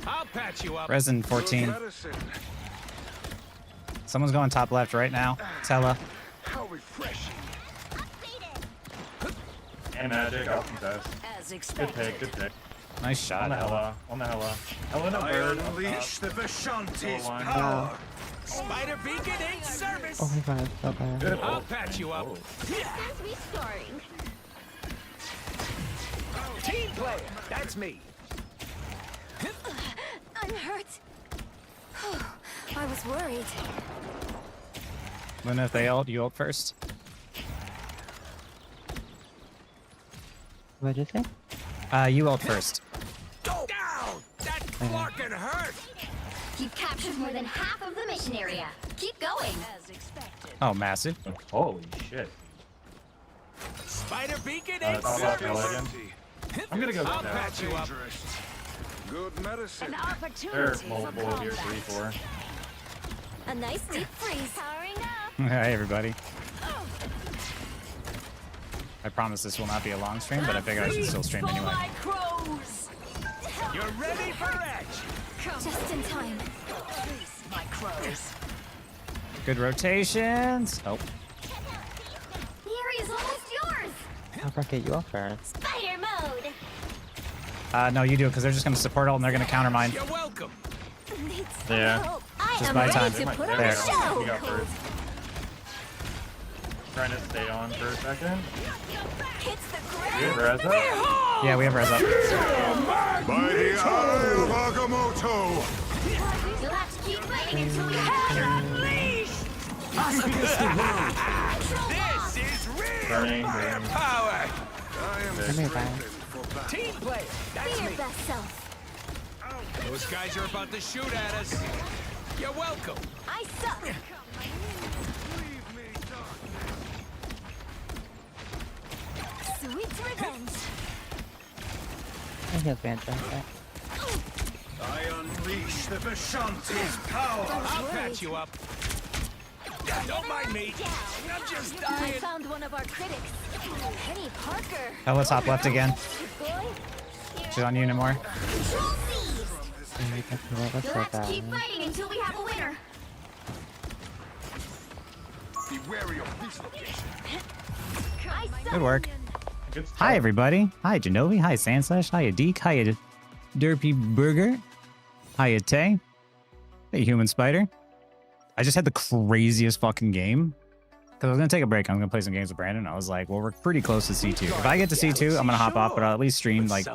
I'll patch you up. Resin 14. Someone's going top left right now. Tella. How refreshing. And magic, I'll contest. As Good expected. pick, good pick. Nice On shot. the Hella. On the Hella. Hella I bird. unleash the Vishanti's Line. power. Spider beacon ain't service. Oh my god, so bad. Good. I'll patch you up. Restoring. Team player, that's me. I'm hurt. I was worried. Luna, if they ult, you ult first. What'd you say? You ult first. Go down. That Clark can hurt. You've captured more than half of the mission area. Keep going. As expected. Oh, massive. Holy shit. Spider beacon ain't I'll watch Hella service. again. I'm gonna go I'll with that. patch you up. Good medicine. An There are opportunity for multiple here, combat. 3, 4. A nice deep freeze. Powering up. Hi, everybody. I promise this will not be a long stream, but I figure I should still stream For anyway. my crows. You're ready for edge. Just in time. Release my crows. Good rotations. Oh, The area's almost yours. I'll rocket you off first. Spider mode. no, you do it because they're just going to support ult and they're going to counter mine. You're welcome. Needs Yeah. help. I Just am my ready time. to put on There. a show. You got first. Trying to stay on for a second. Hits the You ground. have res up? Yeah, we have res up. By the eye of Agamotto. You'll have to keep fighting until we have This is real Burning. firepower. I am Come here, Brian. strengthened for battle. Team player, that's Be your me. best self. Those guys are about to shoot at us. You're welcome. I suck. Leave me, darkness. Sweet revenge. I heal fantastic. I unleash the Vishanti's power. I'll patch you up. Don't mind me. I'm just I dying. found one of our critics. Penny Parker. Hella top left again. Boy, She's on you no more. Control C. What's You'll so have to keep bad? fighting until we have a winner. Be wary of this location. I suck. Good work. Good stuff. Hi, everybody. Hi, Genovi. Hi, Sandslash. Hi, Deke. Hi, Derpy Burger. Hi, Tay. Hey, Human Spider. I just had the craziest fucking game. Because I was going to take a break. I'm going to play some games with Brandon. I was like, well, we're pretty close to C2. If I get to C2, I'm going to hop off, but I'll at least stream like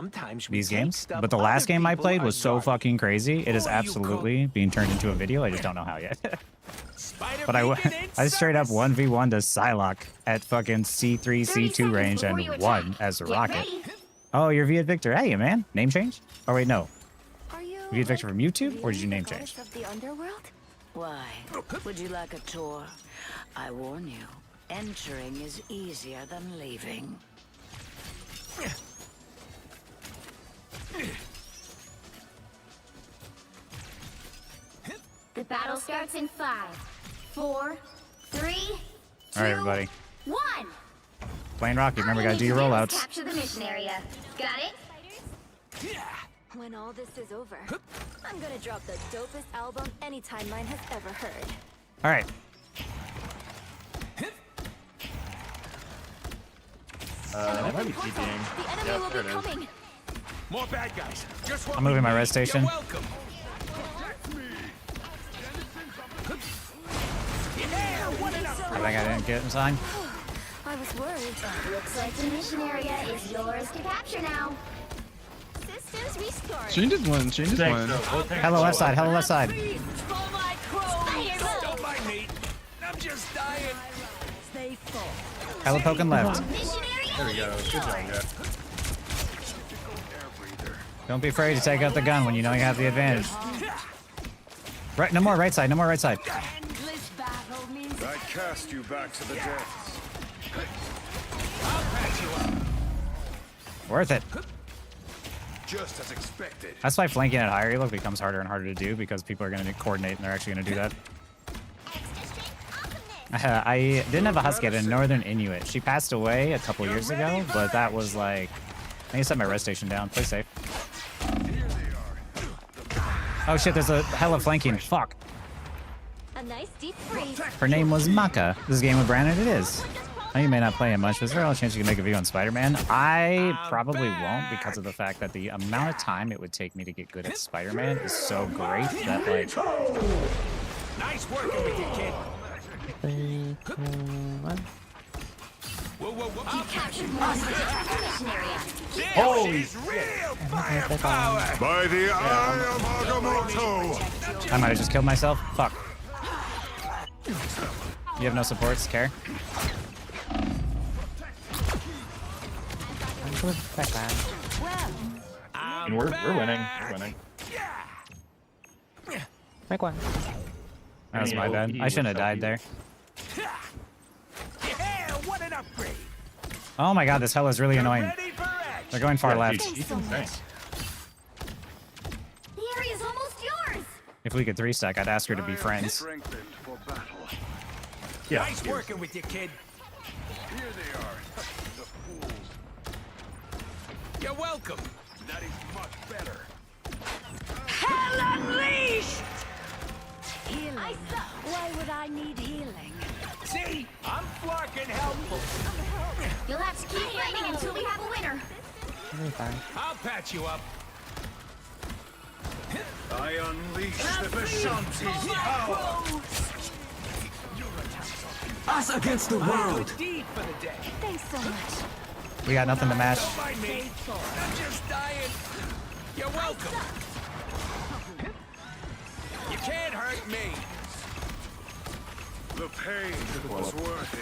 these games. But the last game I played was so fucking crazy. It is absolutely being turned into a video. I just don't know how yet. But I straight up 1v1 to Psylocke at fucking C3, 30 C2 seconds range before and you won attack. as a Get rocket. ready. Oh, you're Viet Victor. Hey, man. Name change? Oh, wait, no. Are you Viet Victor from YouTube, or did you really name the change? goddess of the underworld? Why? Would you like a tour? I warn you, entering is easier than leaving. The battle starts in 5, 4, 3, 2, All right, everybody. 1. Playing Rocky. Remember, All gotta you do need your to is rollouts. Capture the mission area. Got it? When all this is over, I'm gonna drop the dopest album any timeline has ever heard. All right. It might be TPing. The enemy Yeah, will there be it is. coming. More bad guys. Just what I'm moving we my need. res station. You're welcome. Yeah, one enough. I think I didn't get in time. I was worried. Looks like the mission area is yours to capture now. Systems restart. Changes one, changes one. Thanks, so we'll take Hello, left side. Hello, left side. Freeze for my crows. Don't mind me. I'm just dying. Stay full. Hello, poking left. Mission area There we go. is Good job, yours. guys. Don't be afraid to take out the gun when you know you have the advantage. Right, no more right side. No more right side. Endless battle means I cast you back to the depths. I'll patch you up. Worth it. Just as expected. That's why flanking at higher elo becomes harder and harder to do because people are going to coordinate and they're actually going to do that. I didn't have a Husky, I had a Northern Inuit. She passed away a couple years ago, but that was like... I need to set my rest station down. Play safe. Here they are. Oh shit, there's a hella flanking. Fuck. A nice deep freeze. Her name was Maka. This is Game with Brandon. It is. I know you may not play it much, but is there a chance you can make a video on Spider-Man? I probably won't because of the fact that the amount of time it would take me to get good at Spider-Man is so great that, like... Nice working with you, kid. 3, 2, 1. Whoa, whoa, whoa. You captured more than half the mission area. This Holy is real firepower. By the eye of Agamotto! I might have just killed myself. Fuck. You have no supports, Care? I'm good back man. And we're winning. We're winning. Make one. That was my bad. I shouldn't have died there. Yeah, what an upgrade. Oh my god, this hell is really annoying. Ready for action. They're going far Yeah, left. dude, she's insane. The area's almost yours. If we could 3-stack, I'd ask her to be friends. Strengthened for battle. Yeah. Nice working with you, kid. Here they are, the fools. You're welcome. That is much better. Hell unleashed! Healing. Why would I need healing? See? I'm flarking helpful. You'll have to keep fighting until we have a winner. Really fine. I'll patch you up. I unleash the Vishanti's power. Us against the world. Deed for the day. Thanks so much. We got nothing to match. Don't mind me. I'm just dying. You're welcome. You can't hurt me. The pain was worth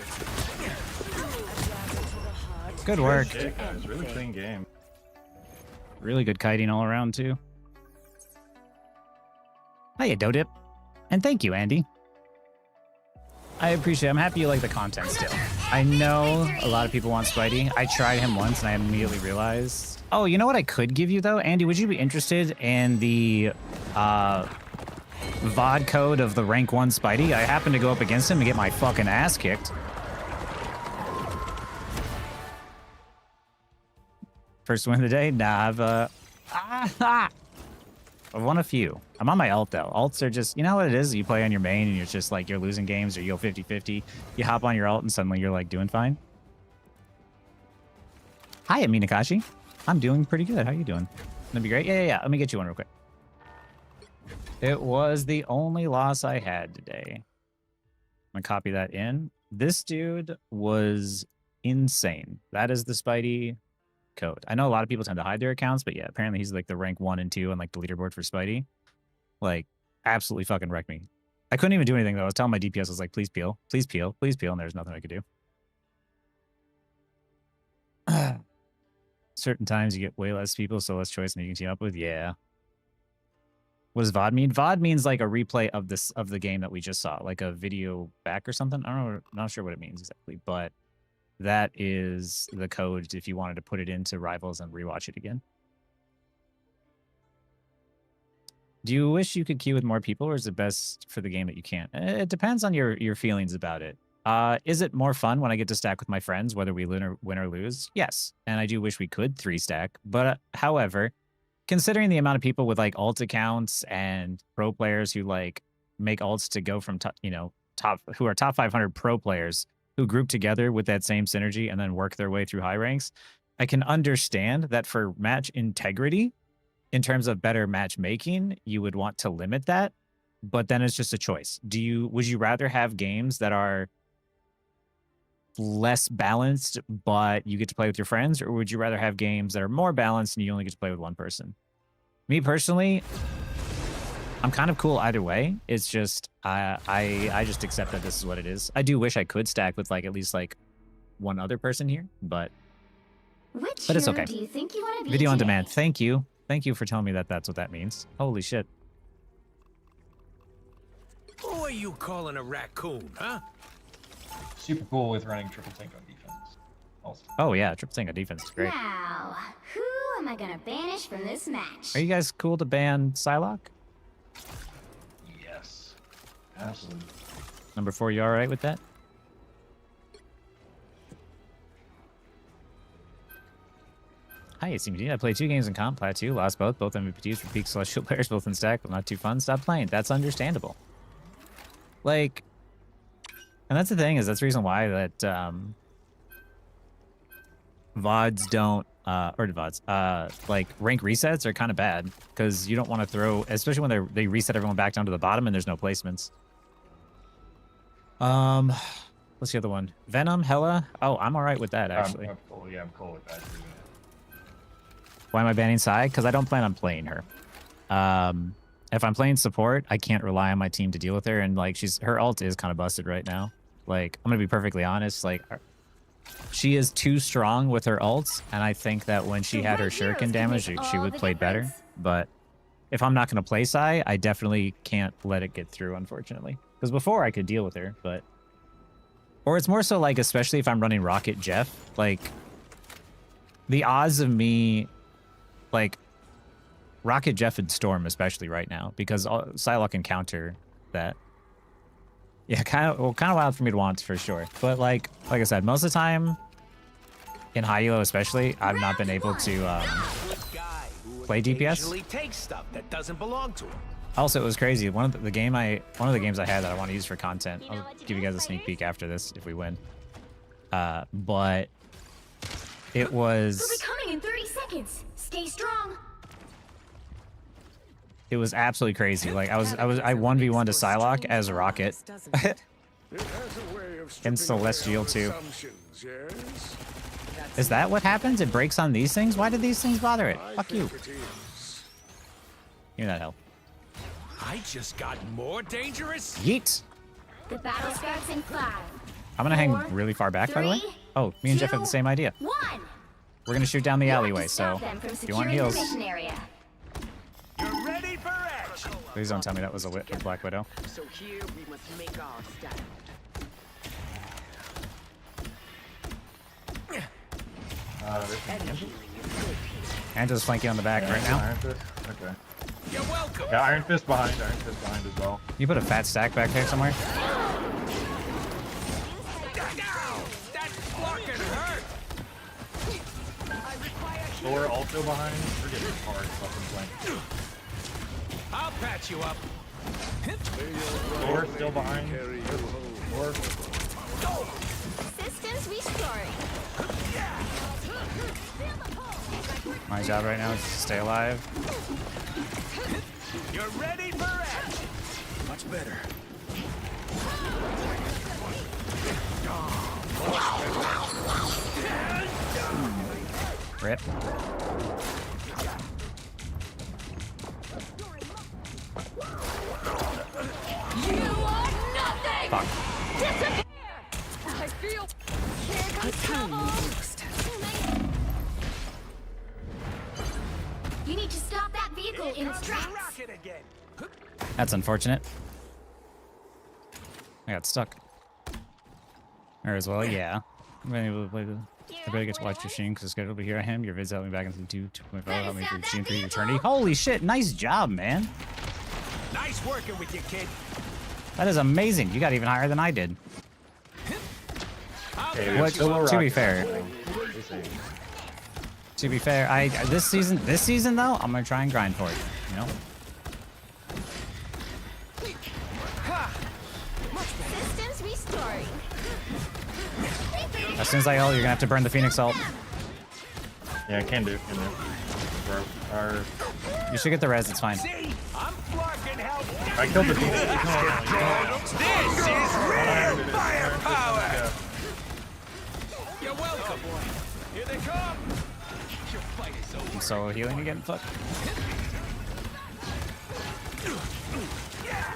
it. Good work. Shit, guys. Really clean game. Really good kiting all around, too. Hiya, Dodip. And thank you, Andy. I appreciate it. I'm happy you like the content still. I know a lot of people want Spidey. I tried him once and I immediately realized... Oh, you know what I could give you, though? Andy, would you be interested in the VOD code of the rank 1 Spidey? I happened to go up against him and get my fucking ass kicked. First win of the day? Nah, I've won a few. I'm on my alt, though. Alts are just, you know what it is? You play on your main and you're just like, you're losing games or you go 50-50. You hop on your alt and suddenly you're like doing fine. Hi, Minakashi. I'm doing pretty good. How you doing? That'd be great. Yeah. Let me get you one real quick. It was the only loss I had today. I'm gonna copy that in. This dude was insane. That is the Spidey code. I know a lot of people tend to hide their accounts, but yeah, apparently he's like the rank 1 and 2 on like the leaderboard for Spidey. Like, absolutely fucking wrecked me. I couldn't even do anything though. I was telling my DPS, I was like, please peel, please peel, please peel, and there's nothing I could do. Certain times you get way less people, so less choice, and you can team up with. Yeah. What does VOD mean? VOD means like a replay of the game that we just saw, like a video back or something. I don't know, not sure what it means exactly, but that is the code if you wanted to put it into Rivals and rewatch it again. Do you wish you could queue with more people, or is it best for the game that you can't? It depends on your feelings about it. Is it more fun when I get to stack with my friends, whether we win or lose? Yes, and I do wish we could 3-stack. But however, considering the amount of people with like alt accounts and pro players who like make alts to go from top 500 pro players who group together with that same synergy and then work their way through high ranks, I can understand that for match integrity, in terms of better matchmaking, you would want to limit that, but then it's just a choice. Would you rather have games that are less balanced, but you get to play with your friends, or would you rather have games that are more balanced and you only get to play with one person? Me personally, I'm kind of cool either way. It's just I just accept that this is what it is. I do wish I could stack with like at least like one other person here, but Which it's hero okay. do you think you want to be Video on today? demand. Thank you. Thank you for telling me that that's what that means. Holy shit. Who are you calling a raccoon, huh? Super cool with running triple tank on defense. Also. Oh yeah, triple tank on defense is great. Now, who am I gonna banish from this match? Are you guys cool to ban Psylocke? Yes. Absolutely. Number 4, you all right with that? Hi, CMD. I played 2 games in comp, Plat 2, lost both MVPs for peak celestial players, both in stack, but not too fun. Stop playing. That's understandable. Like, and that's the thing, is that's the reason why that VODs don't, or VODs, like rank resets are kind of bad, because you don't want to throw, especially when they reset everyone back down to the bottom and there's no placements. What's the other one? Venom, Hella. Oh, I'm all right with that, actually. I'm cool. Yeah, I'm cool with that. Too. Why am I banning Sai? Because I don't plan on playing her. If I'm playing support, I can't rely on my team to deal with her, and like her ult is kind of busted right now. Like, I'm gonna be perfectly honest. Like, she is too strong with her ults, and I think that when she had her shuriken damage, she would play better. But if I'm not gonna play Sai, I definitely can't let it get through, unfortunately. Because before I could deal with her, but. Or it's more so like, especially if I'm running Rocket Jeff, like, the odds of me, like, Rocket Jeff and Storm, especially right now, because Psylocke can counter that. Yeah, kind of wild for me to want, for sure. But like I said, most of the time, in high elo especially, I've not been able to play DPS. Takes stuff that doesn't belong to him. Also, it was crazy. One of the games I had that I want to use for content. I'll give you guys a sneak peek after this if we win. But it was. We'll be coming in 30 seconds. Stay strong. It was absolutely crazy. Like I 1v1 to Psylocke as a Rocket. And Celestial too. Is that what happens? It breaks on these things? Why did these things bother it? Fuck you. You're not help. I just got more dangerous. Yeet. The battle starts in 5. I'm gonna hang really far back, by the way. 3, Oh, me and Jeff have the 2, same idea. 1. We're gonna shoot down the You have alleyway, to so stop them from if you want securing the heals, mission area. You're ready for action. please don't tell me that was a Black Widow. So here we must make our stand. Angela's flanking on the back right now. Iron Fist? Okay. You're welcome. Yeah, Iron Fist behind as well. You put a fat stack back there somewhere? That's fucking hurt. Thor also behind. We're getting hard fucking flank. I'll patch you up. Thor still behind. Thor. Systems restoring. My job right now is to stay alive. You're ready for action. Much better. Rip. You are nothing! Fuck. I feel... Here comes trouble! You need to stop that vehicle in its tracks. Rocket again. That's unfortunate. I got stuck. Or as well, yeah. I'm gonna be able to play the. I better get to watch your stream because it's good over here. I am. Your vids helped me back into 2.5. Help me through Gene 3 eternity. Holy shit! Nice job, man. Nice working with you, kid. That is amazing. You got even higher than I did. Hey, What? Silver To be Rocket. fair, this season though, I'm gonna try and grind for it. You know. Systems restoring. As soon as I ult, you're gonna have to burn the Phoenix ult. Yeah, can do. You should get the res. It's fine. See, I'm flarking help. I killed the Phoenix. This is real firepower. You're welcome. Here they come. Your fight is over. I'm solo healing again. Fuck.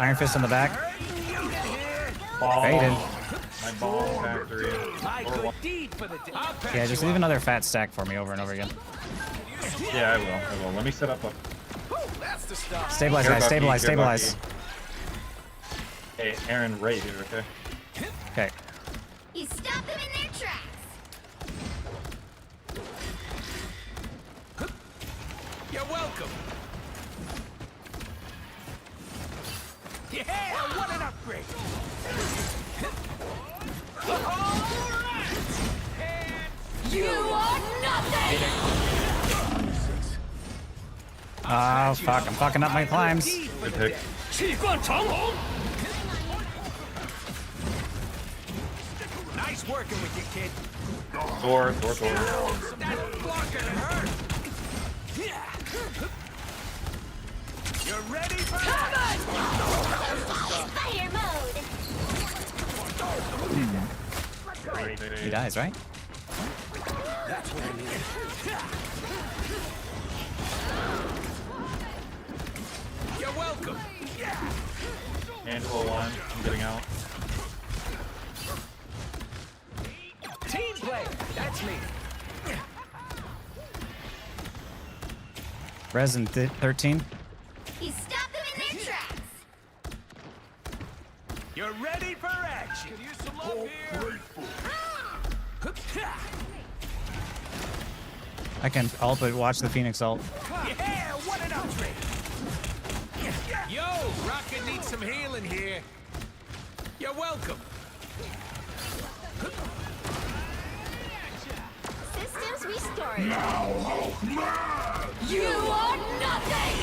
Iron Fist in the back. Ball. Faded. My ball factory. My good deed for the day. I'll patch Yeah, just you leave up. another fat stack for me over and over again. Yeah, I will. Let me set up a. That's the stuff. Stabilize, Here, guys. Bucky, Stabilize, here, stabilize. Bucky. Hey, Aaron, right here, okay? Okay. You stop them in their tracks. You're welcome. Yeah, what an upgrade. You are nothing! Oh, fuck. I'm fucking up my climbs. Good pick. Nice working with you, kid. Thor. That blocker hurt. You ready for Fire mode! He dies, right? You're welcome. Angela 1. I'm getting out. Team player, that's me. Resin 13. You stop them in their tracks! You're ready for action. Could use some love here. I can ult, but watch the Phoenix ult. Yeah, what an upgrade. Yo, Rocket needs some healing here. You're welcome. Systems restored. You are nothing!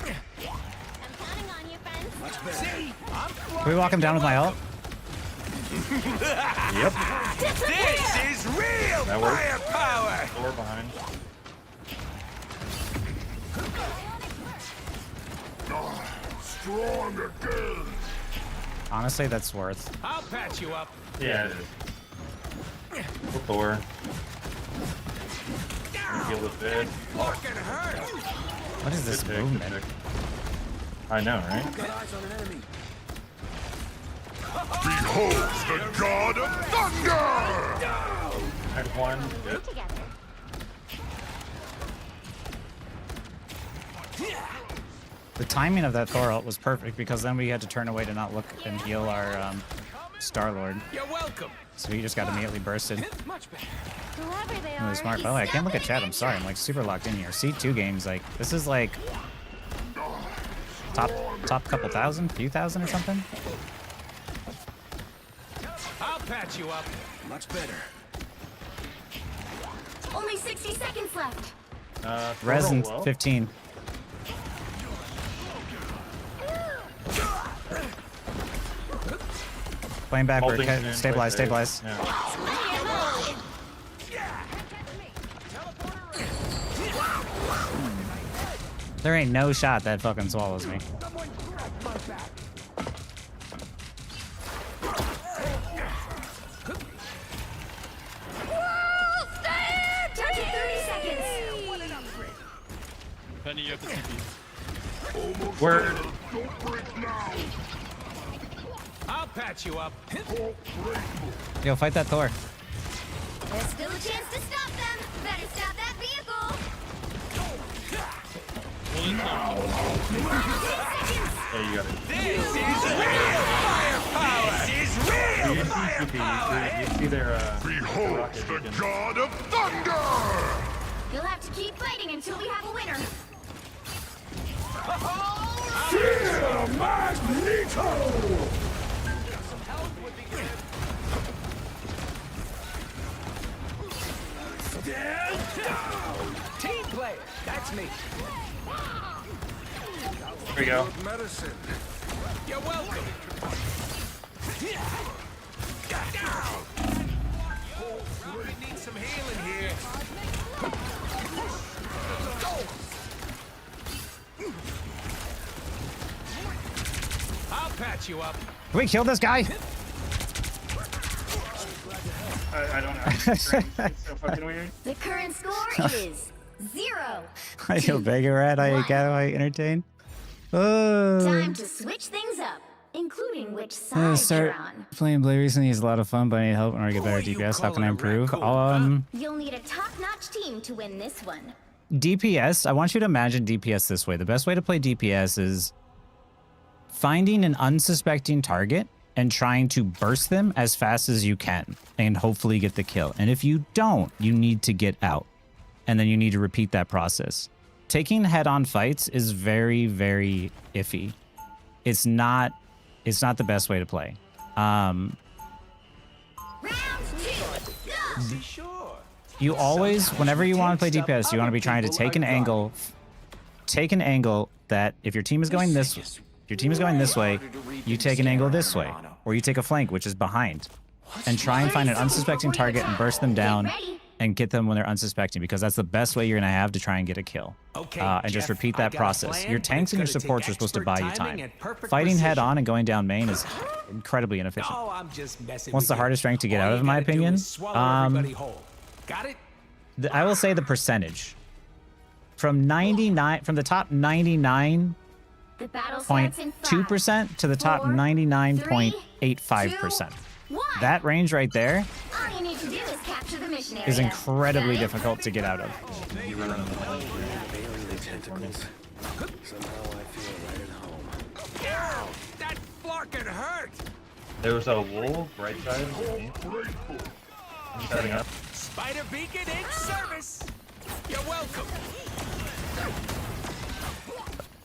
I'm counting on you, friends. See, I'm Can we walk him down with my ult? Yep. This is real That works. firepower. Thor behind. Strong again. Honestly, that's worth. I'll patch you up. Yeah, it is. Go Thor. Heal the bit. Fucking hurt. What is this Good pick, good movement? pick. I know, right? Behold the god of thunder! Had 1. Good. Together. The timing of that Thor ult was perfect because then we had to turn away to not look and heal our Star-Lord. You're welcome. So he just got immediately bursted. Much better. Whoever they Really are. smart. By the way, I can't look at chat. I'm sorry. I'm like super locked in here. C2 games, like this is like top couple thousand, few thousand or something. I'll patch you up. Much better. Only 60 seconds left. Thor Resin roll well. 15. Playing backward. Holding Okay, in, stabilize, play safe. stabilize. Yeah. There ain't no shot that fucking swallows me. Down to 30 seconds. Penny, you have the TP. Word. I'll patch you up. Yo, fight that Thor. There's still a chance to stop them. Better stop that vehicle. Yeah, you got it. This is real firepower. This is real You firepower. see their Behold rocket the beacon. god of thunder! You'll have to keep fighting until we have a winner. Team player, that's me. Here we go. Medicine. You're welcome. We need some healing here. I'll patch you up. Can we kill this guy? I don't know. It's so fucking weird. The current score is 0. I feel bigger at I get I entertain. Time to switch things up, including which side Start you're on. playing Blade recently is a lot of fun, but I need help in order to get better Who are you DPS. How can I calling a improve? raccoon, You'll need a top-notch team to win this one. DPS, I want you to imagine DPS this way. The best way to play DPS is finding an unsuspecting target and trying to burst them as fast as you can and hopefully get the kill. And if you don't, you need to get out. And then you need to repeat that process. Taking head-on fights is very, very iffy. It's not the best way to play. Round 2, go! Sure. You always, whenever you want to play DPS, you want to be trying to take an angle, take an angle that if your team is going this way, you take an angle this way, or you take a flank, which is behind, and try and find an unsuspecting target and burst them down and get them when they're unsuspecting, because that's the best way you're going to have to try and get a kill. And just repeat that process. Your tanks and your supports are supposed to buy you time. Fighting head on and going down main is incredibly inefficient. What's the hardest rank to get out of, in my opinion? Got it? I will say the percentage. From the top 99.2% The battle starts in 5, to the top 99.85%. That range right there All you need to do is capture the mission area. is incredibly difficult to get out of. You were running the Tentacles. Somehow I feel right at home. Ow! That flarkin' hurt! There was a wolf right side of me. I'm setting up. Spider beacon in service! You're welcome!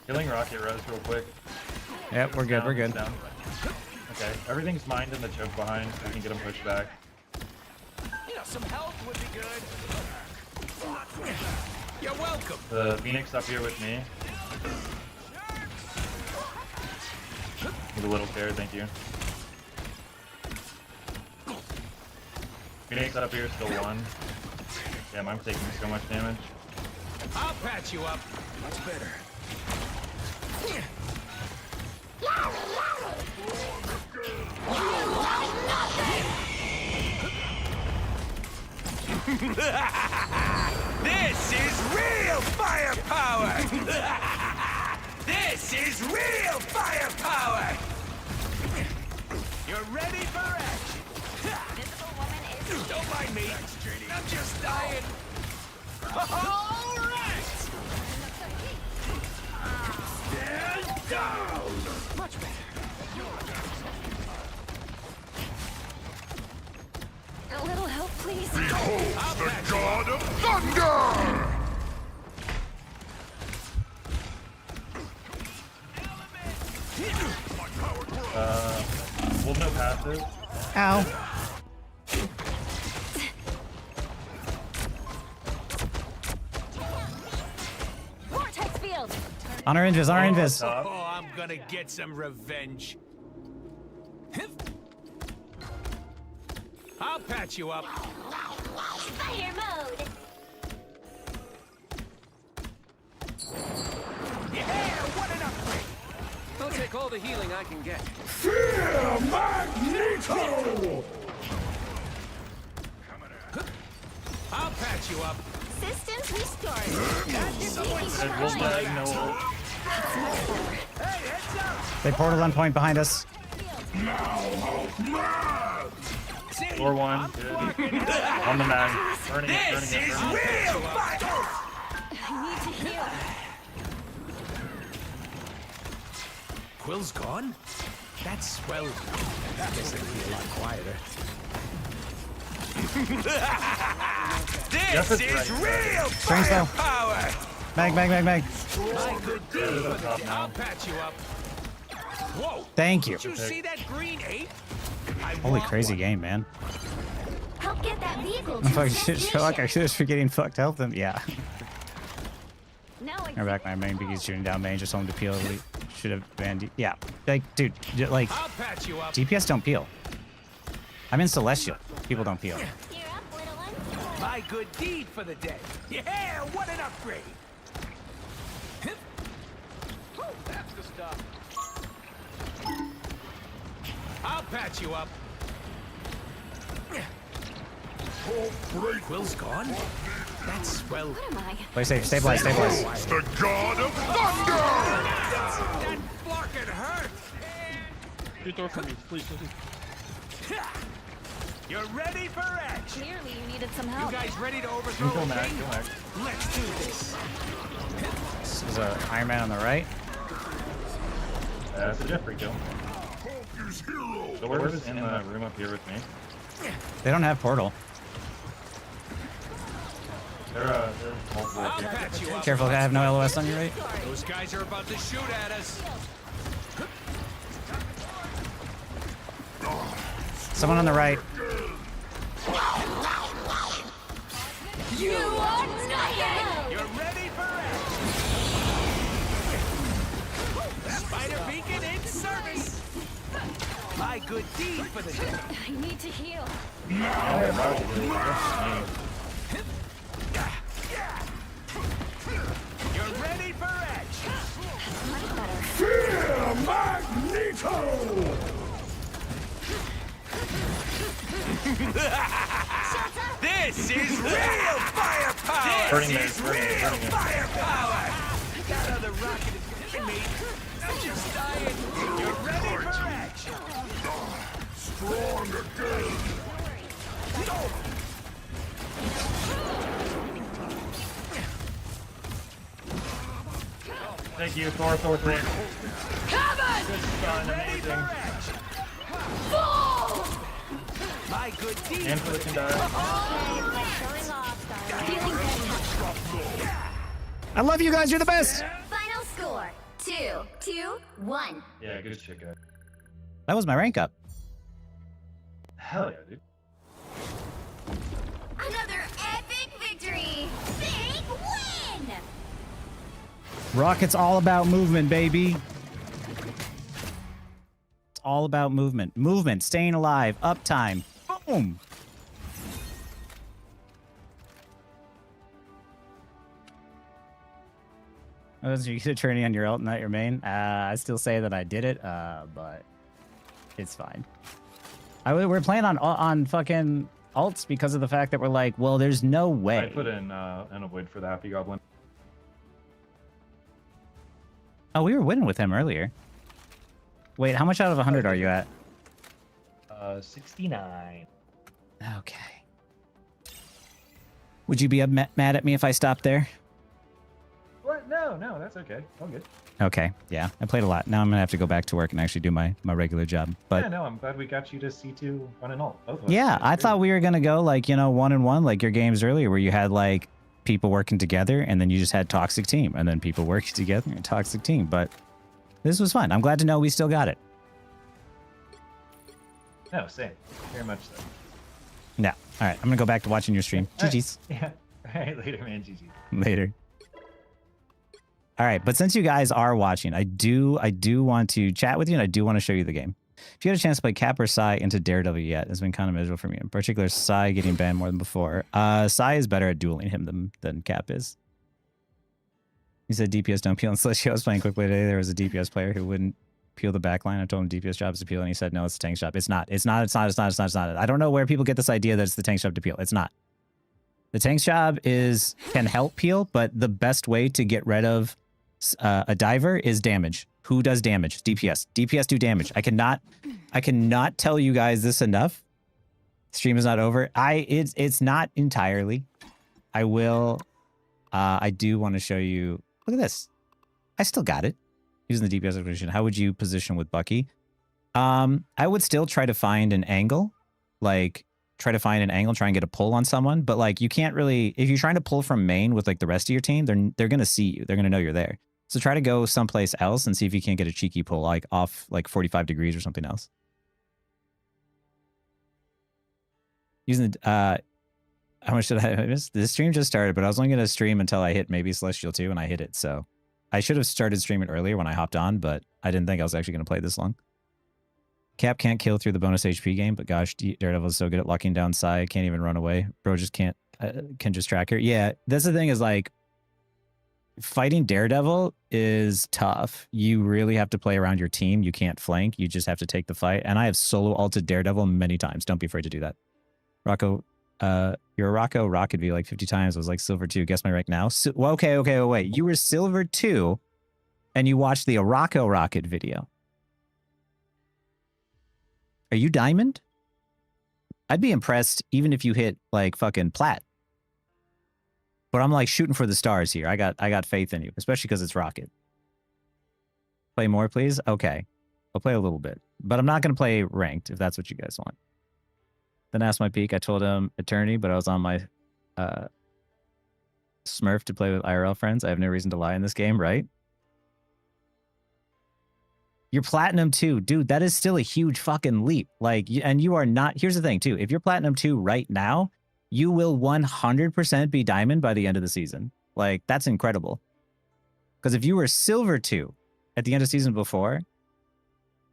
Killing rocket res real quick. Yep, we're good, we're good. Down. Okay, everything's mined in the choke behind. We can get them pushed back. You know, some help would be good. You're welcome! The Phoenix up here with me. Need a little care, thank you. Phoenix up here, still one. Damn, I'm taking so much damage. I'll patch you up. Much better. This is real firepower! This is real firepower! You're ready for action! Don't mind me. I'm just dying. All right! Stand down! Much better. A little help, please. Behold the god of thunder! We'll no passive. Ow. Vortex field. On our invis, on our invis. Oh, I'm gonna get some revenge. I'll patch you up. Fire mode. Yeah, what an upgrade! I'll take all the healing I can get. Fear Magneto! I'll patch you up. Systems restored. We'll let you know. Hey, heads up! They portal on point behind us. See, Or one. I'm Good. flarking it. On the mag. Burning it, This burning it, is burning it. real fire! I need to heal. Quill's gone? That's, well, I guess it'll be a lot quieter. Yes, This it's is right. real Strength though. firepower! Mag, mag, mag, mag. My good deed. Top now. I'll patch you up. Whoa! Thank you. Did you see that green ape? I Holy want crazy one. game, man. Help get that vehicle I'm to fucking its shit. Feel like I destination. should forgetting fucked health them. Yeah. Now I We're back my main biggie shooting down main. Just told him to peel. We should have banned. Yeah. Like, dude, like, I'll patch you up. DPS don't peel. I'm in Celestial. People don't peel. You're up, little one. My good deed for the day. Yeah, what an upgrade. That's the stuff. I'll patch you up. Quill's gone? That's, well, What am I? Play safe. Stabilize. Stabilize. The god of thunder! that flarkin' hurt. You throw for me, please. You're ready for action. Clearly you needed some You help. guys ready to overthrow Go a mag, king? go mag. Let's do this. There's a Iron Man on the right. It's a Jeffrey kill. His hero! The orb is in the room up here with me. They don't have portal. They're multiple I'll up here. patch you up. Careful, I have no LOS on your right. Those guys are about to shoot at us. Someone on the right. You are nothing. You're ready for action. good deed for the day. I need to heal. You're ready for action. Much better. Fear Magneto! This is real firepower. Burning Man, This is burning Man, real burning Man. firepower. That other rocket is getting me. I'm just dying. You're ready for action. Strong again! Thank you, Thor. Ready for Amazing. action. My good deed. And for the Kandara. Showing off, darling. Feeling better. I love you guys. You're the best. Final score 2-2-1. Yeah, good shit, guy. That was my rank up. Hell yeah, dude. Another epic victory. Big win. Rocket's all about movement, baby. It's all about movement. Movement, staying alive, uptime. Boom. Oh, so you get turning on your ult, not your main. I still say that I did it, but it's fine. We're playing on fucking ults because of the fact that we're like, well, there's no way. I put in an avoid for the Happy Goblin. Oh, we were winning with him earlier. Wait, how much out of 100 are you at? 69. Okay. Would you be mad at me if I stopped there? What? No, that's okay. All good. Okay, yeah. I played a lot. Now I'm gonna have to go back to work and actually do my regular job. But Yeah, no, I'm glad we got you to C2 on an ult. Both of us. yeah, That's I great. thought we were gonna go like, 1-on-1, like your games earlier where you had like people working together and then you just had toxic team and then people working together and toxic team. But this was fun. I'm glad to know we still got it. No, same. Very much so. Yeah. All right. I'm gonna go back to watching your stream. All right. GG's. Yeah. All right, later, man. GG. Later. All right, but since you guys are watching, I do want to chat with you and I do want to show you the game. If you had a chance to play Cap or Psy into Daredevil yet, it's been kind of miserable for me. In particular, Psy getting banned more than before. Psy is better at dueling him than Cap is. He said DPS don't peel and Slushy. I was playing quickly today. There was a DPS player who wouldn't peel the backline. I told him DPS job is to peel, and he said, no, it's the tank job. It's not. It's not. I don't know where people get this idea that it's the tank job to peel. It's not. The tank's job can help peel, but the best way to get rid of a diver is damage. Who does damage? DPS. DPS do damage. I cannot tell you guys this enough. Stream is not over. It's not entirely. I will. I do want to show you. Look at this. I still got it. Using the DPS position. How would you position with Bucky? I would still try to find an angle. Like, try and get a pull on someone. But, like, you can't really... If you're trying to pull from main with, like, the rest of your team, they're going to see you. They're going to know you're there. So try to go someplace else and see if you can't get a cheeky pull, like, off, like, 45 degrees or something else. Using the... how much did I miss? This stream just started, but I was only going to stream until I hit maybe Celestial 2, and I hit it, so... I should have started streaming earlier when I hopped on, but I didn't think I was actually going to play this long. Cap can't kill through the bonus HP game, but gosh, Daredevil is so good at locking down Psy, can't even run away. Bro just can just track her. Yeah, that's the thing is, like, fighting Daredevil is tough. You really have to play around your team. You can't flank. You just have to take the fight. And I have solo ulted Daredevil many times. Don't be afraid to do that. Rocco, you're a Rocco Rocket V like 50 times. I was like Silver 2. Guess my rank now. Well, okay, wait. You were Silver 2 and you watched the Rocco Rocket video. Are you Diamond? I'd be impressed even if you hit like fucking Plat. But I'm like shooting for the stars here. I got faith in you, especially because it's Rocket. Play more, please? Okay. I'll play a little bit. But I'm not going to play ranked if that's what you guys want. Then asked my peak. I told him Eternity, but I was on my Smurf to play with IRL friends. I have no reason to lie in this game, right? You're Platinum 2. Dude, that is still a huge fucking leap. Like, and you are not... Here's the thing, too. If you're Platinum 2 right now, you will 100% be Diamond by the end of the season. Like, that's incredible. Because if you were Silver 2 at the end of season before,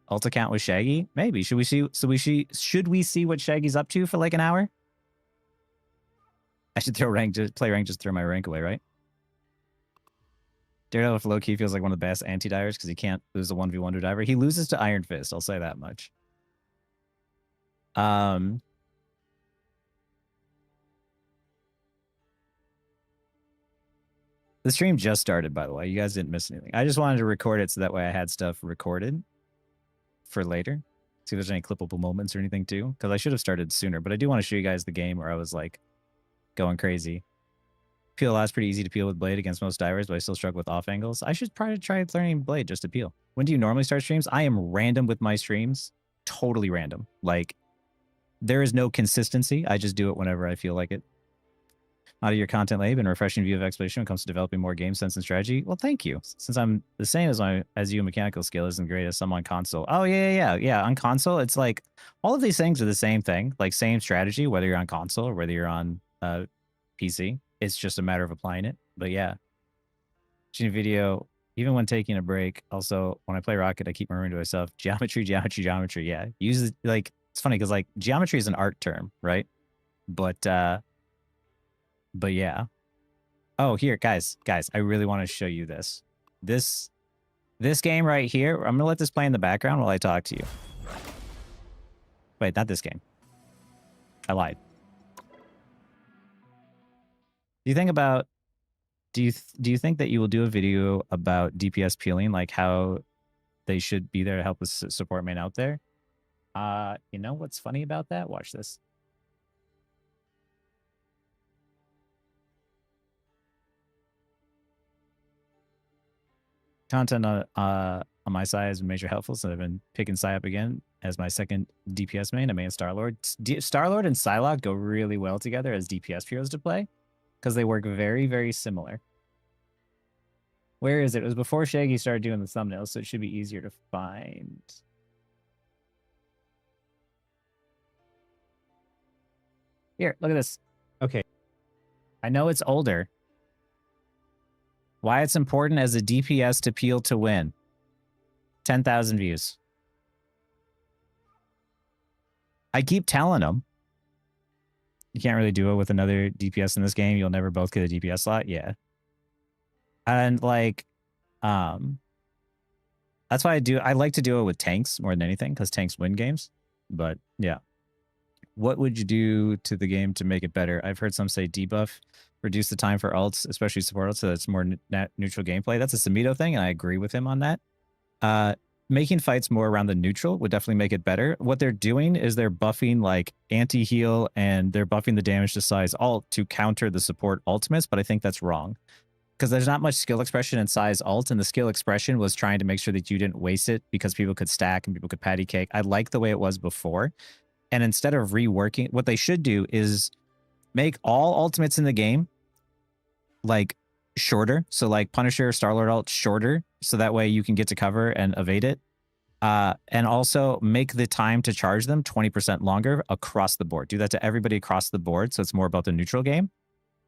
Ult account with Shaggy? Maybe. Should we see? Should we see what Shaggy's up to for like an hour? I should throw rank. Just play rank. Just throw my rank away, right? Daredevil for low key feels like one of the best anti-divers because he can't lose a 1v1 to diver. He loses to Iron Fist. I'll say that much. The stream just started, by the way. You guys didn't miss anything. I just wanted to record it so that way I had stuff recorded for later. See if there's any clippable moments or anything too. Because I should have started sooner, but I do want to show you guys the game where I was like going crazy. Peel is pretty easy to peel with Blade against most divers, but I still struggle with off angles. I should probably try learning Blade just to peel. When do you normally start streams? I am random with my streams. Totally random. Like, there is no consistency. I just do it whenever I feel like it. Out of your content lab and refreshing view of exploration when it comes to developing more game sense and strategy. Well, thank you. Since I'm the same as you, mechanical skill isn't great as some on console. Oh, yeah. On console, it's like all of these things are the same thing. Like, same strategy, whether you're on console or whether you're on PC. It's just a matter of applying it. But yeah. Watching a video, even when taking a break. Also, when I play Rocket, I keep murmuring to myself, geometry. Yeah. Use it, like, it's funny because like geometry is an art term, right? But yeah. Oh, here, guys, I really want to show you this. This game right here. I'm gonna let this play in the background while I talk to you. Wait, not this game. I lied. Do you think about? Do you think that you will do a video about DPS peeling, like how they should be there to help us support main out there? You know what's funny about that? Watch this. Content on my side has been major helpful, so I've been picking Psy up again as my second DPS main. I main Star-Lord. Star-Lord and Psylocke go really well together as DPS heroes to play because they work very, very similar. Where is it? It was before Shaggy started doing the thumbnails, so it should be easier to find. Here, look at this. Okay. I know it's older. Why it's important as a DPS to peel to win. 10,000 views. I keep telling them. You can't really do it with another DPS in this game. You'll never both get a DPS slot. Yeah. And like, that's why I like to do it with tanks more than anything because tanks win games. But yeah. What would you do to the game to make it better? I've heard some say debuff, reduce the time for ults, especially support ults, so that's more neutral gameplay. That's a Samito thing, and I agree with him on that. Making fights more around the neutral would definitely make it better. What they're doing is they're buffing like anti-heal and they're buffing the damage to size ult to counter the support ultimates, but I think that's wrong. Because there's not much skill expression in size ult, and the skill expression was trying to make sure that you didn't waste it because people could stack and people could patty cake. I like the way it was before. And instead of reworking, what they should do is make all ultimates in the game like shorter. So like Punisher, Star-Lord ult shorter, so that way you can get to cover and evade it. And also make the time to charge them 20% longer across the board. Do that to everybody across the board, so it's more about the neutral game.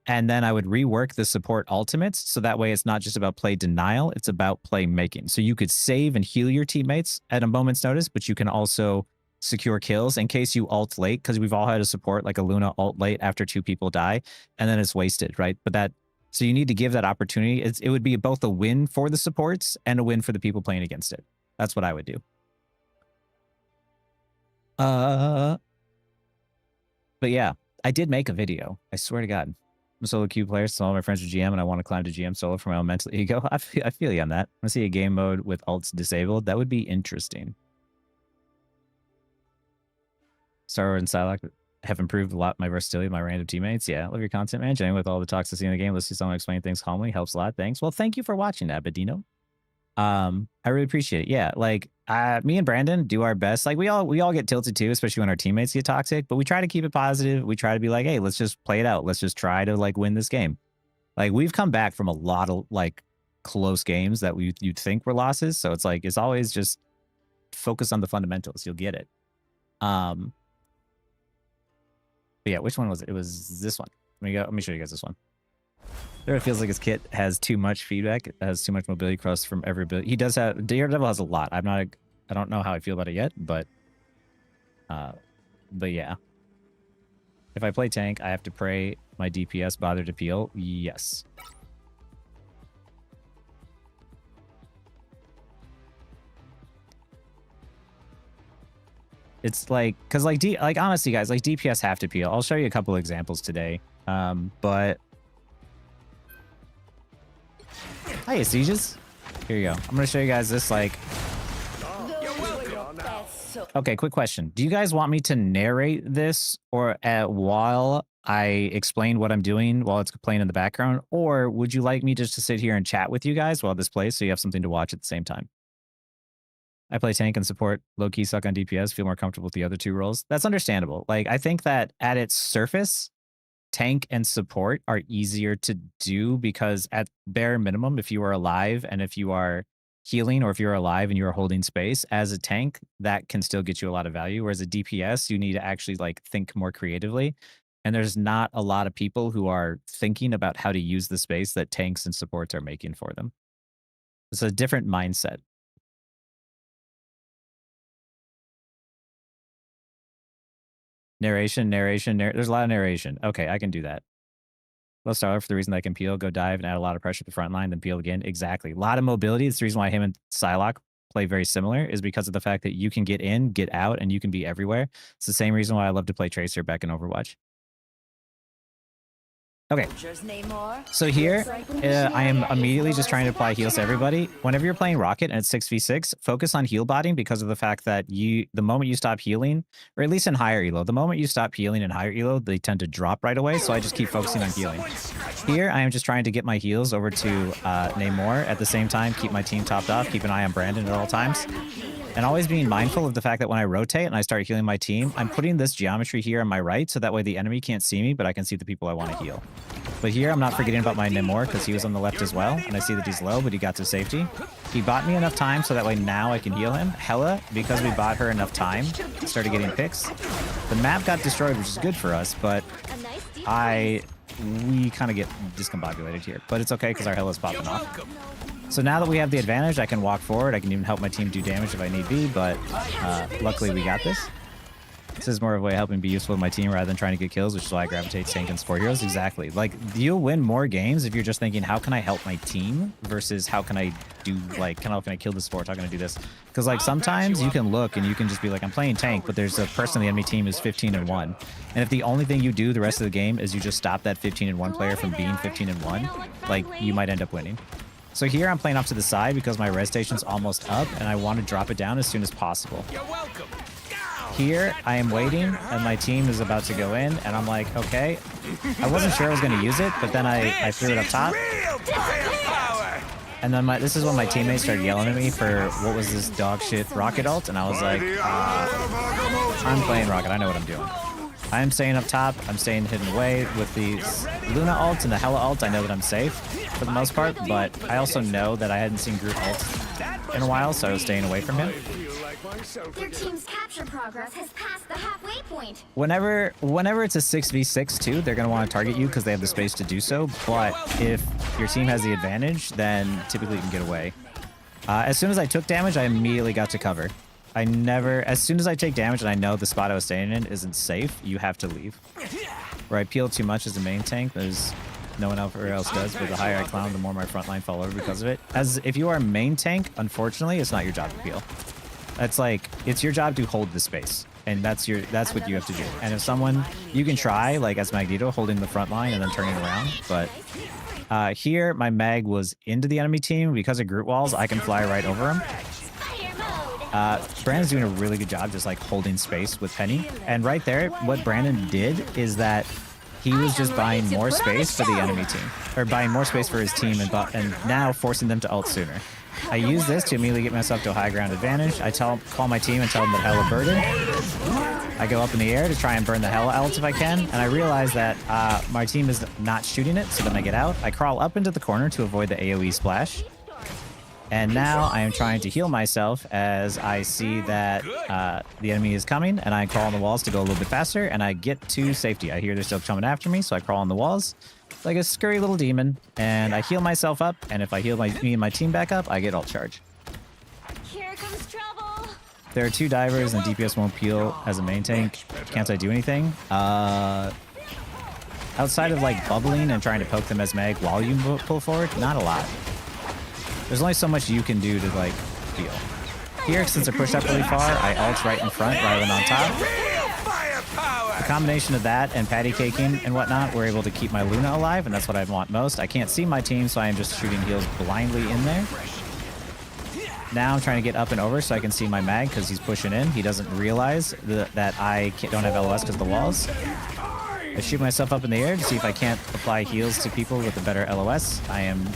And then I would rework the support ultimates, so that way it's not just about play denial, it's about play making. So you could save and heal your teammates at a moment's notice, but you can also secure kills in case you ult late, because we've all had a support like a Luna ult late after 2 people die, and then it's wasted, right? But that, so you need to give that opportunity. It would be both a win for the supports and a win for the people playing against it. That's what I would do. But yeah, I did make a video. I swear to God. I'm a solo queue player, so all my friends are GM, and I want to climb to GM solo for my own mental ego. I feel you on that. I want to see a game mode with ults disabled. That would be interesting. Star-Lord and Psylocke have improved a lot my versatility, my random teammates. Yeah, love your content, man. Jenny, with all the toxicity in the game, let's see someone explain things calmly. Helps a lot. Thanks. Well, thank you for watching that, Bedino. I really appreciate it. Yeah, like me and Brandon do our best. Like we all get tilted too, especially when our teammates get toxic, but we try to keep it positive. We try to be like, hey, let's just play it out. Let's just try to like win this game. Like we've come back from a lot of like close games that you'd think were losses. So it's like, it's always just focus on the fundamentals. You'll get it. But yeah, which one was it? It was this one. Let me show you guys this one. There it feels like his kit has too much feedback. It has too much mobility cross from every ability. He does have, Daredevil has a lot. I'm not I don't know how I feel about it yet, but yeah. If I play tank, I have to pray my DPS bother to peel. Yes. It's like, cause like honestly, guys, like DPS have to peel. I'll show you a couple examples today. But hiya, Sieges. Here you go. I'm gonna show you guys this like. Okay, quick question. Do you guys want me to narrate this or while I explain what I'm doing while it's playing in the background, or would you like me just to sit here and chat with you guys while this plays so you have something to watch at the same time? I play tank and support, low-key suck on DPS, feel more comfortable with the other two roles. That's understandable. Like, I think that at its surface, tank and support are easier to do because at bare minimum, if you are alive and if you are healing or if you're alive and you're holding space as a tank, that can still get you a lot of value. Whereas a DPS, you need to actually like think more creatively. And there's not a lot of people who are thinking about how to use the space that tanks and supports are making for them. It's a different mindset. Narration. There's a lot of narration. Okay, I can do that. Let's start off for the reason that I can peel, go dive, and add a lot of pressure at the front line, then peel again. Exactly. A lot of mobility. It's the reason why him and Psylocke play very similar, is because of the fact that you can get in, get out, and you can be everywhere. It's the same reason why I love to play Tracer back in Overwatch. Okay, so here I am immediately just trying to apply heals to everybody. Whenever you're playing Rocket and it's 6v6, focus on heal botting because of the fact that the moment you stop healing, or at least in higher elo, the moment you stop healing in higher elo, they tend to drop right away, so I just keep focusing on healing. Here, I am just trying to get my heals over to Namor. At the same time, keep my team topped off, keep an eye on Brandon at all times. And always being mindful of the fact that when I rotate and I start healing my team, I'm putting this geometry here on my right so that way the enemy can't see me, but I can see the people I want to heal. But here, I'm not forgetting about my Namor because he was on the left as well, and I see that he's low, but he got to safety. He bought me enough time so that way now I can heal him. Hela, because we bought her enough time, started getting picks. The map got destroyed, which is good for us, but we kind of get discombobulated here. But it's okay because our Hela's popping off. So now that we have the advantage, I can walk forward. I can even help my team do damage if I need be, but luckily we got this. This is more of a way of helping be useful to my team rather than trying to get kills, which is why I gravitate to tank and support heroes. Exactly. Like, you'll win more games if you're just thinking, how can I help my team versus how can I do, like, how can I kill the support? How can I do this? Because, like, sometimes you can look and you can just be like, I'm playing tank, but there's a person on the enemy team who's 15-1. And if the only thing you do the rest of the game is you just stop that 15-1 player from being 15-1, like, you might end up winning. So here I'm playing off to the side because my res station's almost up and I want to drop it down as soon as possible. You're welcome. Here I am waiting and my team is about to go in and I'm like, okay. I wasn't sure I was going to use it, but then I threw it up top. And then this is when my teammates started yelling at me for what was this dog shit Rocket ult, and I was like, I'm playing Rocket, I know what I'm doing. I'm staying up top, I'm staying hidden away with the Luna ult and the Hela ult. I know that I'm safe for the most part, but I also know that I hadn't seen Groot ult in a while, so I was staying away from him. Their team's capture progress has passed the halfway point. Whenever it's a 6v6 too, they're going to want to target you because they have the space to do so, but if your team has the advantage, then typically you can get away. As soon as I took damage, I immediately got to cover. As soon as I take damage and I know the spot I was staying in isn't safe, you have to leave. Where I peel too much as a main tank, there's no one else does, but the higher I climb, the more my front line fall over because of it. As if you are a main tank, unfortunately, it's not your job to peel. That's like, it's your job to hold the space, and that's what you have to do. And if someone, you can try, like as Magneto, holding the front line and then turning around, but here my mag was into the enemy team. Because of Groot walls, I can fly right over him. Brandon's doing a really good job just like holding space with Penny. And right there, what Brandon did is that he was just buying more space for the enemy team, or buying more space for his team and now forcing them to ult sooner. I use this to immediately get myself to a high ground advantage. I call my team and tell them that Hela burden. I go up in the air to try and burn the Hela ult if I can, and I realize that my team is not shooting it, so then I get out. I crawl up into the corner to avoid the AoE splash. And now I am trying to heal myself as I see that the enemy is coming, and I crawl on the walls to go a little bit faster, and I get to safety. I hear they're still coming after me, so I crawl on the walls like a scurry little demon, and I heal myself up, and if I heal me and my team back up, I get ult charge. Here comes trouble. There are 2 divers and DPS won't peel as a main tank. Can't I do anything? Outside of like bubbling and trying to poke them as mag while you pull forward, not a lot. There's only so much you can do to like peel. Here, since I pushed up really far, I ult right in front rather than on top. The combination of that and patty caking and whatnot, we're able to keep my Luna alive, and that's what I want most. I can't see my team, so I am just shooting heals blindly in there. Now I'm trying to get up and over so I can see my mag because he's pushing in. He doesn't realize that I don't have LOS because of the walls. I shoot myself up in the air to see if I can't apply heals to people with a better LOS. I am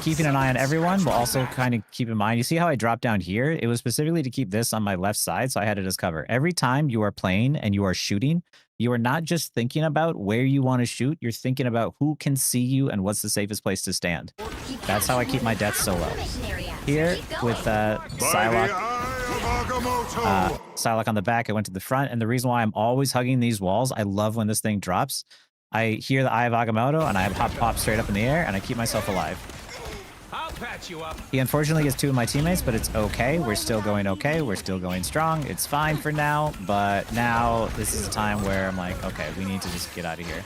keeping an eye on everyone, but also kind of keep in mind, you see how I dropped down here? It was specifically to keep this on my left side, so I had it as cover. Every time you are playing and you are shooting, you are not just thinking about where you want to shoot, you're thinking about who can see you and what's the safest place to stand. That's how I keep my death so low. Here, with Psylocke on the back, I went to the front, and the reason why I'm always hugging these walls, I love when this thing drops. I hear the Eye of Agamotto, and I pop straight up in the air, and I keep myself alive. I'll patch you up. He unfortunately gets 2 of my teammates, but it's okay. We're still going okay. We're still going strong. It's fine for now, but now this is a time where I'm like, okay, we need to just get out of here.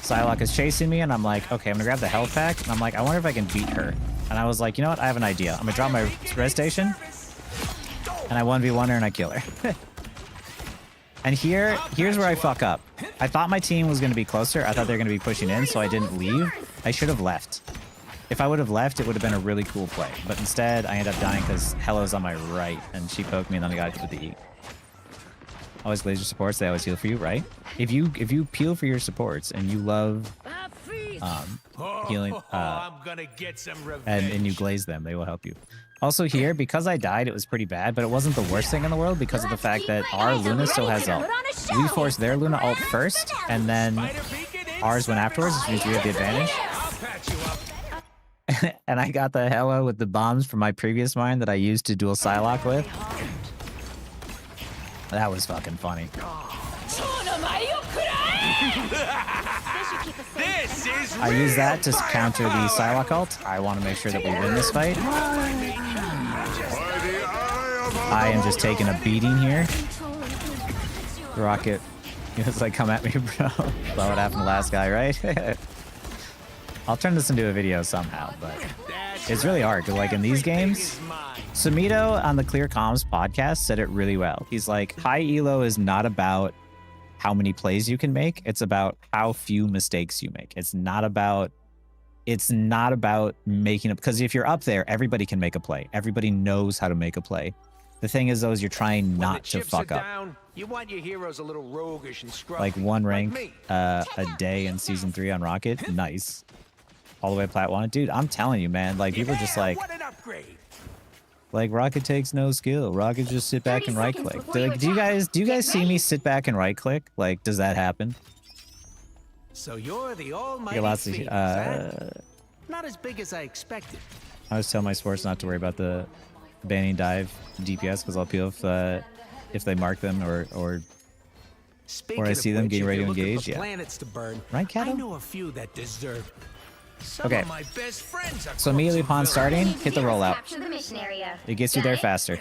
Psylocke is chasing me, and I'm like, okay, I'm gonna grab the health pack, and I'm like, I wonder if I can beat her. And I was like, you know what? I have an idea. I'm gonna drop my res station, and I 1v1 her, and I kill her. And here's where I fuck up. I thought my team was gonna be closer. I thought they were gonna be pushing in, so I didn't leave. I should have left. If I would have left, it would have been a really cool play. But instead, I ended up dying because Hello's on my right, and she poked me, and then I got hit with the E. Always laser supports, they always heal for you, right? If you peel for your supports and you love healing I'm gonna get some revenge. and you glaze them, they will help you. Also here, because I died, it was pretty bad, but it wasn't the worst thing in the world because of the fact that our Luna still has ult. We forced their Luna ult first, and then ours went afterwards, which means we have the advantage. I'll patch you up. And I got the Hello with the bombs from my previous mine that I used to duel Psylocke with. That was fucking funny. This is I use that to counter the Psylocke ult. I want to make sure that we win this fight. I am just taking a beating here. Rocket, it's like, come at me, bro. That's what happened to the last guy, right? I'll turn this into a video somehow, but it's really hard because, like, in these games, Sumito on the Clear Comms podcast said it really well. He's like, high elo is not about how many plays you can make. It's about how few mistakes you make. It's not about making it, because if you're up there, everybody can make a play. Everybody knows how to make a play. The thing is, though, is you're trying not to fuck up. You want your heroes a little roguish and scruffy. Like 1 rank a day in season 3 on Rocket. Nice. All the way to plat 1. Dude, I'm telling you, man, like, people are just like, what an upgrade. like, Rocket takes no skill. Rocket just sit back and right click. Like, do you guys see me sit back and right click? Like, does that happen? So you're the almighty Get lots of Phoenix, huh? Not as big as I expected. I always tell my sports not to worry about the banning dive DPS because I'll peel if they mark them or I see them getting ready to engage. Yeah. Planets to burn. Right, Kato? I know a few that deserve it. Some Okay. of my best friends are So immediately upon starting, hit the rollout. Capture the mission area. It gets you there faster.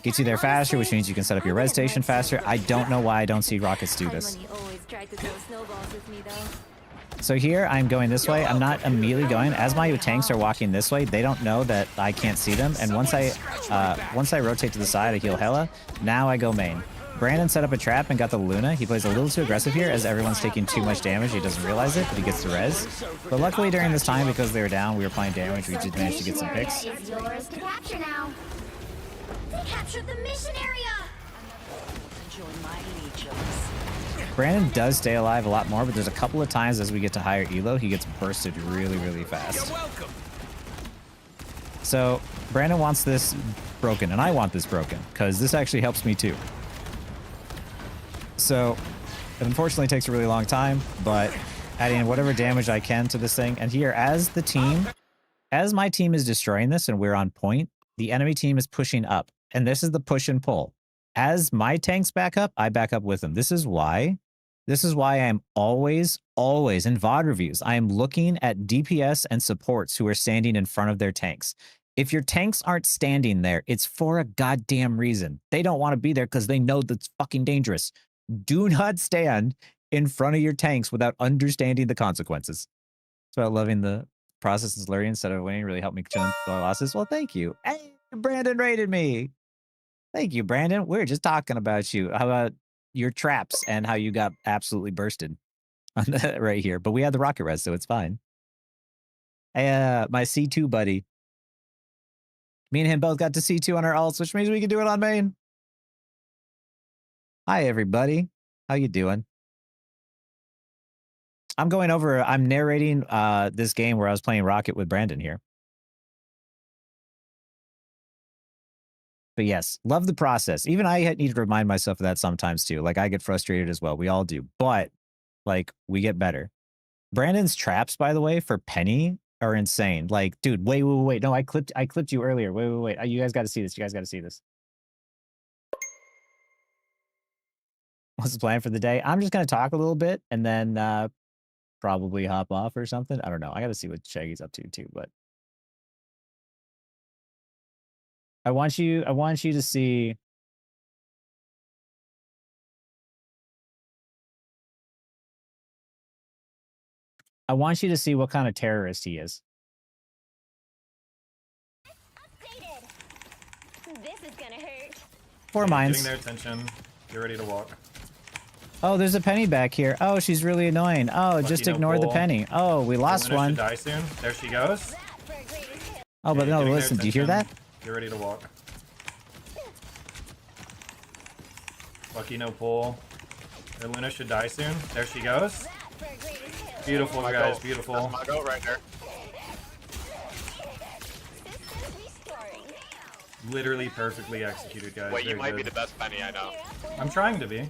Gets you there faster, which means you can set up your res station faster. I don't know why I don't see Rockets do this. Harmony always tried to throw snowballs with me, though. So here, I'm going this way. I'm not immediately going. As my tanks are walking this way, they don't know that I can't see them. And once I rotate to the side, I heal Hela. Now I go main. Brandon set up a trap and got the Luna. He plays a little too aggressive here as everyone's taking too much damage. He doesn't realize it, but he gets the res. But luckily during this time, because they were down, we were playing damage. We did manage to get some picks. It's yours to capture now. They captured the mission area. Join my legions. Brandon does stay alive a lot more, but there's a couple of times as we get to higher elo, he gets bursted really, really fast. You're welcome. So Brandon wants this broken, and I want this broken, because this actually helps me too. So it unfortunately takes a really long time, but adding in whatever damage I can to this thing. And here, as my team is destroying this and we're on point, the enemy team is pushing up. And this is the push and pull. As my tanks back up, I back up with them. This is why I'm always in VOD reviews, I am looking at DPS and supports who are standing in front of their tanks. If your tanks aren't standing there, it's for a goddamn reason. They don't want to be there because they know that's fucking dangerous. Do not stand in front of your tanks without understanding the consequences. It's about loving the process and learning instead of winning. Really helped me chill my losses. Well, thank you. Hey, Brandon rated me. Thank you, Brandon. We're just talking about you. How about your traps and how you got absolutely bursted on that right here? But we had the rocket res, so it's fine. Hey, my C2 buddy. Me and him both got to C2 on our ults, which means we can do it on main. Hi, everybody. How you doing? I'm narrating this game where I was playing Rocket with Brandon here. But yes, love the process. Even I need to remind myself of that sometimes too. Like I get frustrated as well. We all do. But like we get better. Brandon's traps, by the way, for Penny are insane. Like, dude, wait. No, I clipped you earlier. Wait. You guys got to see this. You guys got to see this. What's the plan for the day? I'm just going to talk a little bit and then probably hop off or something. I don't know. I got to see what Shaggy's up to too, but I want you to see. I want you to see what kind of terrorist he is. This is gonna hurt. 4 mines. Getting their attention. Get ready to walk. Oh, there's a Penny back here. Oh, she's really annoying. Oh, Lucky just no ignore the pull. Penny. Oh, we lost Luna one. should die soon. There she goes. Oh, but Okay, no, getting their listen, do you hear that? attention. Get ready to walk. Lucky no pull. Their Luna should die soon. There she goes. Beautiful, guys. Beautiful. That's my goat right there. Literally perfectly executed, guys. Wait, you Very might be good. the best Penny I know. I'm trying to be.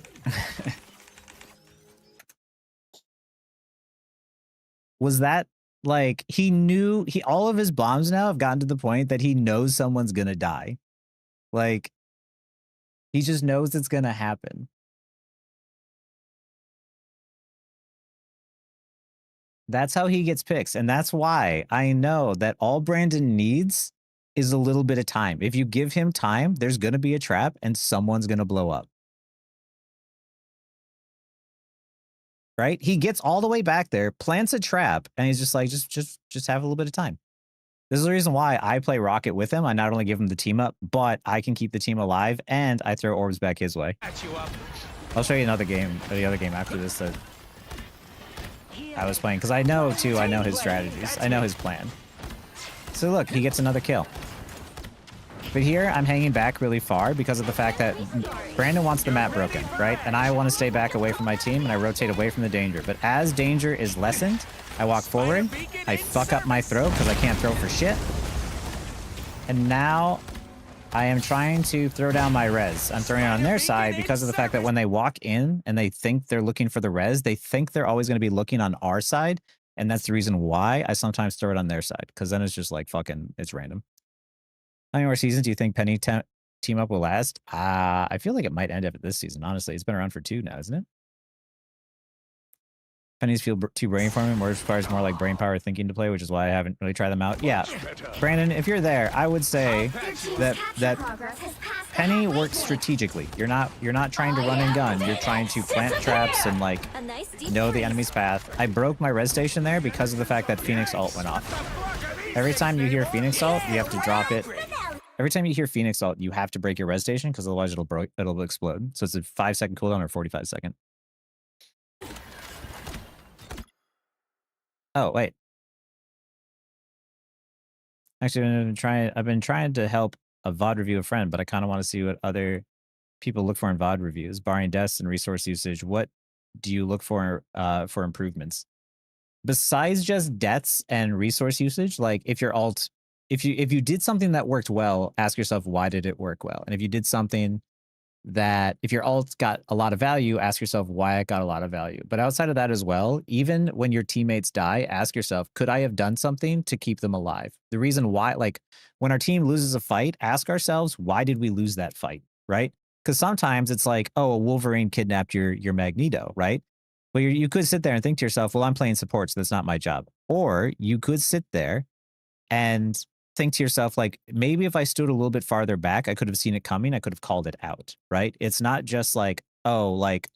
Was that like he knew all of his bombs now have gotten to the point that he knows someone's gonna die. Like he just knows it's gonna happen. That's how he gets picks. And that's why I know that all Brandon needs is a little bit of time. If you give him time, there's going to be a trap and someone's going to blow up. Right? He gets all the way back there, plants a trap, and he's just like, just have a little bit of time. This is the reason why I play Rocket with him. I not only give him the team up, but I can keep the team alive, and I throw orbs back his way. I'll show you another game, or the other game after this that I was playing, because I know his strategies. I know his plan. So look, he gets another kill. But here, I'm hanging back really far because of the fact that Brandon wants the map broken, right? And I want to stay back away from my team, and I rotate away from the danger. But as danger is lessened, I walk forward, I fuck up my throw because I can't throw for shit. And now I am trying to throw down my res. I'm throwing it on their side because of the fact that when they walk in and they think they're looking for the res, they think they're always going to be looking on our side. And that's the reason why I sometimes throw it on their side, because then it's just like fucking, it's random. How many more seasons do you think Penny team up will last? I feel like it might end after this season, honestly. It's been around for 2 now, isn't it? Pennies feel too brain for me, more requires more like brain power thinking to play, which is why I haven't really tried them out. Yeah, Brandon, if you're there, I would say that Penny works strategically. You're not trying to run and gun. You're trying to plant traps and like know the enemy's path. I broke my res station there because of the fact that Phoenix ult went off. Every time you hear Phoenix ult, you have to drop it. Every time you hear Phoenix ult, you have to break your res station because otherwise it'll explode. So it's a 5-second cooldown or 45-second. Oh, wait. Actually, I've been trying to help a VOD review a friend, but I kind of want to see what other people look for in VOD reviews. Barring deaths and resource usage, what do you look for improvements? Besides just deaths and resource usage, like if your ult, if you did something that worked well, ask yourself, why did it work well? And if you did something that, if your ult got a lot of value, ask yourself why it got a lot of value. But outside of that as well, even when your teammates die, ask yourself, could I have done something to keep them alive? The reason why, like when our team loses a fight, ask ourselves, why did we lose that fight, right? Because sometimes it's like, oh, a Wolverine kidnapped your Magneto, right? Well, you could sit there and think to yourself, well, I'm playing support, so that's not my job. Or you could sit there and think to yourself, like, maybe if I stood a little bit farther back, I could have seen it coming. I could have called it out, right? It's not just like, oh, like,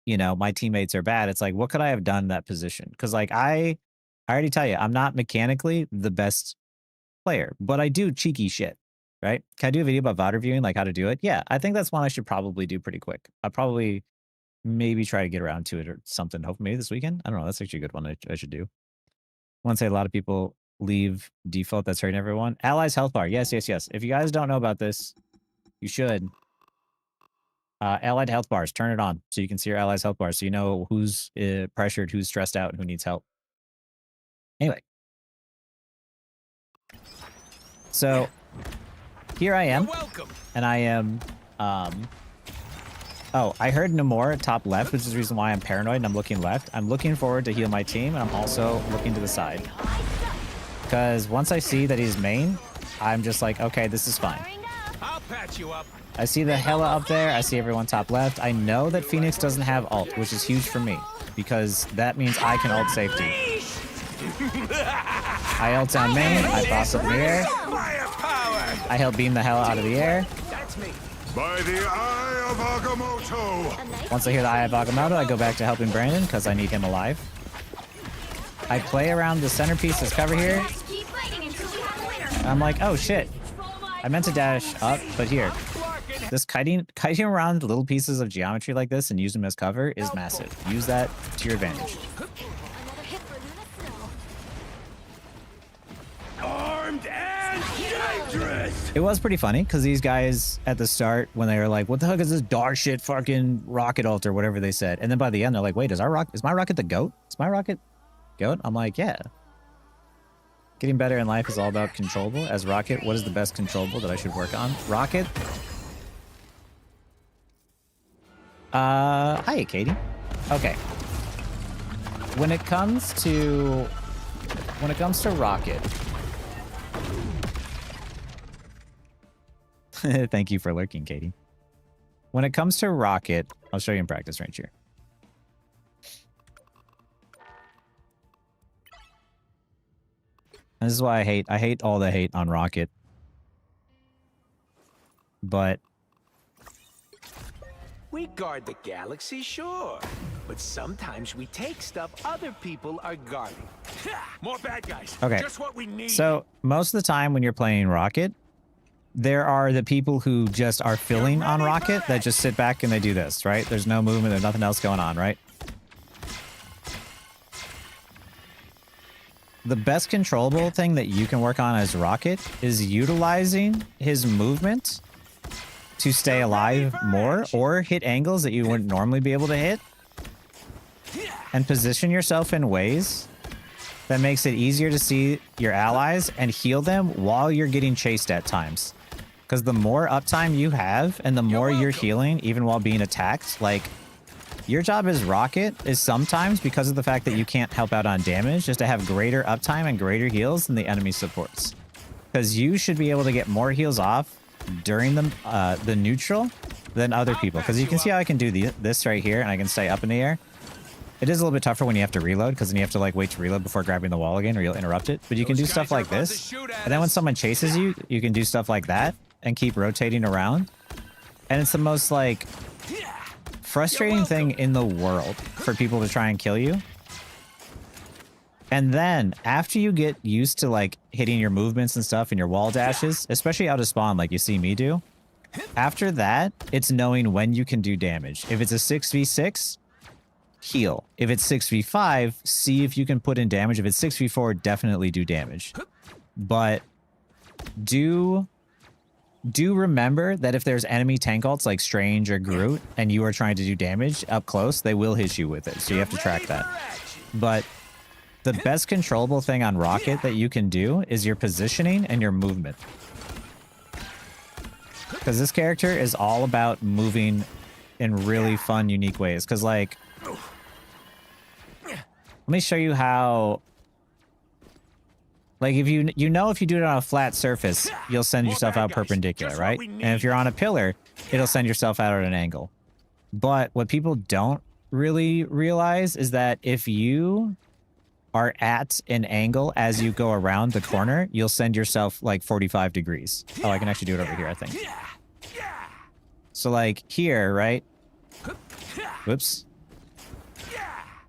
you know, my teammates are bad. It's like, what could I have done in that position? Because like I already tell you, I'm not mechanically the best player, but I do cheeky shit, right? Can I do a video about VOD reviewing, like how to do it? Yeah, I think that's one I should probably do pretty quick. I'll probably maybe try to get around to it or something. Hopefully maybe this weekend. I don't know. That's actually a good one I should do. I want to say a lot of people leave default. That's hurting everyone. Allies health bar. Yes, yes, yes. If you guys don't know about this, you should. Allied health bars. Turn it on so you can see your allies health bars so you know who's pressured, who's stressed out, and who needs help. Anyway. So here I am. And I am oh, I heard Namor top left, which is the reason why I'm paranoid and I'm looking left. I'm looking forward to heal my team, and I'm also looking to the side. Because once I see that he's main, I'm just like, okay, this is fine. I'll patch you up. I see the Hela up there. I see everyone top left. I know that Phoenix doesn't have ult, which is huge for me. Because that means I can ult safety. I ult down main. I boss up in the air. I help beam the Hela out of the air. By the Eye of Agamotto. Once I hear the Eye of Agamotto, I go back to helping Brandon because I need him alive. I play around the centerpiece as cover here. I'm like, oh shit. I meant to dash up, but here. This kiting around little pieces of geometry like this and use them as cover is massive. Use that to your advantage. Armed and dangerous. It was pretty funny because these guys at the start, when they were like, what the heck is this dog shit fucking rocket ult or whatever they said. And then by the end, they're like, wait, is my rocket the GOAT? Is my rocket GOAT? I'm like, yeah. Getting better in life is all about controllable. As Rocket, what is the best controllable that I should work on? Rocket? Hi, Katie. Okay. When it comes to Rocket. Thank you for lurking, Katie. When it comes to Rocket, I'll show you in practice range here. This is why I hate all the hate on Rocket. But We guard the galaxy, sure. But sometimes we take stuff other people are guarding. More bad guys. okay. Just what we need. So most of the time when you're playing Rocket, there are the people who just are filling on Rocket that just sit back and they do this, right? There's no movement, there's nothing else going on, right? The best controllable thing that you can work on as Rocket is utilizing his movement to stay alive more or hit angles that you wouldn't normally be able to hit and position yourself in ways that makes it easier to see your allies and heal them while you're getting chased at times. Because the more uptime you have and the more you're healing even while being attacked, like your job as Rocket is sometimes, because of the fact that you can't help out on damage, just to have greater uptime and greater heals than the enemy supports. Because you should be able to get more heals off during the neutral than other people. Because you can see how I can do this right here and I can stay up in the air. It is a little bit tougher when you have to reload, because then you have to like wait to reload before grabbing the wall again or you'll interrupt it. But you can do stuff like this. And then when someone chases you, you can do stuff like that and keep rotating around. And it's the most like frustrating thing in the world for people to try and kill you. And then after you get used to like hitting your movements and stuff and your wall dashes, especially out of spawn like you see me do, after that, it's knowing when you can do damage. If it's a 6v6, heal. If it's 6v5, see if you can put in damage. If it's 6v4, definitely do damage. But do remember that if there's enemy tank ults like Strange or Groot and you are trying to do damage up close, they will hit you with it. So you have to track that. But the best controllable thing on Rocket that you can do is your positioning and your movement. Because this character is all about moving in really fun, unique ways. Because like, let me show you how. Like if you know if you do it on a flat surface, you'll send yourself out perpendicular, right? And if you're on a pillar, it'll send yourself out at an angle. But what people don't really realize is that if you are at an angle as you go around the corner, you'll send yourself like 45 degrees. Oh, I can actually do it over here, I think. So like here, right? Whoops.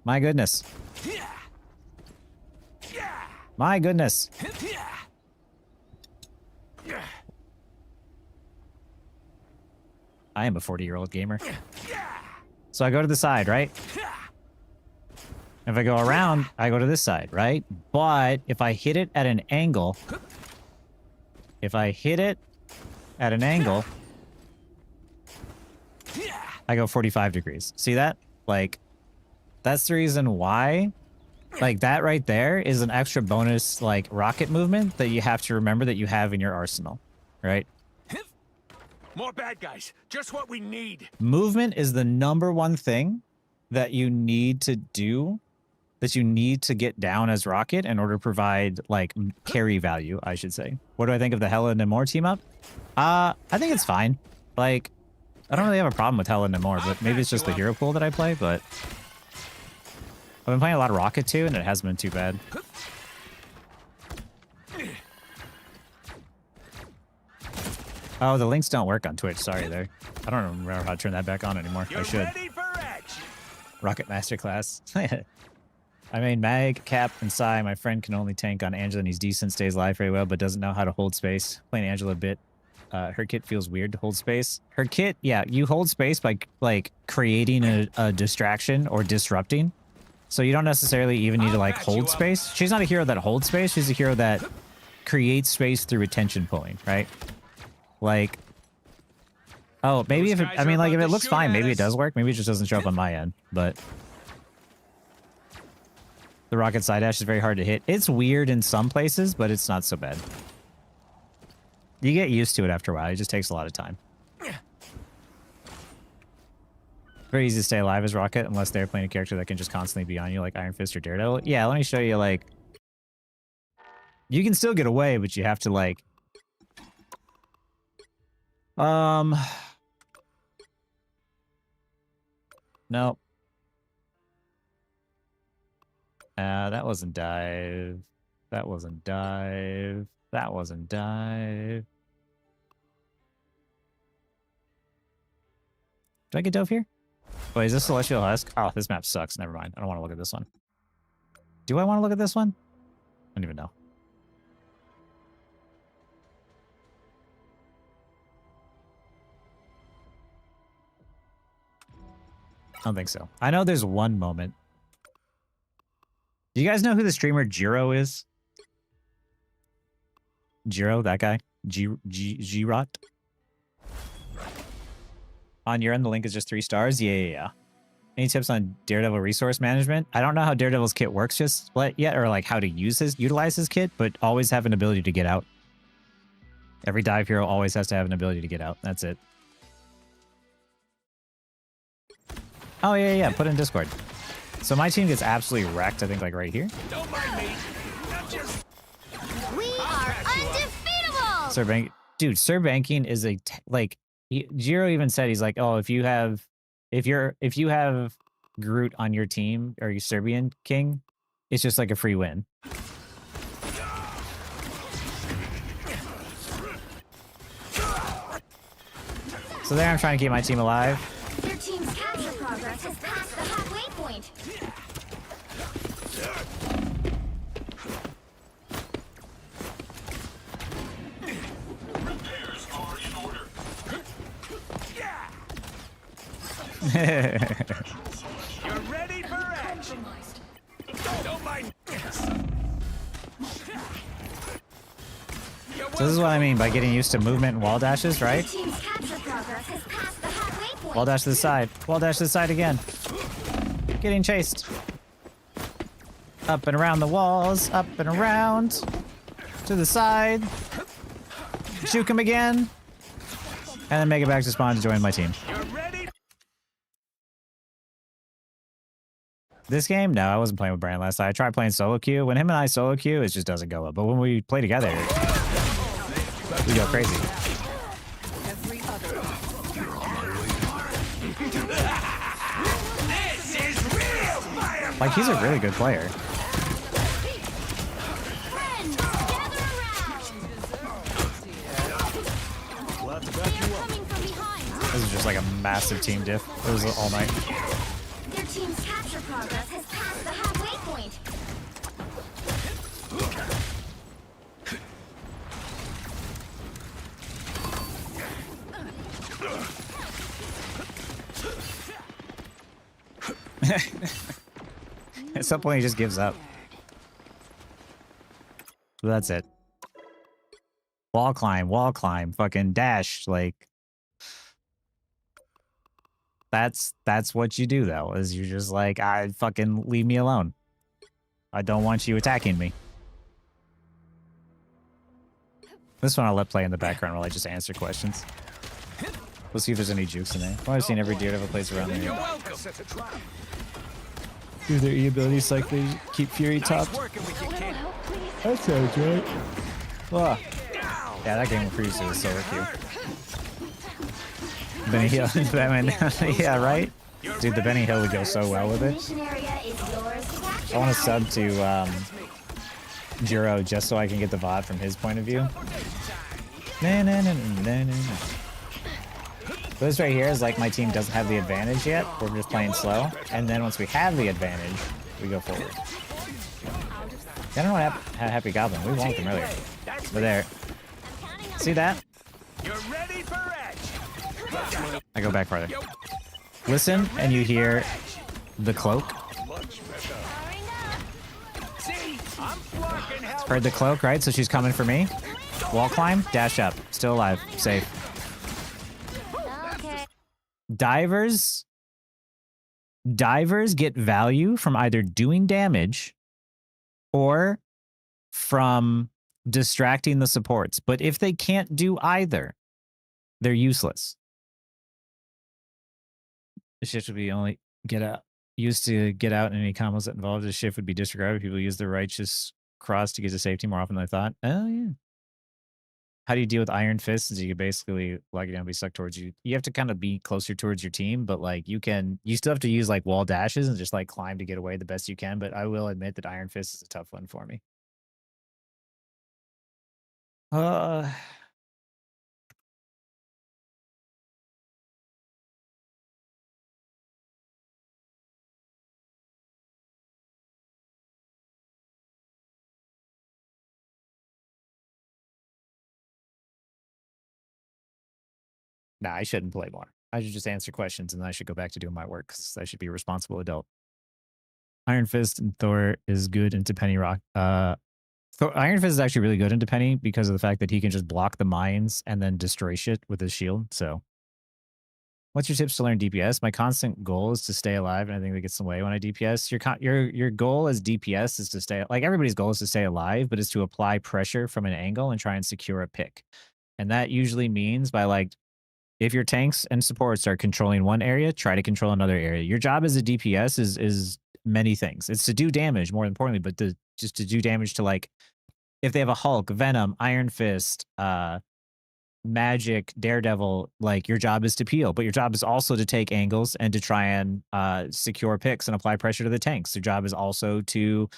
My goodness. My goodness. I am a 40-year-old gamer. So I go to the side, right? If I go around, I go to this side, right? But if I hit it at an angle, I go 45 degrees. See that? Like, that's the reason why. Like, that right there is an extra bonus, like, rocket movement that you have to remember that you have in your arsenal, right? More bad guys. Just what we need. Movement is the #1 thing that you need to do, that you need to get down as Rocket in order to provide, like, carry value, I should say. What do I think of the Hela and Namor team up? I think it's fine. Like, I don't really have a problem with Hela and Namor, but maybe it's just the hero pool that I play, but I've been playing a lot of Rocket too, and it hasn't been too bad. Oh, the links don't work on Twitch. Sorry there. I don't remember how to turn that back on anymore. I should. Rocket Masterclass. I made Mag, Cap, and Sai. My friend can only tank on Angela, and he's decent, stays alive very well, but doesn't know how to hold space. Playing Angela a bit. Her kit feels weird to hold space. Her kit, yeah, you hold space by, like, creating a distraction or disrupting. So you don't necessarily even need to, like, hold space. She's not a hero that holds space. She's a hero that creates space through attention pulling, right? Like, oh, maybe if it, I mean, like, if it looks fine, maybe it does work. Maybe it just doesn't show up on my end, but the rocket side dash is very hard to hit. It's weird in some places, but it's not so bad. You get used to it after a while. It just takes a lot of time. Very easy to stay alive as Rocket unless they're playing a character that can just constantly be on you like Iron Fist or Daredevil. Yeah, let me show you, like, you can still get away, but you have to, like, nope. That wasn't dive. That wasn't dive. That wasn't dive. Did I get dove here? Wait, is this Celestial Husk? Oh, this map sucks. Never mind. I don't want to look at this one. Do I want to look at this one? I don't even know. I don't think so. I know there's one moment. Do you guys know who the streamer Jiro is? Jiro, that guy? G-Rot? On your end, the link is just 3 stars? Yeah. Any tips on Daredevil resource management? I don't know how Daredevil's kit works just yet, or like how to utilize his kit, but always have an ability to get out. Every dive hero always has to have an ability to get out. That's it. Oh, yeah. Put it in Discord. So my team gets absolutely wrecked, I think, like right here. Don't mind me. Not just... We are undefeatable! Sir Bank, dude, Sir Banking is a Jiro even said, he's like, oh, if you have Groot on your team, or you Serbian King, it's just like a free win. So there I'm trying to keep my team alive. Your team's capture progress has passed the halfway point. Repairs are in order. You're ready for action. Don't mind. So this is what I mean by getting used to movement and wall dashes, right? Your team's capture progress has passed the halfway point. Wall dash to the side. Wall dash to the side again. Getting chased. Up and around the walls. Up and around. To the side. Juke him again. And then make it back to spawn to join my team. This game? No, I wasn't playing with Brian last night. I tried playing solo queue. When him and I solo queue, it just doesn't go up. But when we play together, we go crazy. Like, he's a really good player. Coming from behind. This is just like a massive team diff. It was all night. Their team's capture progress has passed the halfway point. At some point, he just gives up. So that's it. Wall climb, fucking dash. Like, that's what you do though. Is you're just like, I fucking leave me alone. I don't want you attacking me. This one I'll let play in the background while I just answer questions. We'll see if there's any jukes in there. Well, I've seen every Daredevil plays around You're there. welcome. Do their E abilities like they keep Fury Nice topped? working with you, kid. That sounds right. Well, yeah, that game previously was so cute. Benny Hill, Batman. Yeah, right? Dude, the Benny Hill would go so well with it. Mission area is yours to capture. I want to sub to Jiro just so I can get the VOD from his point of view. No, no, no, no, no, no. This right here is like my team doesn't have the advantage yet. We're just playing slow. And then once we have the advantage, we go forward. I don't know what happened. Happy Goblin. We won them earlier. We're there. See that? You're ready for action. I go back farther. Listen, and you hear the cloak. See, I'm fucking hell. Heard the cloak, right? So she's coming for me. Wall climb, dash up. Still alive. Safe. Okay. Divers get value from either doing damage or from distracting the supports. But if they can't do either, they're useless. The shift would be only used to get out in any combos that involved the shift would be disregarded. People use the righteous cross to get to safety more often than I thought. Oh yeah. How do you deal with Iron Fists? Is you can basically lock it down, be stuck towards you. You have to kind of be closer towards your team, but like you still have to use like wall dashes and just like climb to get away the best you can. But I will admit that Iron Fist is a tough one for me. Nah, I shouldn't play more. I should just answer questions and then I should go back to doing my work because I should be a responsible adult. Iron Fist and Thor is good into Penny Rock. Iron Fist is actually really good into Penny because of the fact that he can just block the mines and then destroy shit with his shield. So, what's your tips to learn DPS? My constant goal is to stay alive, and I think that gets in the way when I DPS. Your goal as DPS is to stay, like everybody's goal is to stay alive, but it's to apply pressure from an angle and try and secure a pick. And that usually means by like, if your tanks and supports are controlling one area, try to control another area. Your job as a DPS is many things. It's to do damage, more importantly, but just to do damage to, like, if they have a Hulk, Venom, Iron Fist, Magic, Daredevil, like, your job is to peel, but your job is also to take angles and to try and secure picks and apply pressure to the tanks. Your job is also to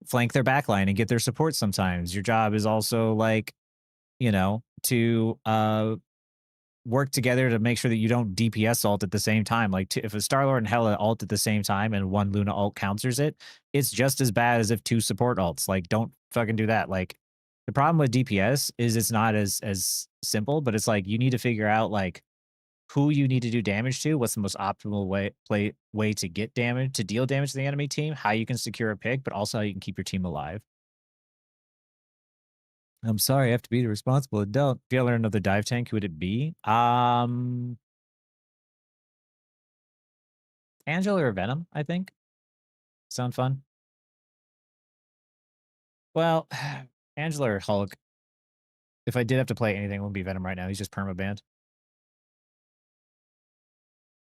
flank their backline and get their support sometimes. Your job is also, like, you know, to work together to make sure that you don't DPS ult at the same time. Like, if a Star-Lord and Hela ult at the same time and one Luna ult counters it, it's just as bad as if two support ults. Like, don't fucking do that. Like, the problem with DPS is it's not as simple, but it's like you need to figure out like who you need to do damage to, what's the most optimal way to get damage, to deal damage to the enemy team, how you can secure a pick, but also how you can keep your team alive. I'm sorry, I have to be the responsible adult. If you learn another dive tank, who would it be? Angela or Venom, I think. Sound fun? Well, Angela or Hulk. If I did have to play anything, it would be Venom right now. He's just perma-banned.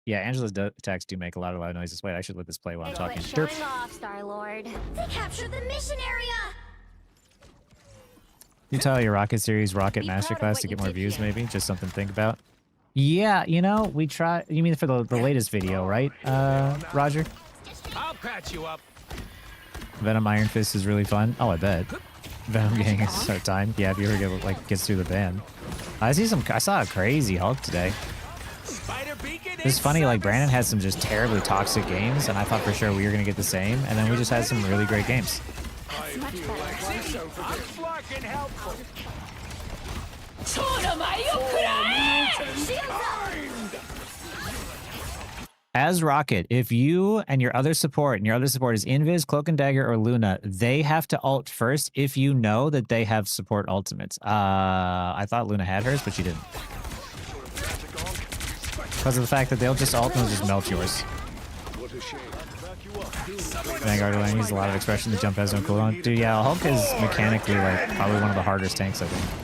Yeah, Angela's attacks do make a lot of loud noises. Wait, I should let this play while I'm talking. Showing off, Star-Lord. They captured the mission area. You tell your Rocket series Rocket Be proud of Masterclass what to get you more did views, here. maybe? Just something to think about. Yeah, you know, we try. You mean for the latest video, right, Roger? I'll patch you up. Venom Iron Fist is really fun. Oh, I bet. Venom getting a start time. Yeah, if you ever gets through the ban. I saw a crazy Hulk today. Spider beacon It's in funny, like service. Brandon had some just terribly toxic games, and I thought for sure we were gonna get the same, and then we just had some really great games. That's much better. I'm fucking helpful. As Rocket, if you and your other support is Invis, Cloak and Dagger, or Luna, they have to ult first if you know that they have support ultimates. I thought Luna had hers, but she didn't. Because of the fact that they'll just ult and just melt yours. Vanguard Lane uses a lot of expression. The jump has no cooldown. Dude, yeah, Hulk is mechanically like probably one of the hardest tanks, I think.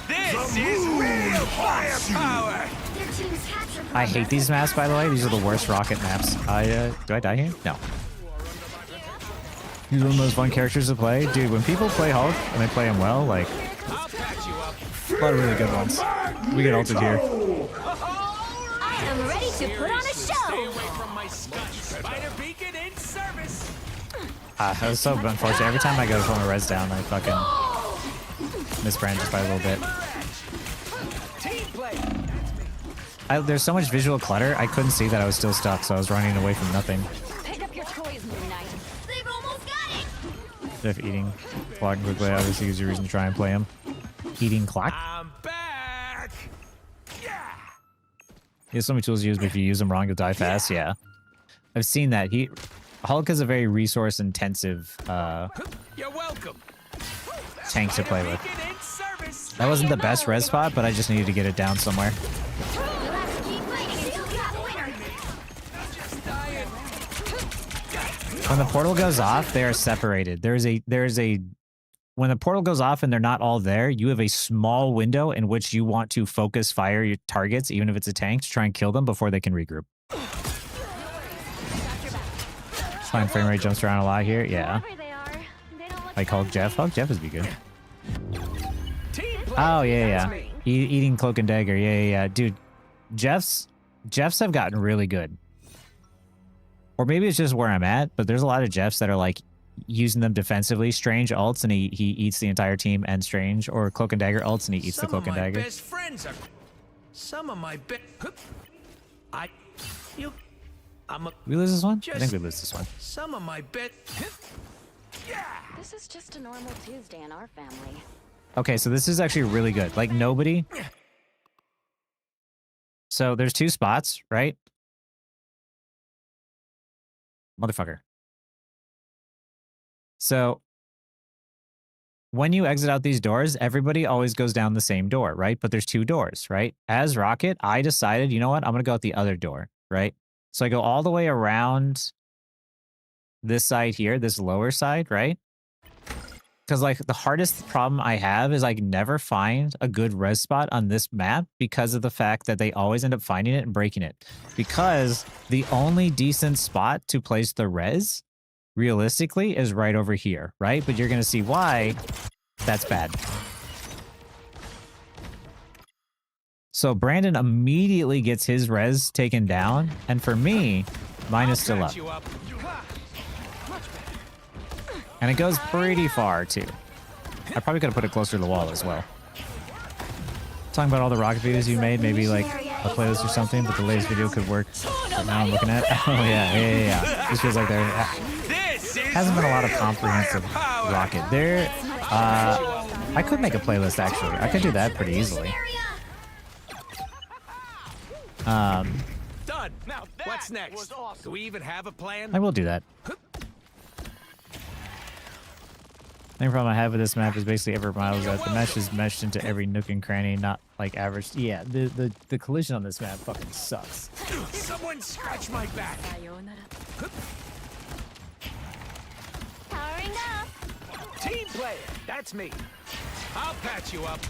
This is real firepower. I hate these maps, by the way. These are the worst Rocket maps. Do I die here? No. He's one of those fun characters to play. Dude, when people play Hulk and they play him well, like, I'll patch you up. a lot of really good ones. We get ulted here. I am ready to put on a Stay show. away from my scud. Spider beacon in service. That was so unfortunate. Every time I go from a res down, I fucking miss Brand just by a little bit. Team play. There's so much visual clutter, I couldn't see that I was still stuck, so I was running away from nothing. Pick up your toys, Moon Knight. They've almost got it. Jeff eating clock quickly obviously gives you a reason to try and play him. Eating clock? I'm back. Yeah. He has so many tools to use, but if you use them wrong, you'll die fast. Yeah. I've seen that. Hulk is a very resource intensive You're welcome. tank to play with. Beacon in service. That wasn't the best res spot, but I just needed to get it down somewhere. Let's keep fighting till we got the winner. Just dying. When the portal goes off, they are separated. When the portal goes off and they're not all there, you have a small window in which you want to focus fire your targets, even if it's a tank, to try and kill them before they can regroup. Fine frame rate jumps around a lot here. Yeah. Wherever they are, they don't look Like Hulk Jeff. Hulk Jeff would be good. Team play. Oh, yeah, That's yeah. me. Eating Cloak and Dagger. Yeah. Dude, Jeff's have gotten really good. Or maybe it's just where I'm at, but there's a lot of Jeffs that are like using them defensively. Strange ults and he eats the entire team and Strange, or Cloak and Dagger ults and he eats the Cloak and Some of Dagger. my best friends are. Some of my best. We lose this one? I Just- think we lose this one. Some of my best. Yeah. This is just a normal Tuesday in our family. Okay, so this is actually really good. Like nobody. So there's two spots, right? Motherfucker. So when you exit out these doors, everybody always goes down the same door, right? But there's two doors, right? As Rocket, I decided, you know what? I'm going to go out the other door, right? So I go all the way around this side here, this lower side, right? Because like the hardest problem I have is I can never find a good res spot on this map because of the fact that they always end up finding it and breaking it. Because the only decent spot to place the res, realistically, is right over here, right? But you're going to see why that's bad. So Brandon immediately gets his res taken down, and for me, mine is still up. Patch you up. And it goes pretty far, too. I probably could have put it closer to the wall as well. Talking about all the Rocket videos you made, maybe like a playlist or something, but the latest video could work. But now I'm looking at oh, yeah. This feels like there This is hasn't been a lot of comprehensive firepower. Rocket. I could make a playlist, actually. I could do that pretty easily. Done. Now what's next? Do we even have a plan? I will do that. The only problem I have with this map is basically every mile is that the mesh is meshed into every nook and cranny, not like average. Yeah, the collision on this map fucking sucks. Someone scratch my back. Powering up. Team player. That's me. I'll patch you up.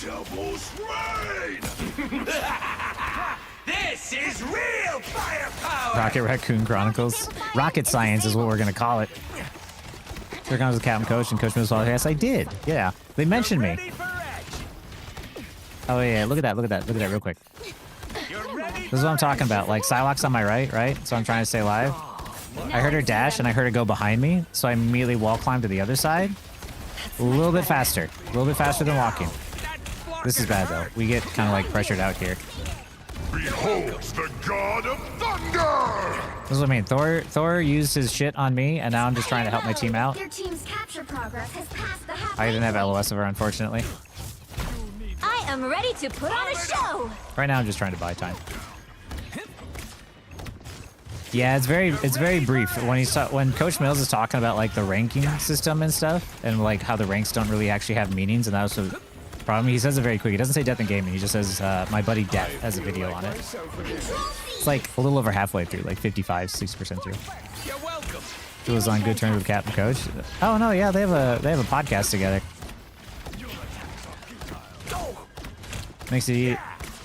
Devil's Rain! This is real firepower. Rocket Raccoon Chronicles. Rocket Science is what we're gonna call it. Here comes the Captain Coach and Coach Mills. Yes, I did. Yeah, they mentioned me. Ready for action. Oh yeah, look at that real quick. You're ready. This is what I'm talking about. Like Psylocke's on my right? So I'm trying to stay alive. I heard her dash and I heard her go behind me, so I immediately wall climbed to the other side. A little bit faster. A little bit faster than walking. This is bad though. We get kind of like pressured out here. Beholds the god of thunder! This is what I mean. Thor used his shit on me, and now I'm just trying to help my team out. Your team's capture progress has passed the halfway I didn't have point. LOS of her, unfortunately. I am ready to put on a show. Right now, I'm just trying to buy time. Yeah, it's very brief. When Coach Mills is talking about like the ranking system and stuff, and like how the ranks don't really actually have meanings, and that was the problem. He says it very quick. He doesn't say Death in Gaming. He just says my buddy Death has a video on it. It's like a little over halfway through, like 55, 60% through. You're welcome. He was on good terms with Captain Coach. Oh no, yeah, they have a podcast together.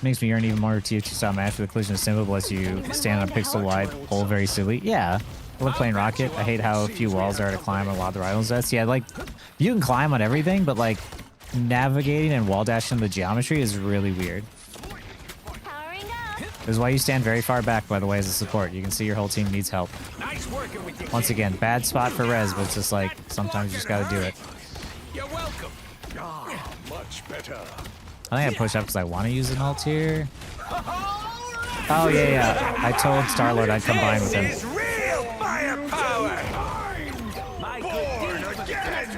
Makes me earn even more TF2 style match with the collision of symbol lets you stand on a pixel wide pole very silly. Yeah. I love playing Rocket. I hate how few walls there are to climb on a lot of the rivals. Yeah, like you can climb on everything, but like navigating and wall dashing the geometry is really weird. Powering up. This is why you stand very far back, by the way, as a support. You can see your whole team needs help. Nice working with you. Once again, bad spot for res, but it's just like sometimes you just gotta do it. You're welcome. Much better. I think I push up because I want to use an ult here. Oh yeah. I told Star-Lord I'd combine with him. This is real firepower. My Born good again!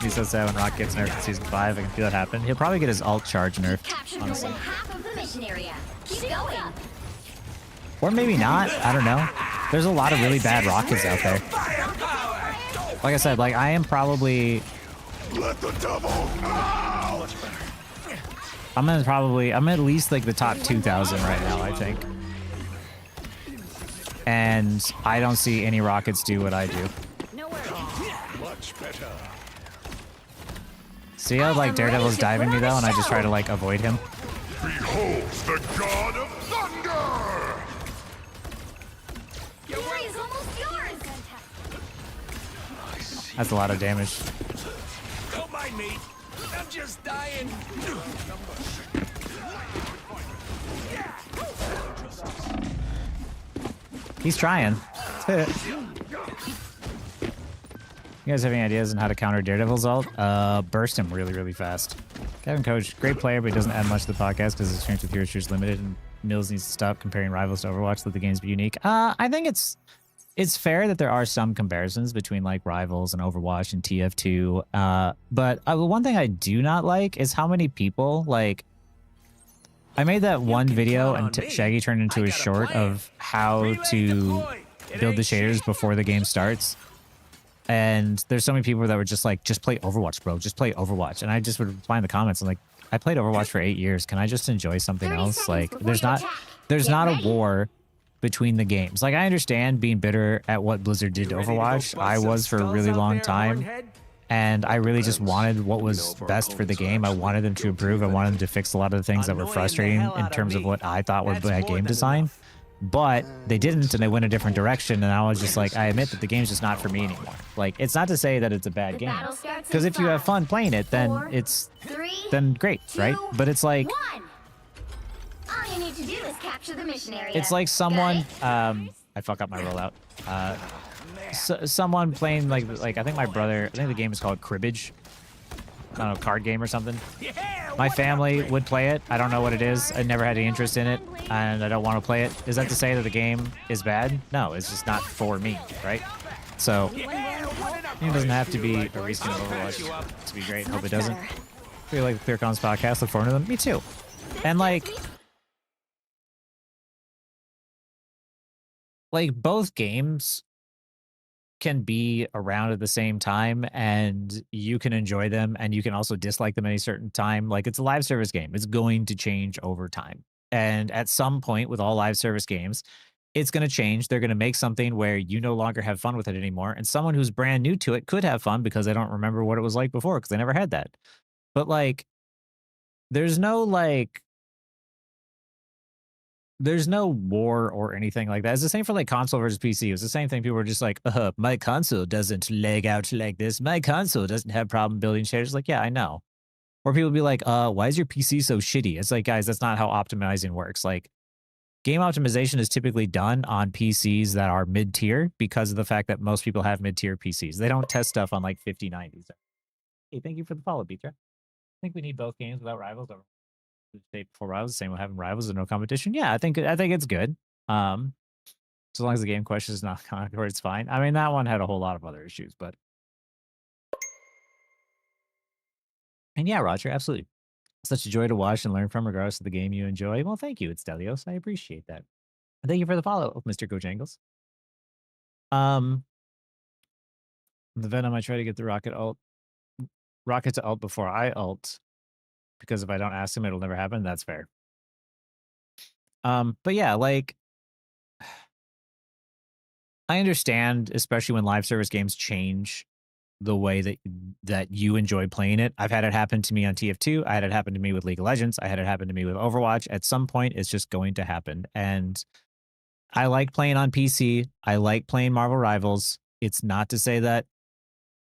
He says that when Rock gets nerfed in Season 5, I can feel that happen. He'll probably get his ult charge nerfed, Captured more honestly. than half of the mission area. Keep going. Or maybe not, I don't know. There's a lot of really bad rockets out there. Like I said, like I am probably... Let the devil out! I'm at least like the top 2,000 right now, I think. And I don't see any rockets do what I do. Much better. See how like Daredevil's diving me though, and I just try to like avoid him? Beholds the god of thunder! Glory is almost yours. That's a lot of damage. Don't mind me. I'm just dying. He's trying. You guys have any ideas on how to counter Daredevil's ult? Burst him really, really fast. Kevin Coach, great player, but he doesn't add much to the podcast because his experience with Hero Shooters is limited, and Mills needs to stop comparing rivals to Overwatch. Let the games be unique. I think it's fair that there are some comparisons between like Rivals and Overwatch and TF2. But one thing I do not like is how many people like. I made that one video and Shaggy turned into a short of how to build the shaders before the game starts. And there's so many people that were just like, just play Overwatch, bro. Just play Overwatch. And I just would reply in the comments and like, I played Overwatch for 8 years. Can I just enjoy something 30 else? seconds Like, before there's you not, attack. there's Get not a ready. war between the games. Like, I understand being bitter at what Blizzard did to Overwatch. I was for a really long time. And I really just wanted what was best for the game. I wanted them to improve. I wanted them to fix a lot of the things that were frustrating in terms of what I thought were bad game design. But they didn't, and they went a different direction. And I was just like, I admit that the game's just not for me anymore. Like, it's not to say that it's a bad The game. battle starts in Because if you have 5, fun playing it, then 4, it's 3, then great, right? 2, But it's like 1. All you need to do is capture the mission area. it's like Got someone it? I fuck up my rollout. Someone playing like I think my brother, I think the game is called Cribbage. I don't know, card game or something. My family would play it. I don't know what it is. I never had any interest in it, and I don't want to play it. Is that to say that the game is bad? No, it's just not for me, right? So it doesn't have to be a reskin of Overwatch to be great. Hope it doesn't. Feel like ClearCon's podcast. Look forward to them. Me too. And like both games can be around at the same time, and you can enjoy them, and you can also dislike them at a certain time. Like, it's a live service game. It's going to change over time. And at some point with all live service games, it's going to change. They're going to make something where you no longer have fun with it anymore. And someone who's brand new to it could have fun because they don't remember what it was like before because they never had that. But like, there's no war or anything like that. It's the same for like console versus PC. It was the same thing. People were just like, my console doesn't lag out like this. My console doesn't have problem building shaders. Like, yeah, I know. Or people be like, why is your PC so shitty? It's like, guys, that's not how optimizing works. Like, game optimization is typically done on PCs that are mid-tier because of the fact that most people have mid-tier PCs. They don't test stuff on like 50, 90s. Hey, thank you for the follow, Petra. I think we need both games without rivals. Before rivals, same with having rivals and no competition. Yeah, I think it's good. So long as the game question is not Concord, it's fine. I mean, that one had a whole lot of other issues, but. And yeah, Roger, absolutely. Such a joy to watch and learn from, regardless of the game you enjoy. Well, thank you. It's Delios. I appreciate that. And thank you for the follow, Mr. Gojangles. The Venom, I try to get the rocket to ult before I ult, because if I don't ask him, it'll never happen. That's fair. But yeah, like, I understand, especially when live service games change the way that you enjoy playing it. I've had it happen to me on TF2. I had it happen to me with League of Legends. I had it happen to me with Overwatch. At some point, it's just going to happen. And I like playing on PC. I like playing Marvel Rivals. It's not to say that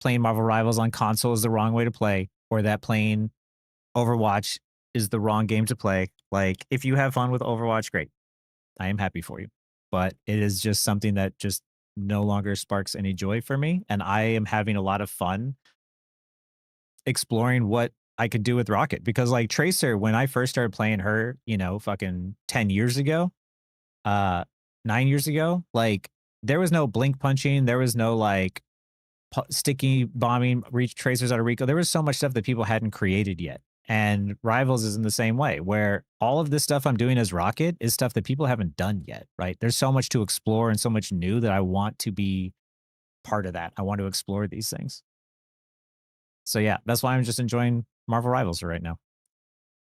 playing Marvel Rivals on console is the wrong way to play, or that playing Overwatch is the wrong game to play. Like, if you have fun with Overwatch, great. I am happy for you. But it is just something that just no longer sparks any joy for me. And I am having a lot of fun exploring what I could do with Rocket. Because like Tracer, when I first started playing her, you know, fucking 10 years ago, 9 years ago, like there was no blink punching. There was no like sticky bombing, reach tracers out of Rico. There was so much stuff that people hadn't created yet. And Rivals is in the same way, where all of this stuff I'm doing as Rocket is stuff that people haven't done yet, right? There's so much to explore and so much new that I want to be part of that. I want to explore these things. So yeah, that's why I'm just enjoying Marvel Rivals right now.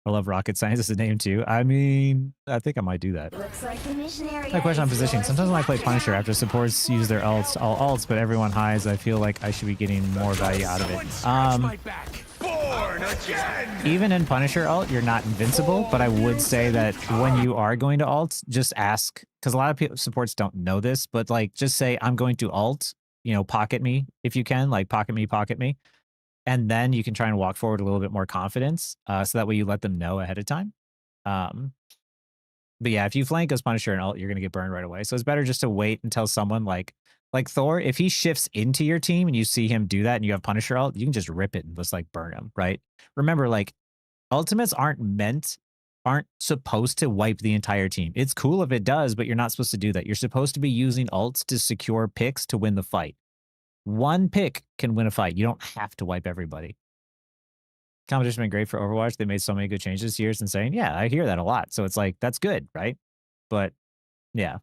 I love Rocket Science as a name too. I mean, I think I might do that. Looks like the missionary. My question on positioning. Sometimes when I play Punisher, after supports use their ults, all ults, but everyone highs, I feel like I should be getting more value out of it. Even in Punisher ult, you're not invincible, but I would say that when you are going to ult, just ask, because a lot of people, supports don't know this, but like just say, I'm going to ult, you know, pocket me if you can, like pocket me. And then you can try and walk forward a little bit more confidence. So that way you let them know ahead of time. But yeah, if you flank as Punisher and ult, you're going to get burned right away. So it's better just to wait until someone like Thor, if he shifts into your team and you see him do that and you have Punisher ult, you can just rip it and just like burn him, right? Remember, like ultimates aren't supposed to wipe the entire team. It's cool if it does, but you're not supposed to do that. You're supposed to be using ults to secure picks to win the fight. One pick can win a fight. You don't have to wipe everybody. Competition been great for Overwatch. They made so many good changes this year. It's insane. Yeah, I hear that a lot. So it's like, that's good, right? But yeah.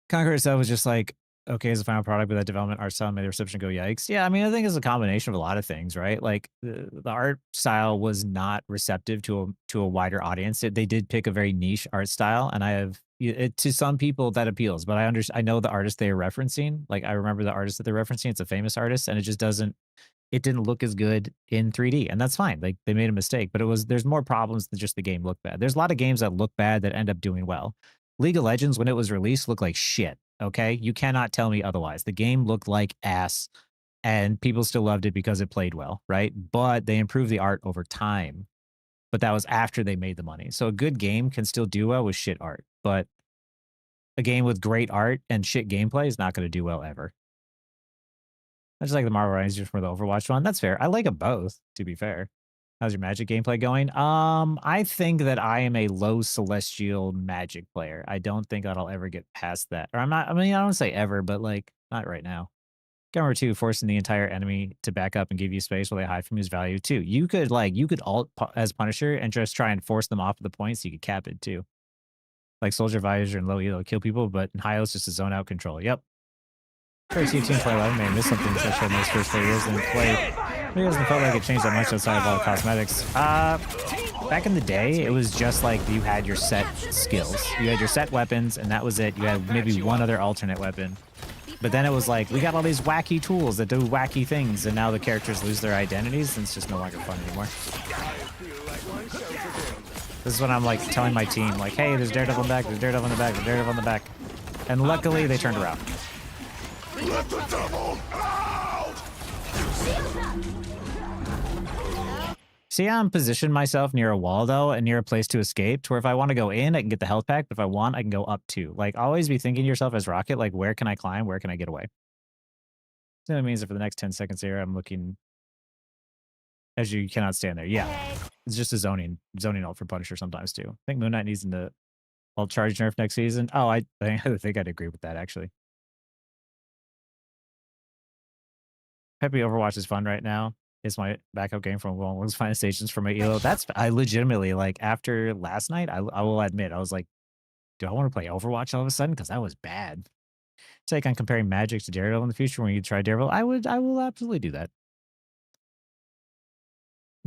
Conquer itself was just like, okay, as a final product, but that development art style made the reception go yikes. Yeah, I mean, I think it's a combination of a lot of things, right? Like the art style was not receptive to a wider audience. They did pick a very niche art style, and to some people that appeals, but I know the artist they are referencing. Like I remember the artist that they're referencing. It's a famous artist, and it didn't look as good in 3D, and that's fine. Like they made a mistake, but there's more problems than just the game looked bad. There's a lot of games that look bad that end up doing well. League of Legends, when it was released, looked like shit. Okay, you cannot tell me otherwise. The game looked like ass, and people still loved it because it played well, right? But they improved the art over time. But that was after they made the money. So a good game can still do well with shit art, but a game with great art and shit gameplay is not going to do well ever. I just like the Marvel Rivals just for the Overwatch one. That's fair. I like them both, to be fair. How's your Magic gameplay going? I think that I am a low Celestial Magic player. I don't think that I'll ever get past that. Or I don't say ever, but like not right now. Number 2, forcing the entire enemy to back up and give you space while they hide from his value too. You could ult as Punisher and just try and force them off of the points. So you could cap it too. Like Soldier Visor and low elo kill people, but in high it's just a zone out control. Yep. First team play 11 may miss something especially in those first 4 years and play. It doesn't feel like it changed that much outside of all the cosmetics. Back in the day, it was just like you had your set skills. You had your set weapons, and that was it. You had maybe one other alternate weapon. But then it was like, we got all these wacky tools that do wacky things, and now the characters lose their identities, and it's just no longer fun anymore. This is when I'm like telling my team, like, hey, there's Daredevil in the back, there's Daredevil in the back, there's Daredevil in the back. And luckily, they turned around. Let the devil out! See, I'm positioned myself near a wall though, and near a place to escape. To where if I want to go in, I can get the health pack. But if I want, I can go up too. Like always, be thinking to yourself as Rocket, like where can I climb? Where can I get away? So that means that for the next 10 seconds here, I'm looking. As you cannot stand there. Yeah, it's just a zoning ult for Punisher sometimes too. I think Moon Knight needs the ult charge nerf next season. Oh, I think I'd agree with that actually. Peppy Overwatch is fun right now. It's my backup game from World's Finest Stations for my ELO. I legitimately, like, after last night, I will admit, I was like, do I want to play Overwatch all of a sudden? Because that was bad. Take on comparing Magic to Daredevil in the future when you try Daredevil. I will absolutely do that.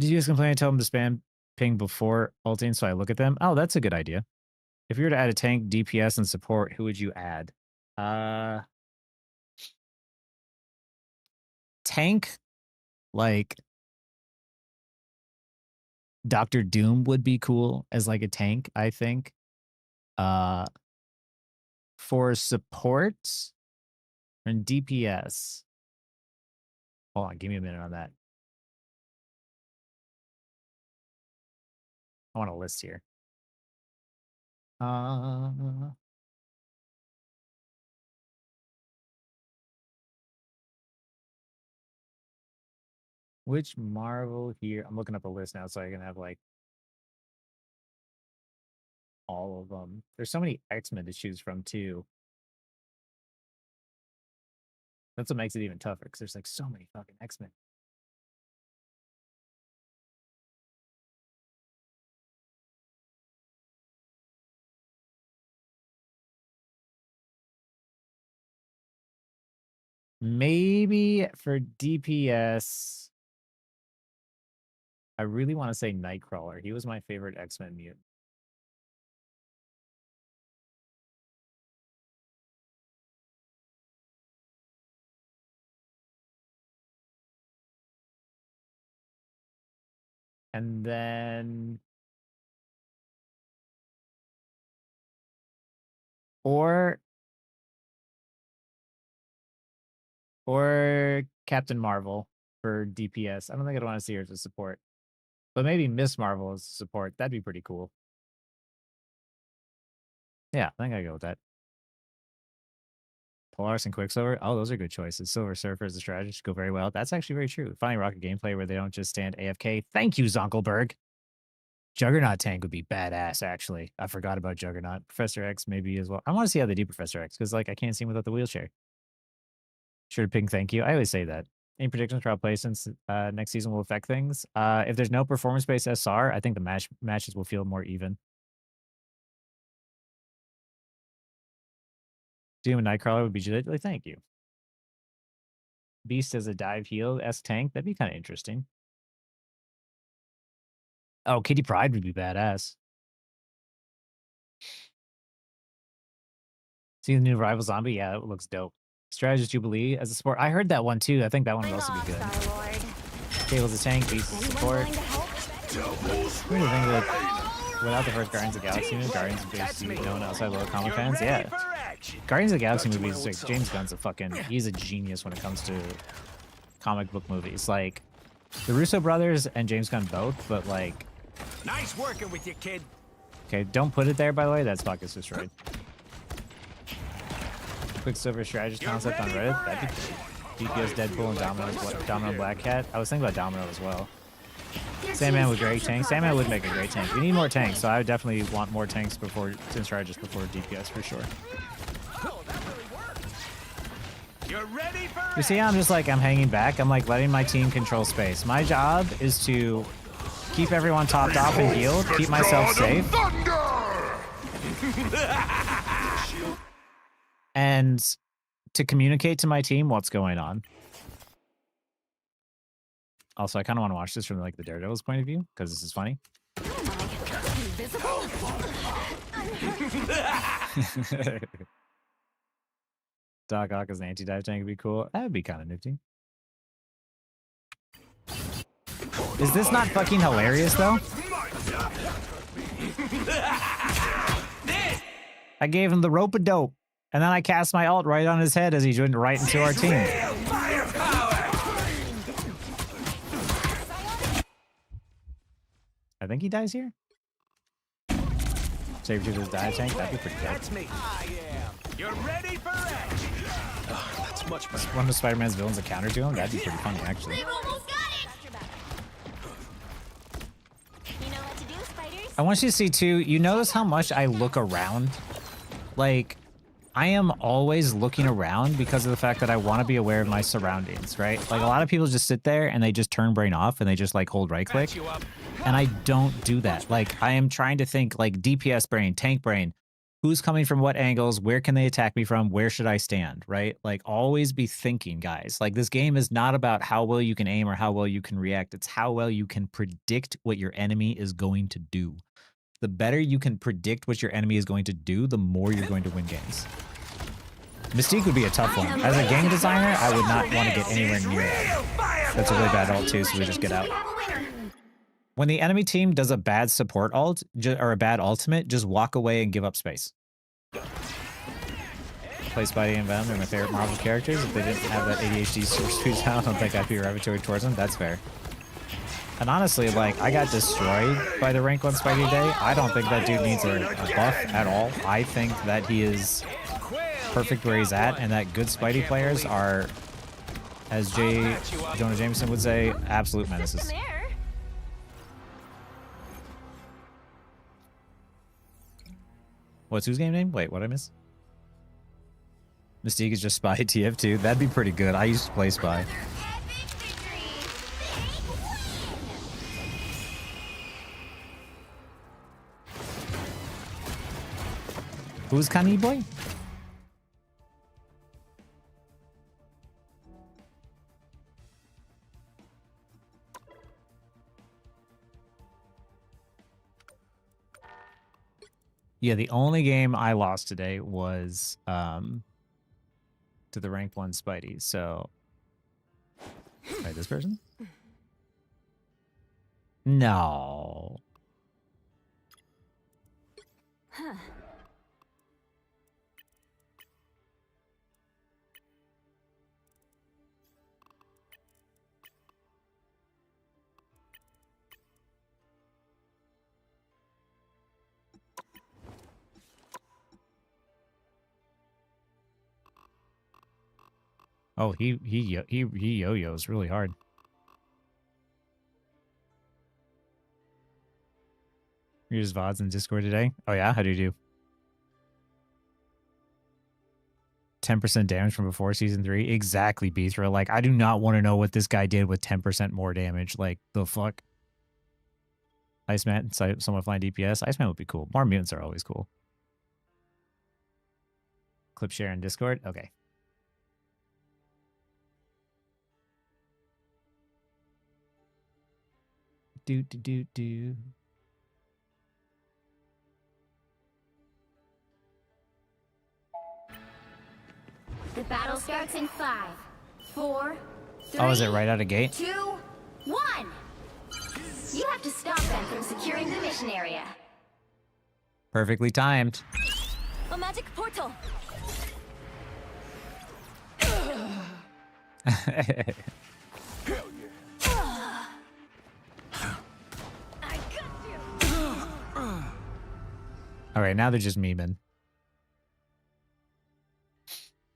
Did you guys complain and tell them to spam ping before ulting so I look at them? Oh, that's a good idea. If you were to add a tank, DPS, and support, who would you add? Tank, like Dr. Doom would be cool as like a tank, I think. For support and DPS. Hold on, give me a minute on that. I want a list here. Which Marvel here? I'm looking up a list now so I can have like all of them. There's so many X-Men to choose from too. That's what makes it even tougher because there's like so many fucking X-Men. Maybe for DPS, I really want to say Nightcrawler. He was my favorite X-Men mutant. And then... Or Captain Marvel for DPS. I don't think I'd want to see her as a support. But maybe Miss Marvel as support. That'd be pretty cool. Yeah, I think I go with that. Polaris and Quicksilver. Oh, those are good choices. Silver Surfer as a strategist go very well. That's actually very true. Finding Rocket gameplay where they don't just stand AFK. Thank you, Zonkelberg. Juggernaut tank would be badass, actually. I forgot about Juggernaut. Professor X maybe as well. I want to see how they do Professor X, because like I can't see him without the wheelchair. Sure to ping thank you. I always say that. Any predictions for how placements next season will affect things? If there's no performance-based SR, I think the matches will feel more even. Doom and Nightcrawler would be legitimately thank you. Beast as a dive heal S tank, that'd be kind of interesting. Oh, Kitty Pryde would be badass. See the new Rival Zombie? Yeah, it looks dope. Strategist Jubilee as a support. I heard that one too. I think that one would also be good. Cable's a tank, Beast as a support. I really think that without the first Guardians of the Galaxy movie, Guardians of the Galaxy known outside local comic fans, yeah. Guardians of the Galaxy movies, like James Gunn's he's a genius when it comes to comic book movies. Like the Russo brothers and James Gunn both, but like. Nice working with you, kid. Okay, don't put it there, by the way. That spot gets destroyed. Quicksilver strategist concept on Reddit. That'd be DPS Deadpool and Domino Black Cat. I was thinking about Domino as well. Sandman with great tank. Sandman would make a great tank. We need more tanks, so I would definitely want more tanks before strategists before DPS for sure. You're ready for You see, I'm just like I'm hanging back. I'm like letting my team control space. My job is to keep everyone topped off and healed, keep myself safe. And to communicate to my team what's going on. Also, I kind of want to watch this from like the Daredevil's point of view because this is funny. Doc Ock as an anti-dive tank would be cool. That would be kind of nifty. Is this not fucking hilarious though? I gave him the rope of dope. And then I cast my ult right on his head as he joined right into our team. think he dies here. Sabertooth dive tank. That'd be pretty good. That's me. I am. You're ready for action. Oh, that's much better. One of Spider-Man's villains a counter to him. That'd be pretty funny, actually. They've almost got it! You know what to do, spiders? I want you to see too. You notice how much I look around. Like, I am always looking around because of the fact that I want to be aware of my surroundings, right? Like a lot of people just sit there and they just turn brain off and they just like hold right click. And I don't do that. Like I am trying to think like DPS brain, tank brain, who's coming from what angles, where can they attack me from, where should I stand, right? Like always be thinking, guys. Like this game is not about how well you can aim or how well you can react. It's how well you can predict what your enemy is going to do. The better you can predict what your enemy is going to do, the more you're going to win games. Mystique would be a tough one. As a game designer, I would not want to get anywhere near that. That's a really bad ult too, so we just get out. When the enemy team does a bad support ult, or a bad ultimate, just walk away and give up space. Play Spidey and Venom, they're my favorite Marvel characters. If they didn't have that ADHD source down, I don't think I'd be gravitated towards them. That's fair. And honestly, like, I got destroyed by the rank 1 Spidey today. I don't think that dude needs a buff at all. I think that he is perfect where he's at, and that good Spidey players are, as Jonah Jameson would say, absolute menaces. What's whose game name? Wait, what I miss? Mystique is just Spy TF2. That'd be pretty good. I used to play Spy. Who's Kanye Boy? Yeah, the only game I lost today was to the rank 1 Spidey. So, wait, this person? No. Huh. Oh, he yo-yos really hard. Here's VODs in Discord today. Oh yeah, how do you do? 10% damage from before season 3. Exactly, Beathra. Like, I do not want to know what this guy did with 10% more damage. Like, the fuck? Iceman, someone flying DPS. Iceman would be cool. More mutants are always cool. Clip share in Discord. Okay. Do. The battle starts in 5, 4, 3, Oh, is it right out of gate? 2, 1. You have to stop them from securing the mission area. Perfectly timed. A magic portal. All right, now they're just memeing.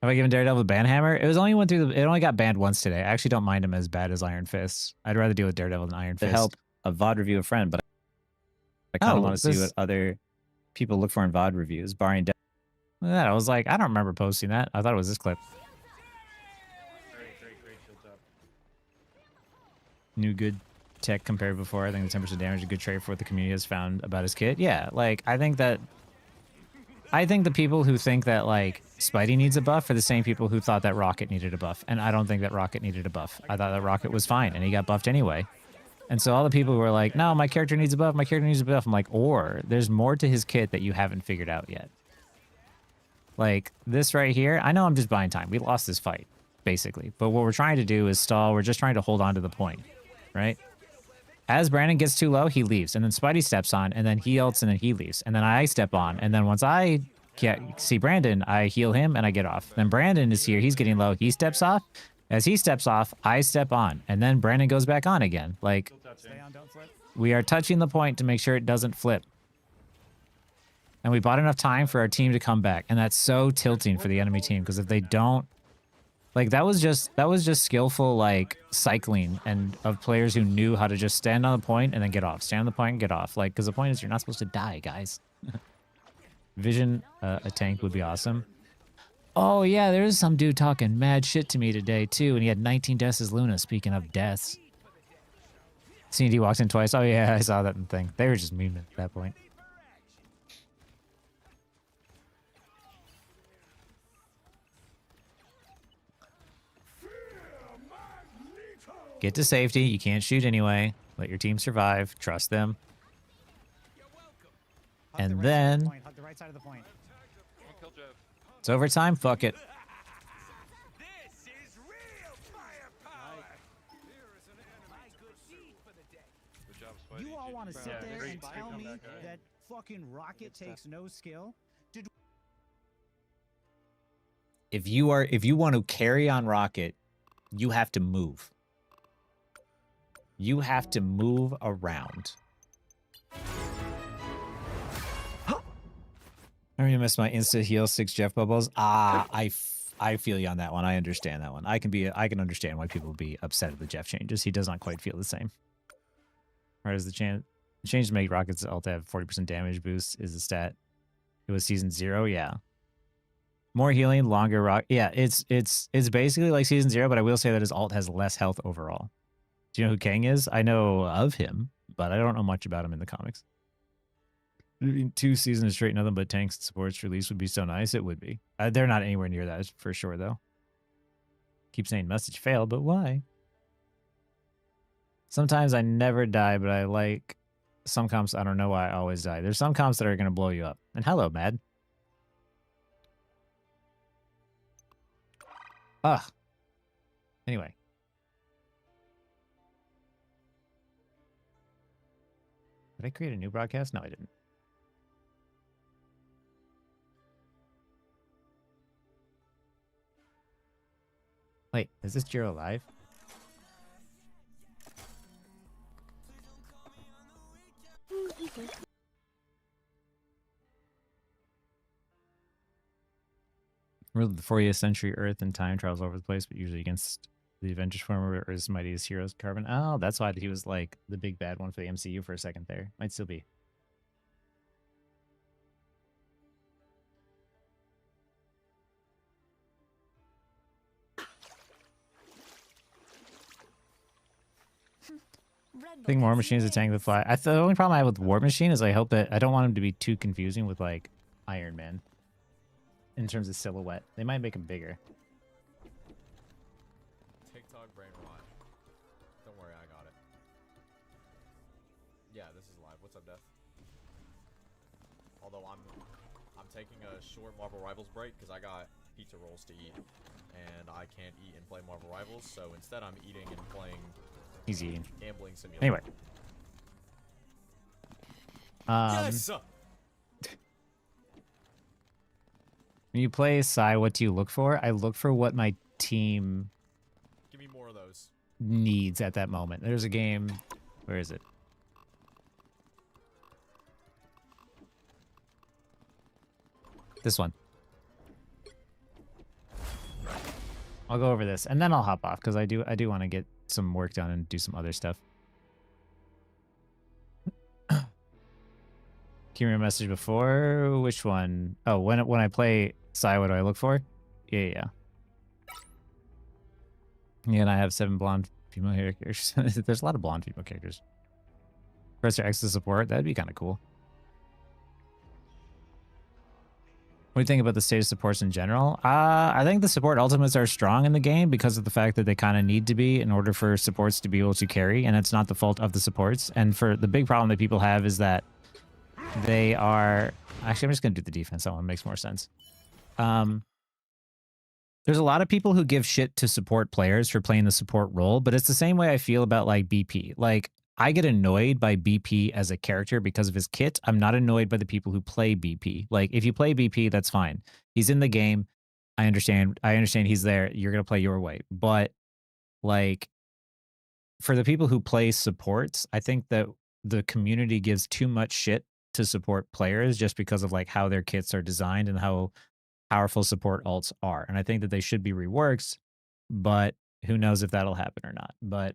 Have I given Daredevil a banhammer? It was only went through the. It only got banned once today. I actually don't mind him as bad as Iron Fist. I'd rather deal with Daredevil than Iron Fist. To help a VOD review a friend, but I kind of want to see what other people look for in VOD reviews, barring. Look at that. I was like, I don't remember posting that. I thought it was this clip. New good tech compared before. I think the 10% damage is a good trait for what the community has found about his kit. Yeah, like I think the people who think that like Spidey needs a buff are the same people who thought that Rocket needed a buff. And I don't think that Rocket needed a buff. I thought that Rocket was fine and he got buffed anyway. And so all the people who were like, no, my character needs a buff, my character needs a buff. I'm like, or there's more to his kit that you haven't figured out yet. Like this right here, I know I'm just buying time. We lost this fight, basically. But what we're trying to do is stall. We're just trying to hold on to the point, right? As Brandon gets too low, he leaves. And then Spidey steps on, and then he ults, and then he leaves. And then I step on. And then once I see Brandon, I heal him, and I get off. Then Brandon is here. He's getting low. He steps off. As he steps off, I step on. And then Brandon goes back on again. Like, Stay on, don't flip. We are touching the point to make sure it doesn't flip. And we bought enough time for our team to come back. And that's so tilting for the enemy team, because if they don't, like, that was just skillful, like, cycling and of players who knew how to just stand on the point and then get off. Stand on the point and get off. Like, because the point is you're not supposed to die, guys. Vision a tank would be awesome. Oh, yeah, there's some dude talking mad shit to me today, too. And he had 19 deaths as Luna, speaking of deaths. C&D walked in twice. Oh, yeah, I saw that in the thing. They were just memeing at that point. Get to safety. You can't shoot anyway. Let your team survive. Trust them. And then... Hug the right side of the point. It's overtime. Fuck it. This is real firepower. You all want to sit there and tell me that fucking Rocket takes no skill? If you want to carry on Rocket, you have to move. You have to move around. I really miss my insta heal 6 Jeff bubbles. I feel you on that one. I understand that one. I can understand why people would be upset at the Jeff changes. He does not quite feel the same. Or is the change to make Rocket's ult have 40% damage boost is the stat. It was season 0, yeah. More healing, longer rock. Yeah, it's basically like season 0, but I will say that his ult has less health overall. Do you know who Kang is? I know of him, but I don't know much about him in the comics. 2 seasons straight, nothing but tanks and supports release would be so nice. It would be. They're not anywhere near that for sure, though. Keep saying message failed, but why? Sometimes I never die, but I like some comps. I don't know why I always die. There's some comps that are going to blow you up. And hello, Mad. Ugh. Anyway. Did I create a new broadcast? No, I didn't. Wait, is this Jiro live? Ruled the 40th century Earth and time travels over the place, but usually against the Avengers former or Earth's mightiest heroes, Carbon. Oh, that's why he was like the big bad one for the MCU for a second there. Might still be. I think War Machine is a tank with fly. The only problem I have with War Machine is I hope that I don't want him to be too confusing with like Iron Man in terms of silhouette. They might make him bigger. TikTok brain rot. Don't worry, I got it. Yeah, this is live. What's up, Death? Although I'm taking a short Marvel Rivals break because I got pizza rolls to eat, and I can't eat and play Marvel Rivals. So instead, I'm eating and playing. He's eating. Gambling simulator. Anyway. Yes. When you play Psy, what do you look for? I look for what my team Give me more of those. Needs at that moment. There's a game. Where is it? This one. I'll go over this and then I'll hop off because I do want to get some work done and do some other stuff. Can you remember a message before? Which one? Oh, when I play Psy, what do I look for? Yeah. Yeah, and I have 7 blonde female characters. There's a lot of blonde female characters. Press X to support. That'd be kind of cool. What do you think about the state of supports in general? I think the support ultimates are strong in the game because of the fact that they kind of need to be in order for supports to be able to carry, and it's not the fault of the supports. And for the big problem that people have is that they are... Actually, I'm just going to do the defense. That one makes more sense. There's a lot of people who give shit to support players for playing the support role, but it's the same way I feel about like BP. Like, I get annoyed by BP as a character because of his kit. I'm not annoyed by the people who play BP. Like, if you play BP, that's fine. He's in the game. I understand he's there. You're going to play your way. But, like, for the people who play supports, I think that the community gives too much shit to support players just because of like how their kits are designed and how powerful support alts are. And I think that they should be reworked, but who knows if that'll happen or not. But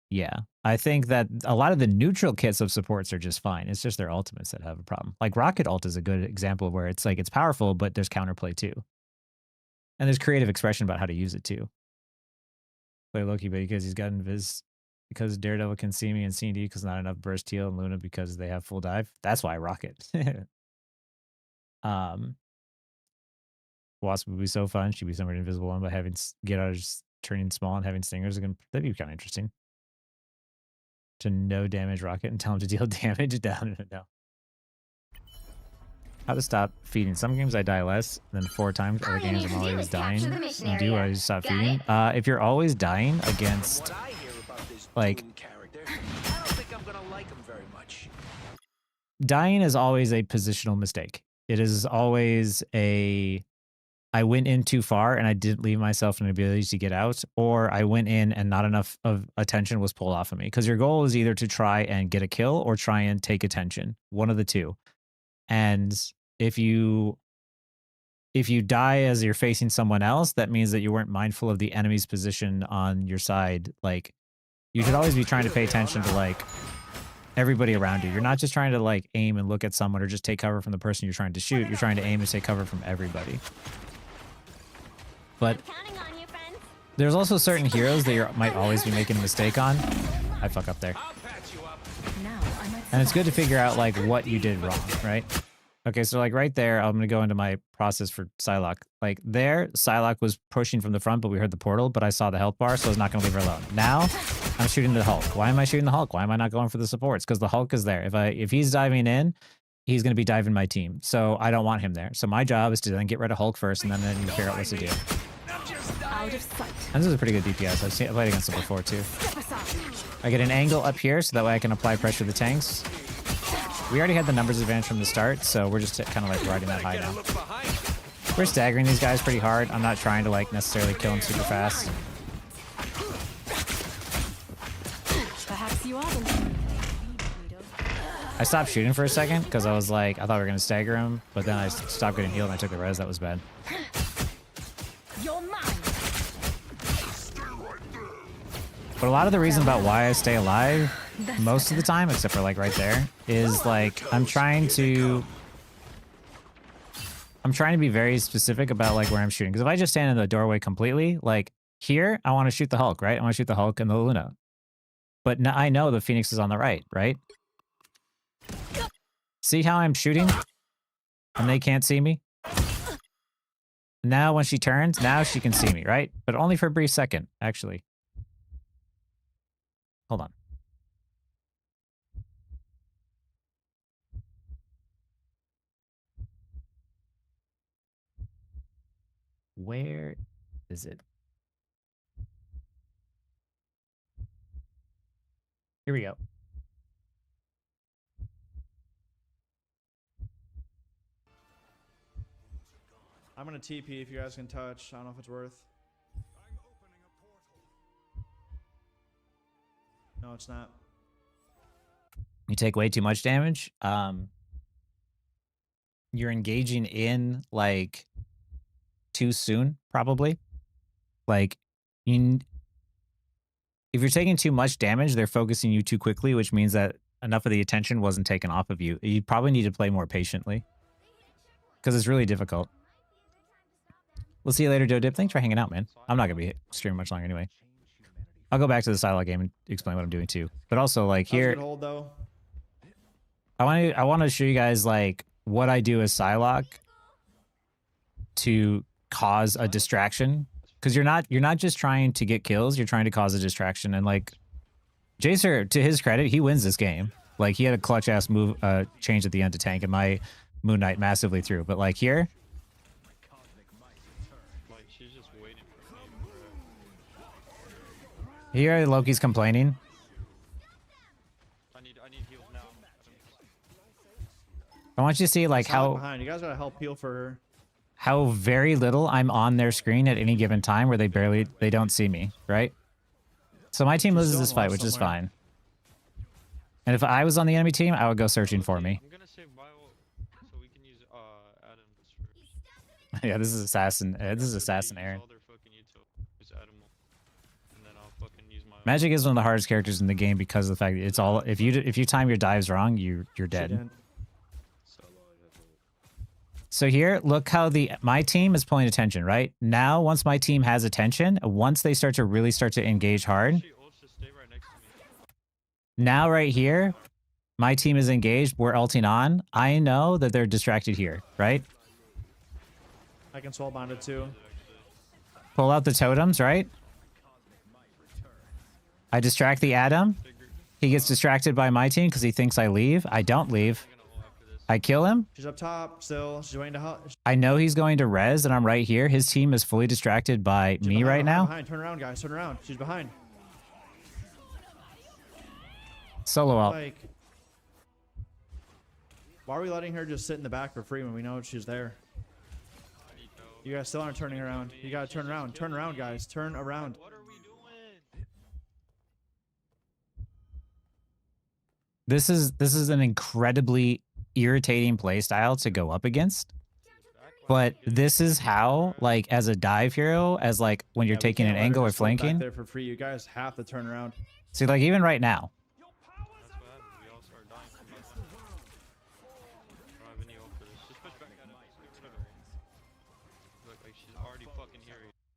yeah, I think that a lot of the neutral kits of supports are just fine. It's just their ultimates that have a problem. Like Rocket ult is a good example where it's like it's powerful, but there's counterplay too. And there's creative expression about how to use it too. Play Loki because he's got invis, because Daredevil can see me, and C&D because not enough burst heal, and Luna because they have full dive. That's why I Rocket. Wasp would be so fun. She'd be somewhere invisible one, but having get out of just turning small and having stingers again, that'd be kind of interesting. To no damage Rocket and tell him to deal damage down. No. How to stop feeding. Some games I die less than 4 times. Other games I'm always dying. And do I stop feeding? If you're always dying against, like, I don't think I'm gonna like him very much. dying is always a positional mistake. It is always a, I went in too far and I didn't leave myself an ability to get out, or I went in and not enough of attention was pulled off of me. Because your goal is either to try and get a kill or try and take attention. One of the two. And if you die as you're facing someone else, that means that you weren't mindful of the enemy's position on your side. Like, you should always be trying to pay attention to like everybody around you. You're not just trying to like aim and look at someone or just take cover from the person you're trying to shoot. You're trying to aim and take cover from everybody. But there's also certain heroes that you might always be making a mistake on. I fuck up there. And it's good to figure out like what you did wrong, right? Okay, so like right there, I'm going to go into my process for Psylocke. Like there, Psylocke was pushing from the front, but we heard the portal, but I saw the health bar, so I was not going to leave her alone. Now, I'm shooting the Hulk. Why am I shooting the Hulk? Why am I not going for the supports? Because the Hulk is there. If he's diving in, he's going to be diving my team. So I don't want him there. So my job is to then get rid of Hulk first, and then you figure out what to do. And this is a pretty good DPS. I've played against it before too. I get an angle up here, so that way I can apply pressure to the tanks. We already had the numbers advantage from the start, so we're just kind of like riding that high now. We're staggering these guys pretty hard. I'm not trying to like necessarily kill them super fast. Perhaps you are. I stopped shooting for a second because I was like, I thought we were going to stagger him, but then I stopped getting healed and I took the res. That was bad. You're mine. But a lot of the reason about why I stay alive most of the time, except for like right there, is like I'm trying to be very specific about like where I'm shooting. Because if I just stand in the doorway completely, like here, I want to shoot the Hulk, right? I want to shoot the Hulk and the Luna. But now I know the Phoenix is on the right, right? See how I'm shooting? And they can't see me? Now when she turns, now she can see me, right? But only for a brief second, actually. Hold on. Where is it? Here we go. I'm gonna TP if you guys can touch. I don't know if it's worth. No, it's not. You take way too much damage. You're engaging in like too soon, probably. Like, if you're taking too much damage, they're focusing you too quickly, which means that enough of the attention wasn't taken off of you. You probably need to play more patiently because it's really difficult. We'll see you later, Dodip. Thanks for hanging out, man. I'm not gonna be streaming much longer anyway. I'll go back to the Psylocke game and explain what I'm doing too. But also, like here, hold, though. I want to show you guys like what I do as Psylocke to cause a distraction, because you're not just trying to get kills, you're trying to cause a distraction. And like Jacer, to his credit, he wins this game. Like he had a clutch ass move change at the end to tank, and my Moon Knight massively through. But like here. Here, Loki's complaining. I want you to see like how behind. You guys gotta help heal for her. How very little I'm on their screen at any given time, where they don't see me, right? So my team loses this fight, which is fine. And if I was on the enemy team, I would go searching for me. I'm gonna save bio so we can use Adam first. Yeah, this is assassin. This is assassin Aaron. Magic is one of the hardest characters in the game because of the fact that it's all if you time your dives wrong, you're dead. So here, look how my team is pulling attention, right? Now, once my team has attention, once they start to engage hard. Now right here, my team is engaged, we're ulting on. I know that they're distracted here, right? I can soul bind it too. Pull out the totems, right? I distract the Adam. He gets distracted by my team because he thinks I leave. I don't leave. I kill him. She's up top still. She's waiting to help. I know he's going to res, and I'm right here. His team is fully distracted by me right now. Behind. Turn around, guys. Turn around. She's behind. Solo out. Like, why are we letting her just sit in the back for free when we know she's there? You guys still aren't turning around. You gotta turn around. Turn around, guys. Turn around. This is an incredibly irritating playstyle to go up against. But this is how, like, as a dive hero, as like when you're taking an angle or flanking. Back there for free. You guys have to turn around. See, like even right now.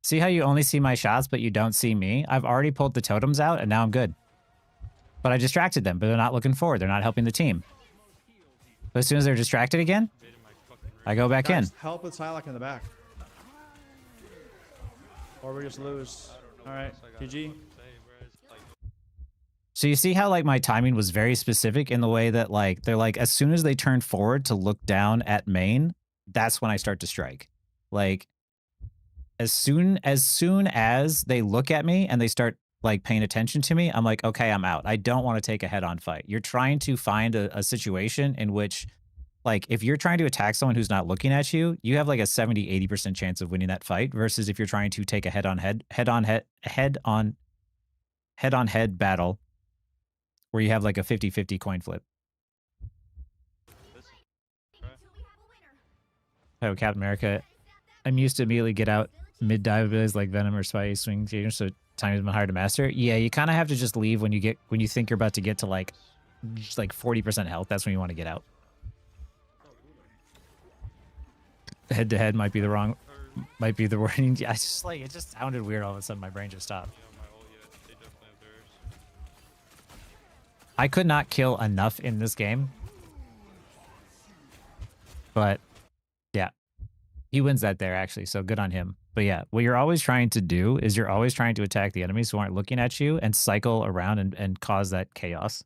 See how you only see my shots, but you don't see me? I've already pulled the totems out, and now I'm good. But I distracted them, but they're not looking forward. They're not helping the team. But as soon as they're distracted again, I go back in. Help with Psylocke in the back. Or we just lose. All right, GG. So you see how like my timing was very specific in the way that like they're like as soon as they turn forward to look down at main, that's when I start to strike. Like as soon as they look at me and they start like paying attention to me, I'm like, okay, I'm out. I don't want to take a head-on fight. You're trying to find a situation in which, like, if you're trying to attack someone who's not looking at you, you have like a 70-80% chance of winning that fight. Versus if you're trying to take a head-on-head battle, where you have like a 50-50 coin flip. Oh, Captain America. I'm used to immediately get out mid-dive abilities like Venom or Spidey swing change, so time has been hard to master. Yeah, you kind of have to just leave when you think you're about to get to like 40% health. That's when you want to get out. Head-to-head might be the wording. I just like it just sounded weird all of a sudden. My brain just stopped. I could not kill enough in this game, but yeah. He wins that there, actually, so good on him. But yeah, what you're always trying to do is you're always trying to attack the enemies who aren't looking at you and cycle around and cause that chaos.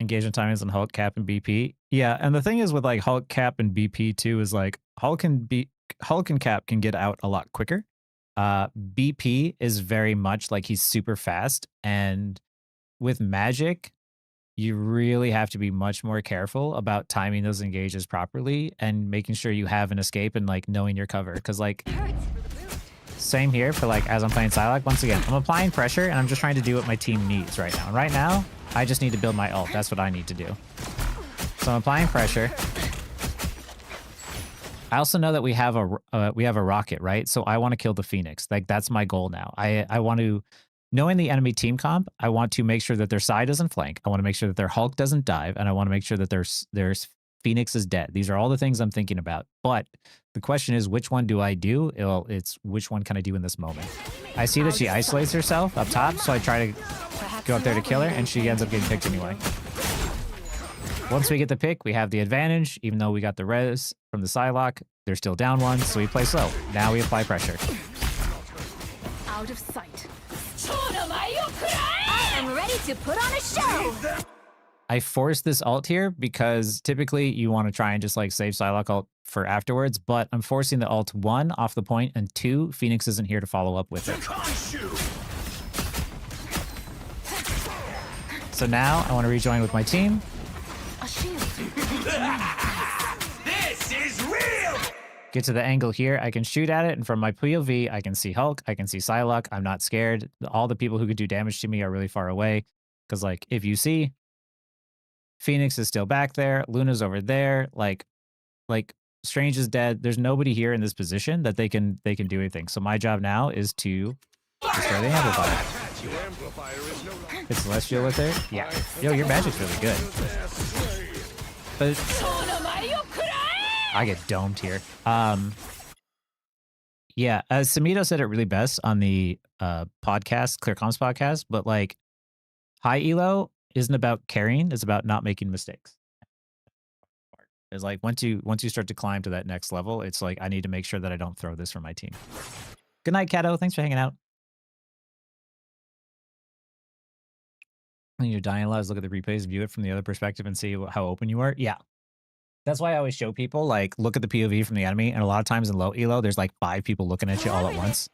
Engagement timings on Hulk, Cap, and BP. Yeah, and the thing is with like Hulk, Cap, and BP too is like Hulk and Cap can get out a lot quicker. BP is very much like he's super fast, and with magic, you really have to be much more careful about timing those engages properly and making sure you have an escape and like knowing your cover. Because like, same here for like as I'm playing Psylocke. Once again, I'm applying pressure and I'm just trying to do what my team needs right now. And right now, I just need to build my ult. That's what I need to do. So I'm applying pressure. I also know that we have a rocket, right? So I want to kill the Phoenix. Like that's my goal now. I want to. Knowing the enemy team comp, I want to make sure that their side doesn't flank. I want to make sure that their Hulk doesn't dive, and I want to make sure that their Phoenix is dead. These are all the things I'm thinking about. But the question is, which one do I do? Well, it's which one can I do in this moment? I see that she isolates herself up top, so I try to go up there to kill her, and she ends up getting picked anyway. Once we get the pick, we have the advantage. Even though we got the res from the Psylocke, they're still down one, so we play slow. Now we apply pressure. Out of sight. I am ready to put on a show! I forced this ult here because typically you want to try and just like save Psylocke ult for afterwards, but I'm forcing the ult 1 off the point, and 2, Phoenix isn't here to follow up with it. So now I want to rejoin with my team. This is real! get to the angle here. I can shoot at it, and from my POV, I can see Hulk. I can see Psylocke. I'm not scared. All the people who could do damage to me are really far away. Because, like, if you see, Phoenix is still back there. Luna's over there. Like Strange is dead. There's nobody here in this position that they can do anything. So my job now is to destroy the amplifier. It's Celestial with her? Yeah. Yo, your magic's really good. But I get domed here. Yeah, Samito said it really best on the podcast, ClearComs podcast, but like high elo isn't about carrying, it's about not making mistakes. It's like once you start to climb to that next level, it's like I need to make sure that I don't throw this for my team. Good night, Kato. Thanks for hanging out. When you're dying a lot, look at the replays, view it from the other perspective, and see how open you are. Yeah. That's why I always show people, like, look at the POV from the enemy, and a lot of times in low elo, there's like 5 people looking at you all at once.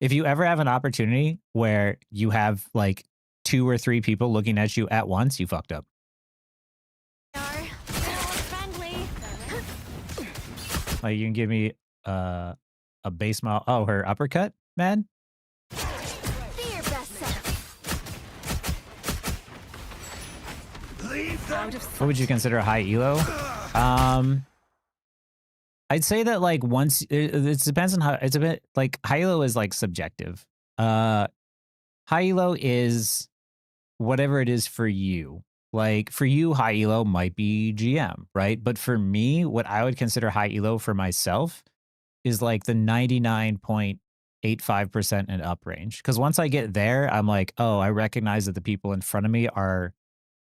If you ever have an opportunity where you have like 2 or 3 people looking at you at once, you fucked up. Like, you can give me a base model. Oh, her uppercut, man. What would you consider a high elo? I'd say that like once it depends on how it's a bit like high elo is like subjective. High elo is whatever it is for you. Like for you, high elo might be GM, right? But for me, what I would consider high elo for myself is like the 99.85% and up range. Because once I get there, I'm like, oh, I recognize that the people in front of me are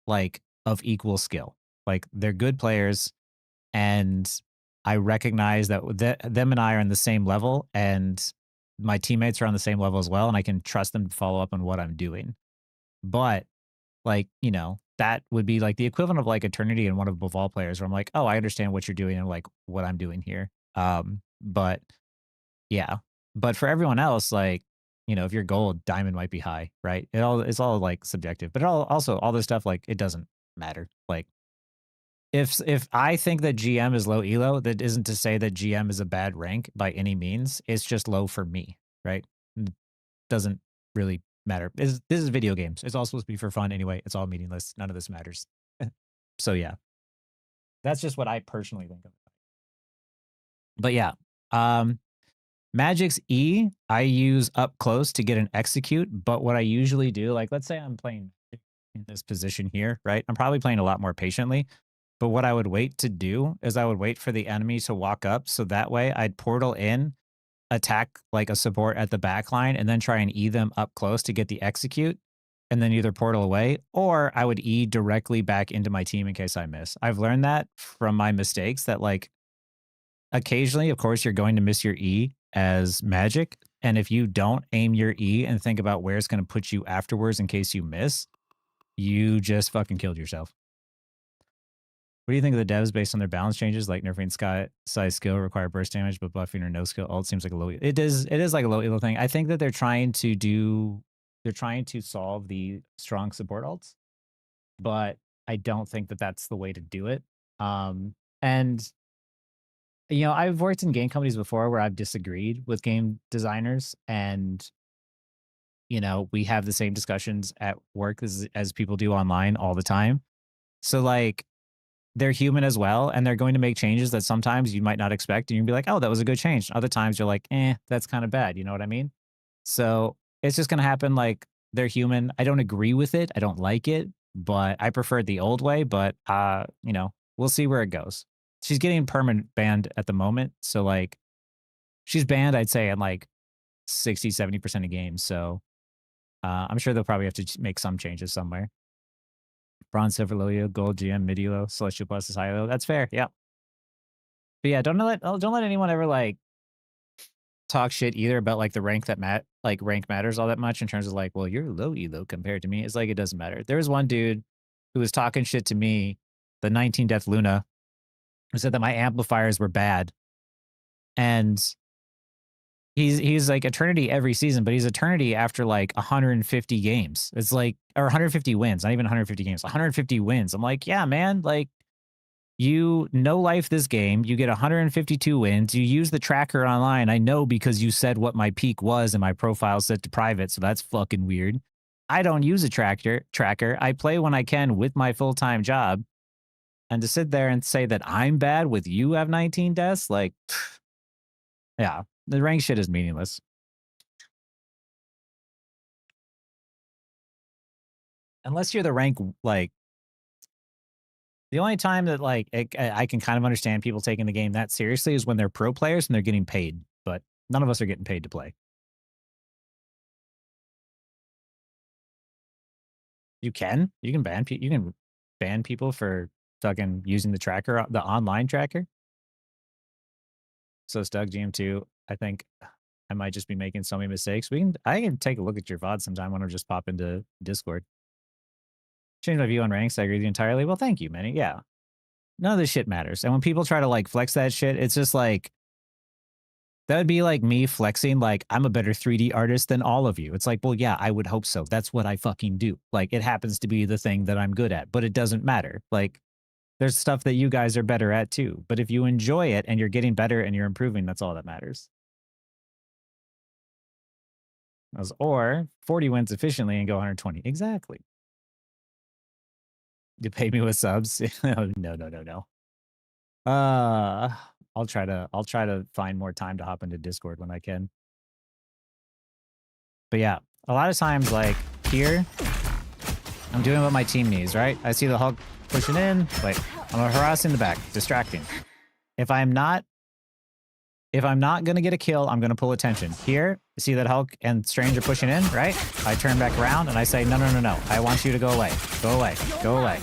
like of equal skill. Like they're good players, and I recognize that them and I are on the same level, and my teammates are on the same level as well, and I can trust them to follow up on what I'm doing. But like, you know, that would be like the equivalent of like Eternity and one of Bivol players where I'm like, oh, I understand what you're doing and like what I'm doing here. But yeah, but for everyone else, like, you know, if you're gold, diamond might be high, right? It's all like subjective, but also all this stuff, like it doesn't matter. Like if I think that GM is low elo, that isn't to say that GM is a bad rank by any means. It's just low for me, right? Doesn't really matter. This is video games. It's all supposed to be for fun anyway. It's all meaningless. None of this matters. So yeah, that's just what I personally think of. But yeah, Magic's E, I use up close to get an execute. But what I usually do, like let's say I'm playing in this position here, right? I'm probably playing a lot more patiently. But what I would wait to do is I would wait for the enemy to walk up. So that way I'd portal in, attack like a support at the back line, and then try and E them up close to get the execute, and then either portal away, or I would E directly back into my team in case I miss. I've learned that from my mistakes that like occasionally, of course, you're going to miss your E as Magic. And if you don't aim your E and think about where it's going to put you afterwards in case you miss, you just fucking killed yourself. What do you think of the devs based on their balance changes, like nerfing sky size skill require burst damage, but buffing or no skill ult seems like a low. It is like a low elo thing. I think that they're trying to solve the strong support ults, but I don't think that that's the way to do it. And you know, I've worked in game companies before where I've disagreed with game designers, and you know, we have the same discussions at work as people do online all the time. So like, they're human as well, and they're going to make changes that sometimes you might not expect, and you'll be like, oh, that was a good change. Other times you're like, that's kind of bad. You know what I mean? So it's just going to happen. Like, they're human. I don't agree with it. I don't like it, but I prefer the old way. But, you know, we'll see where it goes. She's getting permanent banned at the moment. So like, she's banned, I'd say, in like 60, 70% of games. So I'm sure they'll probably have to make some changes somewhere. Bronze, silver, low elo, gold, GM, mid elo, celestial plus is high elo. That's fair. Yeah. But yeah, don't let anyone ever like talk shit either about like the rank that rank matters all that much in terms of like, well, you're low elo compared to me. It's like, it doesn't matter. There was one dude who was talking shit to me, the 19 Death Luna, who said that my amplifiers were bad. And he's like Eternity every season, but he's Eternity after like 150 games. It's like, or 150 wins, not even 150 games, 150 wins. I'm like, yeah, man, like You no life this game. You get 152 wins. You use the tracker online. I know because you said what my peak was and my profile set to private, so that's fucking weird. I don't use a tracker. I play when I can with my full-time job. And to sit there and say that I'm bad with you have 19 deaths, like, yeah, the rank shit is meaningless. Unless you're the rank, like, the only time that, like, I can kind of understand people taking the game that seriously is when they're pro players and they're getting paid. But none of us are getting paid to play. You can ban people for fucking using the tracker, the online tracker. So Stug GM2, I think I might just be making so many mistakes. I can take a look at your VOD sometime when I just pop into Discord. Change my view on ranks. I agree with you entirely. Well, thank you, Manny. Yeah. None of this shit matters. And when people try to like flex that shit, it's just like, that would be like me flexing like I'm a better 3D artist than all of you. It's like, well, yeah, I would hope so. That's what I fucking do. Like, it happens to be the thing that I'm good at, but it doesn't matter. Like, there's stuff that you guys are better at too. But if you enjoy it and you're getting better and you're improving, that's all that matters. Or 40 wins efficiently and go 120. Exactly. You pay me with subs? No. I'll try to find more time to hop into Discord when I can. But yeah, a lot of times, like here, I'm doing what my team needs, right? I see the Hulk pushing in, like I'm harassing the back, distracting. If I'm not gonna get a kill, I'm gonna pull attention. Here, you see that Hulk and Strange are pushing in, right? I turn back around and I say, no. I want you to go away. Go away. Go away.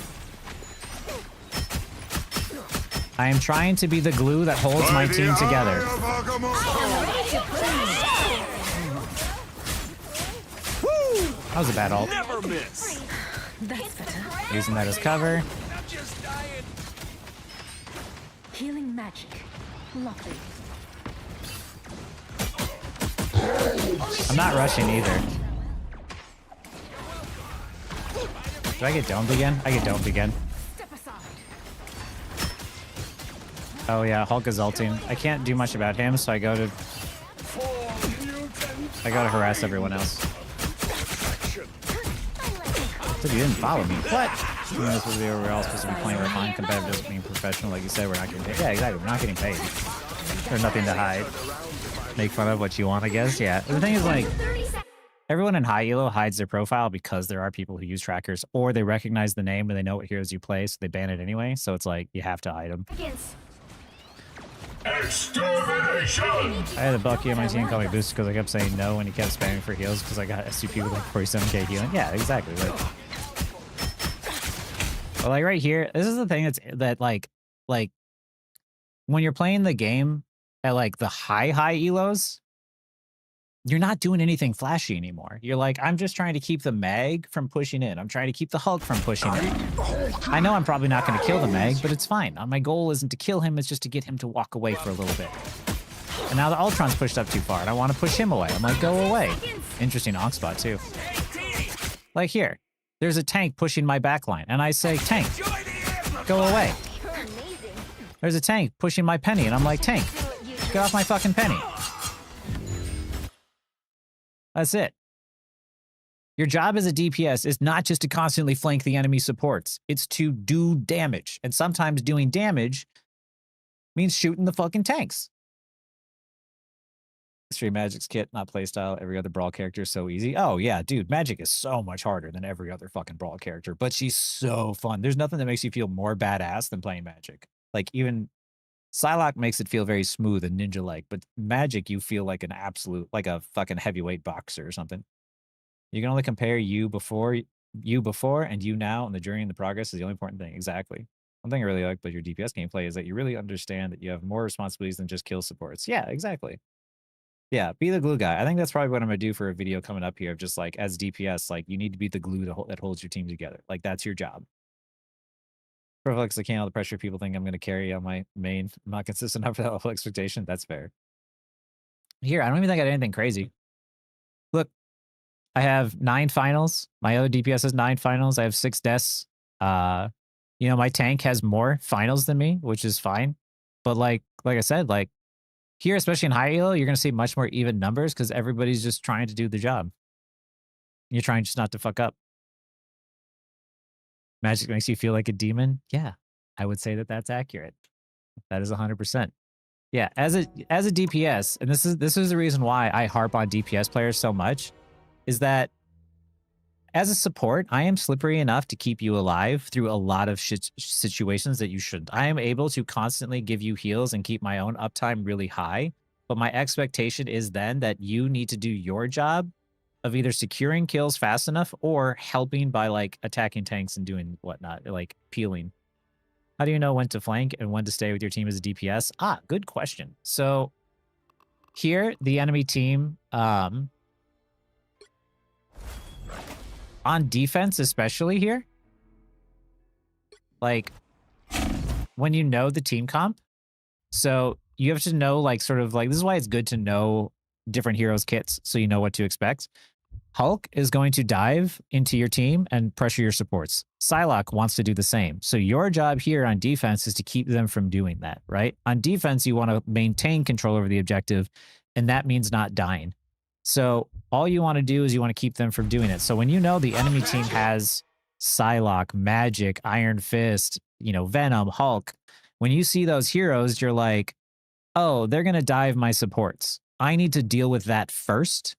I am trying to be the glue that holds my team together. That was a bad ult. Never miss. That's better. Using that as cover. I'm just dying. Healing magic. Lovely. I'm not rushing either. Do I get domed again? I get domed again. Oh yeah, Hulk is ulting. I can't do much about him, so I go to harass everyone else. Dude, you didn't follow me. What? Doing this video, we're all supposed to be playing refined competitive doesn't mean professional. Like you said, we're not getting paid. Yeah, exactly. We're not getting paid. There's nothing to hide. Make fun of what you want, I guess. Yeah. The thing is, like, everyone in high elo hides their profile because there are people who use trackers, or they recognize the name and they know what heroes you play, so they ban it anyway. So it's like, you have to hide them. Extermination! I had a Bucky on my team call me Boost because I kept saying no when he kept spamming for heals because I got SCP with like 47k healing. Yeah, exactly. Like, but like right here, this is the thing that like when you're playing the game at like the high elos, you're not doing anything flashy anymore. You're like, I'm just trying to keep the mag from pushing in. I'm trying to keep the Hulk from pushing in. I know I'm probably not going to kill the mag, but it's fine. My goal isn't to kill him. It's just to get him to walk away for a little bit. And now the Ultron's pushed up too far, and I want to push him away. I'm like, go away. Interesting onk spot, too. Like here. There's a tank pushing my backline, and I say, tank, go away. There's a tank pushing my penny, and I'm like, tank, get off my fucking penny. That's it. Your job as a DPS is not just to constantly flank the enemy supports. It's to do damage. And sometimes doing damage means shooting the fucking tanks. Stream Magic's kit, not playstyle. Every other Brawl character is so easy. Oh, yeah, dude. Magic is so much harder than every other fucking Brawl character. But she's so fun. There's nothing that makes you feel more badass than playing Magic. Like, even Psylocke makes it feel very smooth and ninja-like, but Magic, you feel like an absolute, like a fucking heavyweight boxer or something. You can only compare you before and you now, and the journey and the progress is the only important thing. Exactly. One thing I really like about your DPS gameplay is that you really understand that you have more responsibilities than just kill supports. Yeah, exactly. Yeah, be the glue guy. I think that's probably what I'm going to do for a video coming up here of just like, as DPS, like, you need to be the glue that holds your team together. Like, that's your job. Flex, I can't all the pressure people think I'm going to carry on my main. I'm not consistent enough for that level of expectation. That's fair. Here, I don't even think I did anything crazy. Look, I have 9 finals. My other DPS has 9 finals. I have 6 deaths. You know, my tank has more finals than me, which is fine. But like I said, like here, especially in high elo, you're gonna see much more even numbers because everybody's just trying to do the job. You're trying just not to fuck up. Magic makes you feel like a demon. Yeah, I would say that that's accurate. That is 100%. Yeah, as a DPS, and this is the reason why I harp on DPS players so much, is that as a support, I am slippery enough to keep you alive through a lot of situations that you shouldn't. I am able to constantly give you heals and keep my own uptime really high, but my expectation is then that you need to do your job of either securing kills fast enough or helping by like attacking tanks and doing whatnot, like peeling. How do you know when to flank and when to stay with your team as a DPS? Ah, good question. So here, the enemy team, on defense especially here, like when you know the team comp, so you have to know like sort of like, this is why it's good to know different heroes kits so you know what to expect. Hulk is going to dive into your team and pressure your supports. Psylocke wants to do the same. So your job here on defense is to keep them from doing that, right? On defense, you want to maintain control over the objective, and that means not dying. So all you want to do is you want to keep them from doing it. So when you know the enemy team has Psylocke, Magic, Iron Fist, you know, Venom, Hulk, when you see those heroes, you're like, oh, they're going to dive my supports. I need to deal with that first.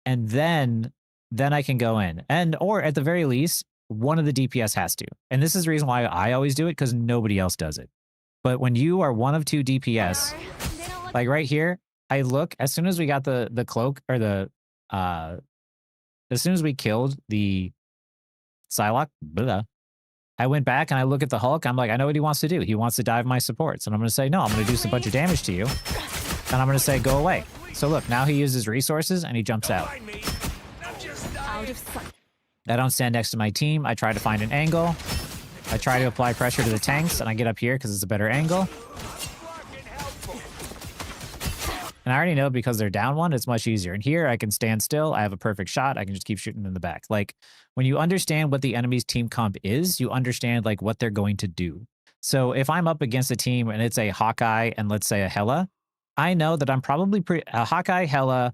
And then I can go in. And, or at the very least, one of the DPS has to. And this is the reason why I always do it, because nobody else does it. But when you are one of two DPS, like right here, I look, as soon as we got the cloak, or the, as soon as we killed the Psylocke, I went back and I look at the Hulk. I'm like, I know what he wants to do. He wants to dive my supports. And I'm going to say, no, I'm going to do some bunch of damage to you. And I'm going to say, go away. So look, now he uses resources and he jumps out. I don't stand next to my team. I try to find an angle. I try to apply pressure to the tanks, and I get up here because it's a better angle. And I already know because they're down one, it's much easier. And here I can stand still. I have a perfect shot. I can just keep shooting in the back. Like when you understand what the enemy's team comp is, you understand like what they're going to do. So if I'm up against a team and it's a Hawkeye and let's say a Hela, I know that I'm probably a Hawkeye, Hela,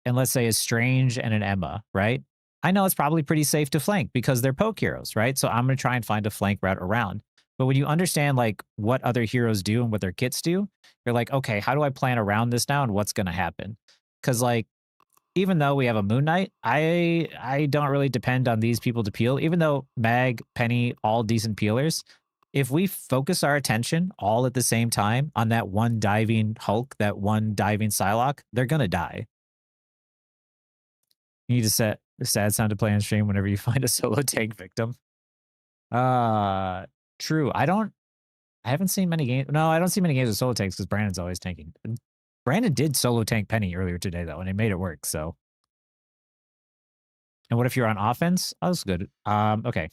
and let's say a Strange and an Emma, right? I know it's probably pretty safe to flank because they're poke heroes, right? So I'm going to try and find a flank route around. But when you understand like what other heroes do and what their kits do, you're like, okay, how do I plan around this now and what's going to happen? Because like, even though we have a Moon Knight, I don't really depend on these people to peel. Even though Mag, Penny, all decent peelers, if we focus our attention all at the same time on that one diving Hulk, that one diving Psylocke, they're going to die. You need to set the sad sound to play on stream whenever you find a solo tank victim. True. I haven't seen many games. No, I don't see many games with solo tanks because Brandon's always tanking. Brandon did solo tank Penny earlier today, though, and it made it work, so. And what if you're on offense? Oh, that's good. Okay.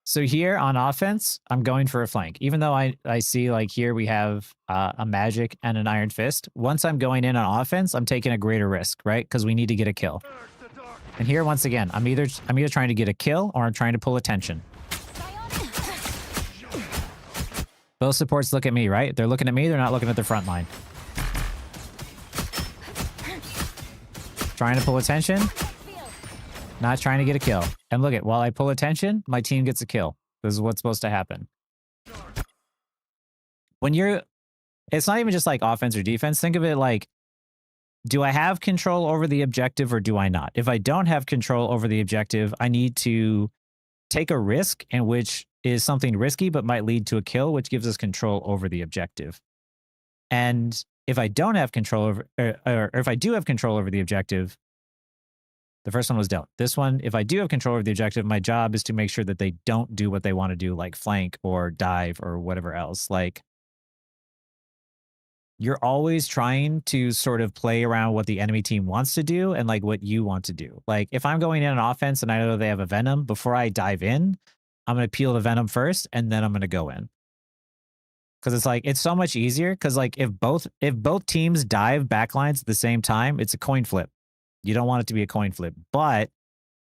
So here on offense, I'm going for a flank. Even though I see like here we have a Magic and an Iron Fist. Once I'm going in on offense, I'm taking a greater risk, right? Because we need to get a kill. And here, once again, I'm either trying to get a kill or I'm trying to pull attention. Both supports look at me, right? They're looking at me. They're not looking at the front line. Trying to pull attention. Not trying to get a kill. And look at, while I pull attention, my team gets a kill. This is what's supposed to happen. When you're, it's not even just like offense or defense. Think of it like, do I have control over the objective or do I not? If I don't have control over the objective, I need to take a risk, in which is something risky but might lead to a kill, which gives us control over the objective. And if I don't have control over, or if I do have control over the objective, the first one was don't. This one, if I do have control over the objective, my job is to make sure that they don't do what they want to do, like flank or dive or whatever else. Like, you're always trying to sort of play around what the enemy team wants to do and like what you want to do. Like if I'm going in on offense and I know they have a Venom, before I dive in, I'm going to peel the Venom first and then I'm going to go in. Because it's like, it's so much easier. Because like if both teams dive backlines at the same time, it's a coin flip. You don't want it to be a coin flip. But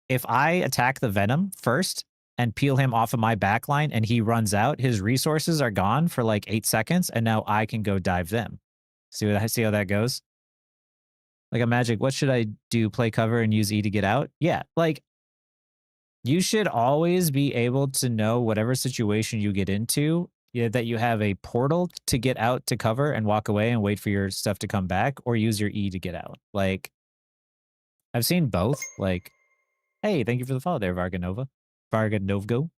if I attack the Venom first and peel him off of my backline and he runs out, his resources are gone for like 8 seconds, and now I can go dive them. See how that goes? Like a Magic, what should I do? Play cover and use E to get out? Yeah, like you should always be able to know whatever situation you get into, that you have a portal to get out to cover and walk away and wait for your stuff to come back, or use your E to get out. Like, I've seen both. Like, hey, thank you for the follow there, Varganova. Varganovgo.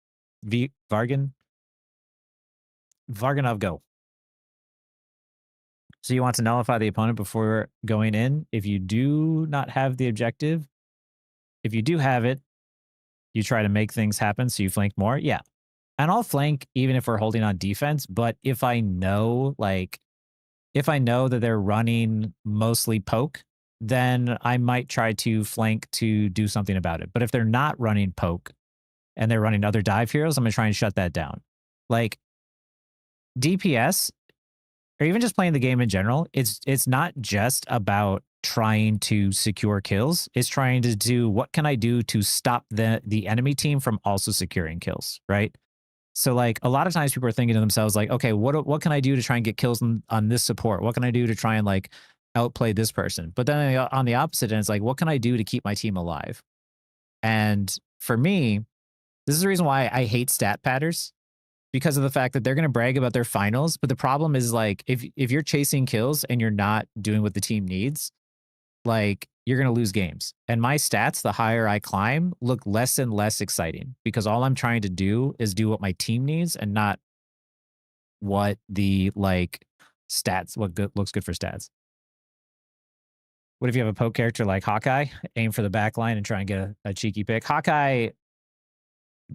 Varganovgo. So you want to nullify the opponent before going in. If you do not have the objective, if you do have it, you try to make things happen so you flank more. Yeah. And I'll flank even if we're holding on defense. But if I know, that they're running mostly poke, then I might try to flank to do something about it. But if they're not running poke and they're running other dive heroes, I'm going to try and shut that down. Like, DPS, or even just playing the game in general, it's not just about trying to secure kills. It's trying to do, what can I do to stop the enemy team from also securing kills, right? So like a lot of times people are thinking to themselves like, okay, what can I do to try and get kills on this support? What can I do to try and like outplay this person? But then on the opposite end, it's like, what can I do to keep my team alive? And for me, this is the reason why I hate stat patters, because of the fact that they're going to brag about their finals. But the problem is like, if you're chasing kills and you're not doing what the team needs, like you're going to lose games. And my stats, the higher I climb, look less and less exciting, because all I'm trying to do is do what my team needs and not what the like stats, looks good for stats. What if you have a poke character like Hawkeye? Aim for the back line and try and get a cheeky pick. Hawkeye,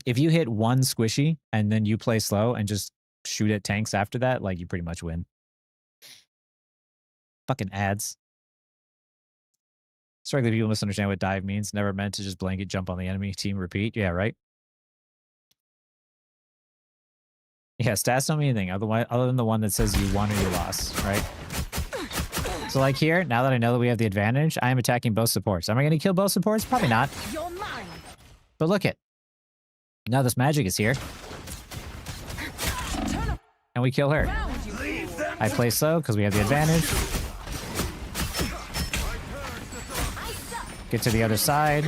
if you hit one squishy and then you play slow and just shoot at tanks after that, like you pretty much win. Fucking ads. Strictly people misunderstand what dive means. Never meant to just blanket jump on the enemy team, repeat. Yeah, right? Yeah, stats don't mean anything other than the one that says you won or you lost, right? So like here, now that I know that we have the advantage, I am attacking both supports. Am I going to kill both supports? Probably not. You're mine. But look it. Now this Magic is here. And we kill her. I play slow because we have the advantage. Get to the other side.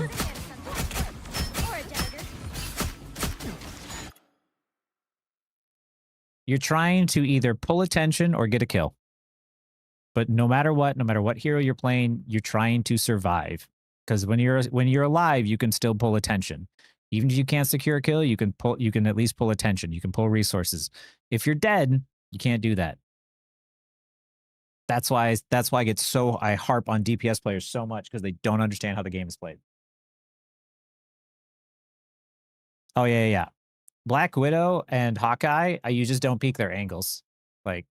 You're trying to either pull attention or get a kill. But no matter what hero you're playing, you're trying to survive. Because when you're alive, you can still pull attention. Even if you can't secure a kill, you can at least pull attention. You can pull resources. If you're dead, you can't do that. That's why I harp on DPS players so much, because they don't understand how the game is played. Oh yeah. Black Widow and Hawkeye, you just don't peek their angles. Like,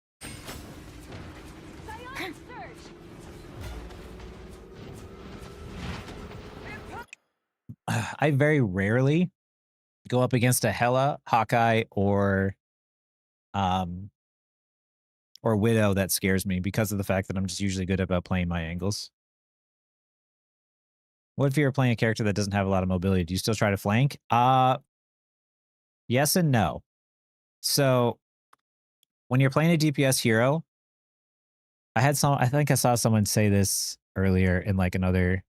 I very rarely go up against a Hela, Hawkeye, or Widow that scares me, because of the fact that I'm just usually good about playing my angles. What if you're playing a character that doesn't have a lot of mobility? Do you still try to flank? Yes and no. So when you're playing a DPS hero, I think I saw someone say this earlier in like another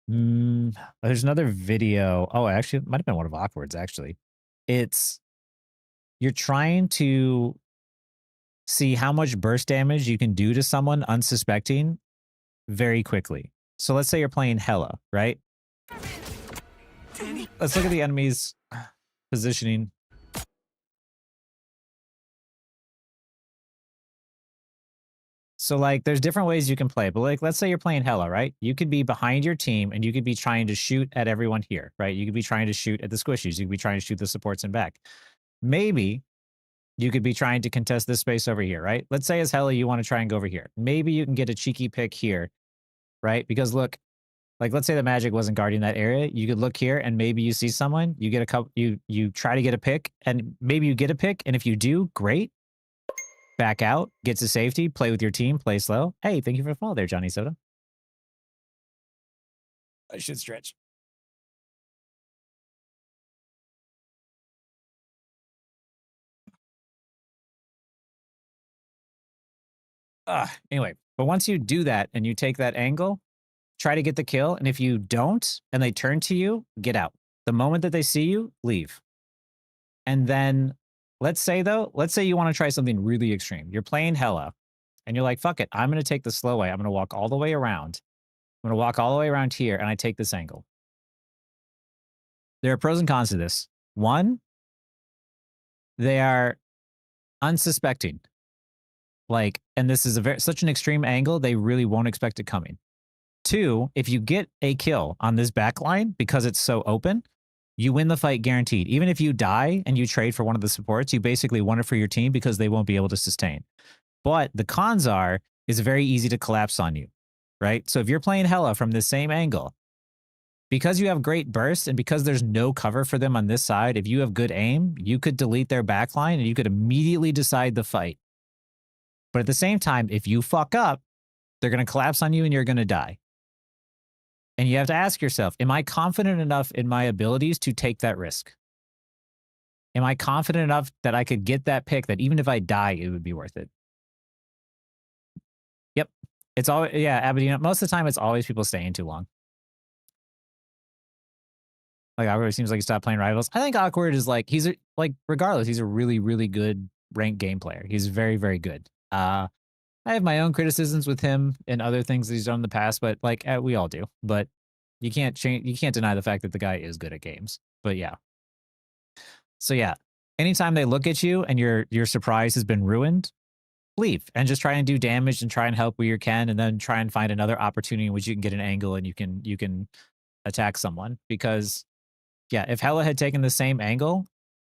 there's another video. Oh, actually, it might have been one of Awkward's, actually. You're trying to see how much burst damage you can do to someone unsuspecting very quickly. So let's say you're playing Hela, right? Let's look at the enemy's positioning. So like there's different ways you can play, but like let's say you're playing Hela, right? You could be behind your team and you could be trying to shoot at everyone here, right? You could be trying to shoot at the squishies. You could be trying to shoot the supports and back. Maybe you could be trying to contest this space over here, right? Let's say as Hela you want to try and go over here. Maybe you can get a cheeky pick here, right? Because look, like let's say the Magic wasn't guarding that area. You could look here and maybe you see someone, you get a couple, you try to get a pick and maybe you get a pick. And if you do, great. Back out, get to safety, play with your team, play slow. Hey, thank you for the follow there, Johnny Soda. I should stretch. Anyway, but once you do that and you take that angle, try to get the kill. And if you don't and they turn to you, get out. The moment that they see you, leave. And then let's say you want to try something really extreme. You're playing Hela and you're like, fuck it. I'm going to take the slow way. I'm going to walk all the way around. I'm going to walk all the way around here and I take this angle. There are pros and cons to this. One, they are unsuspecting. Like, and this is such an extreme angle, they really won't expect it coming. Two, if you get a kill on this back line because it's so open, you win the fight guaranteed. Even if you die and you trade for one of the supports, you basically won it for your team because they won't be able to sustain. But the cons are, it's very easy to collapse on you, right? So if you're playing Hela from the same angle, because you have great burst and because there's no cover for them on this side, if you have good aim, you could delete their backline and you could immediately decide the fight. But at the same time, if you fuck up, they're going to collapse on you and you're going to die. And you have to ask yourself, am I confident enough in my abilities to take that risk? Am I confident enough that I could get that pick that even if I die, it would be worth it? Yep. It's always, yeah, Aberdeen, most of the time, it's always people staying too long. Like, Awkward seems like he stopped playing Rivals. I think Awkward is like, regardless, he's a really, really good ranked game player. He's very, very good. I have my own criticisms with him and other things that he's done in the past, but like we all do. But you can't deny the fact that the guy is good at games. But yeah. So yeah, anytime they look at you and your surprise has been ruined, leave and just try and do damage and try and help where you can, and then try and find another opportunity in which you can get an angle and you can attack someone. Because yeah, if Hela had taken the same angle,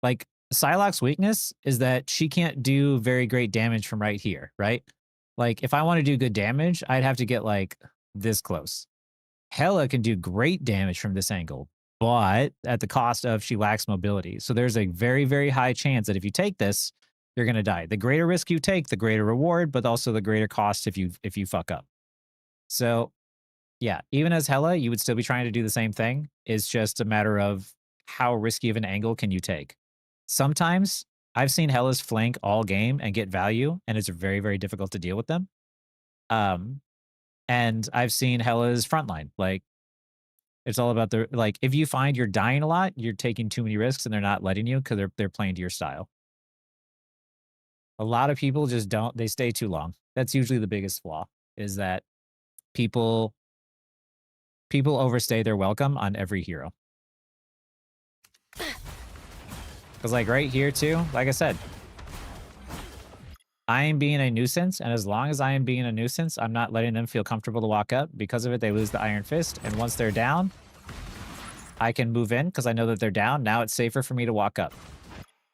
like Psylocke's weakness is that she can't do very great damage from right here, right? Like, if I want to do good damage, I'd have to get, like, this close. Hela can do great damage from this angle, but at the cost of she lacks mobility. So there's a very, very high chance that if you take this, you're going to die. The greater risk you take, the greater reward, but also the greater cost if you fuck up. So, yeah, even as Hela, you would still be trying to do the same thing. It's just a matter of how risky of an angle can you take. Sometimes I've seen Hela's flank all game and get value, and it's very, very difficult to deal with them. And I've seen Hela's frontline. Like, it's all about if you find you're dying a lot, you're taking too many risks and they're not letting you because they're playing to your style. A lot of people just they stay too long. That's usually the biggest flaw, is that people overstay their welcome on every hero. Because like right here too, like I said, I am being a nuisance, and as long as I am being a nuisance, I'm not letting them feel comfortable to walk up. Because of it, they lose the Iron Fist, and once they're down, I can move in because I know that they're down. Now it's safer for me to walk up.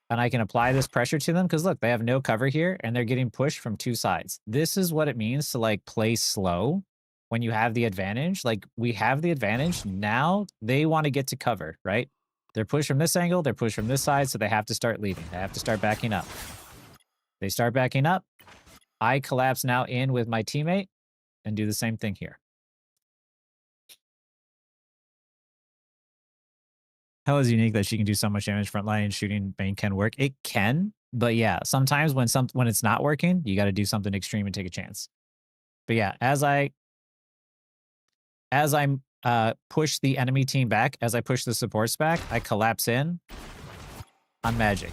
And I can apply this pressure to them because look, they have no cover here, and they're getting pushed from two sides. This is what it means to like play slow when you have the advantage. Like, we have the advantage, now they want to get to cover, right? They're pushed from this angle, they're pushed from this side, so they have to start leaving. They have to start backing up. They start backing up. I collapse now in with my teammate and do the same thing here. Hela's unique that she can do so much damage frontline, and shooting main can work. It can, but yeah, sometimes when it's not working, you got to do something extreme and take a chance. But yeah, as I push the enemy team back, as I push the supports back, I collapse in on magic.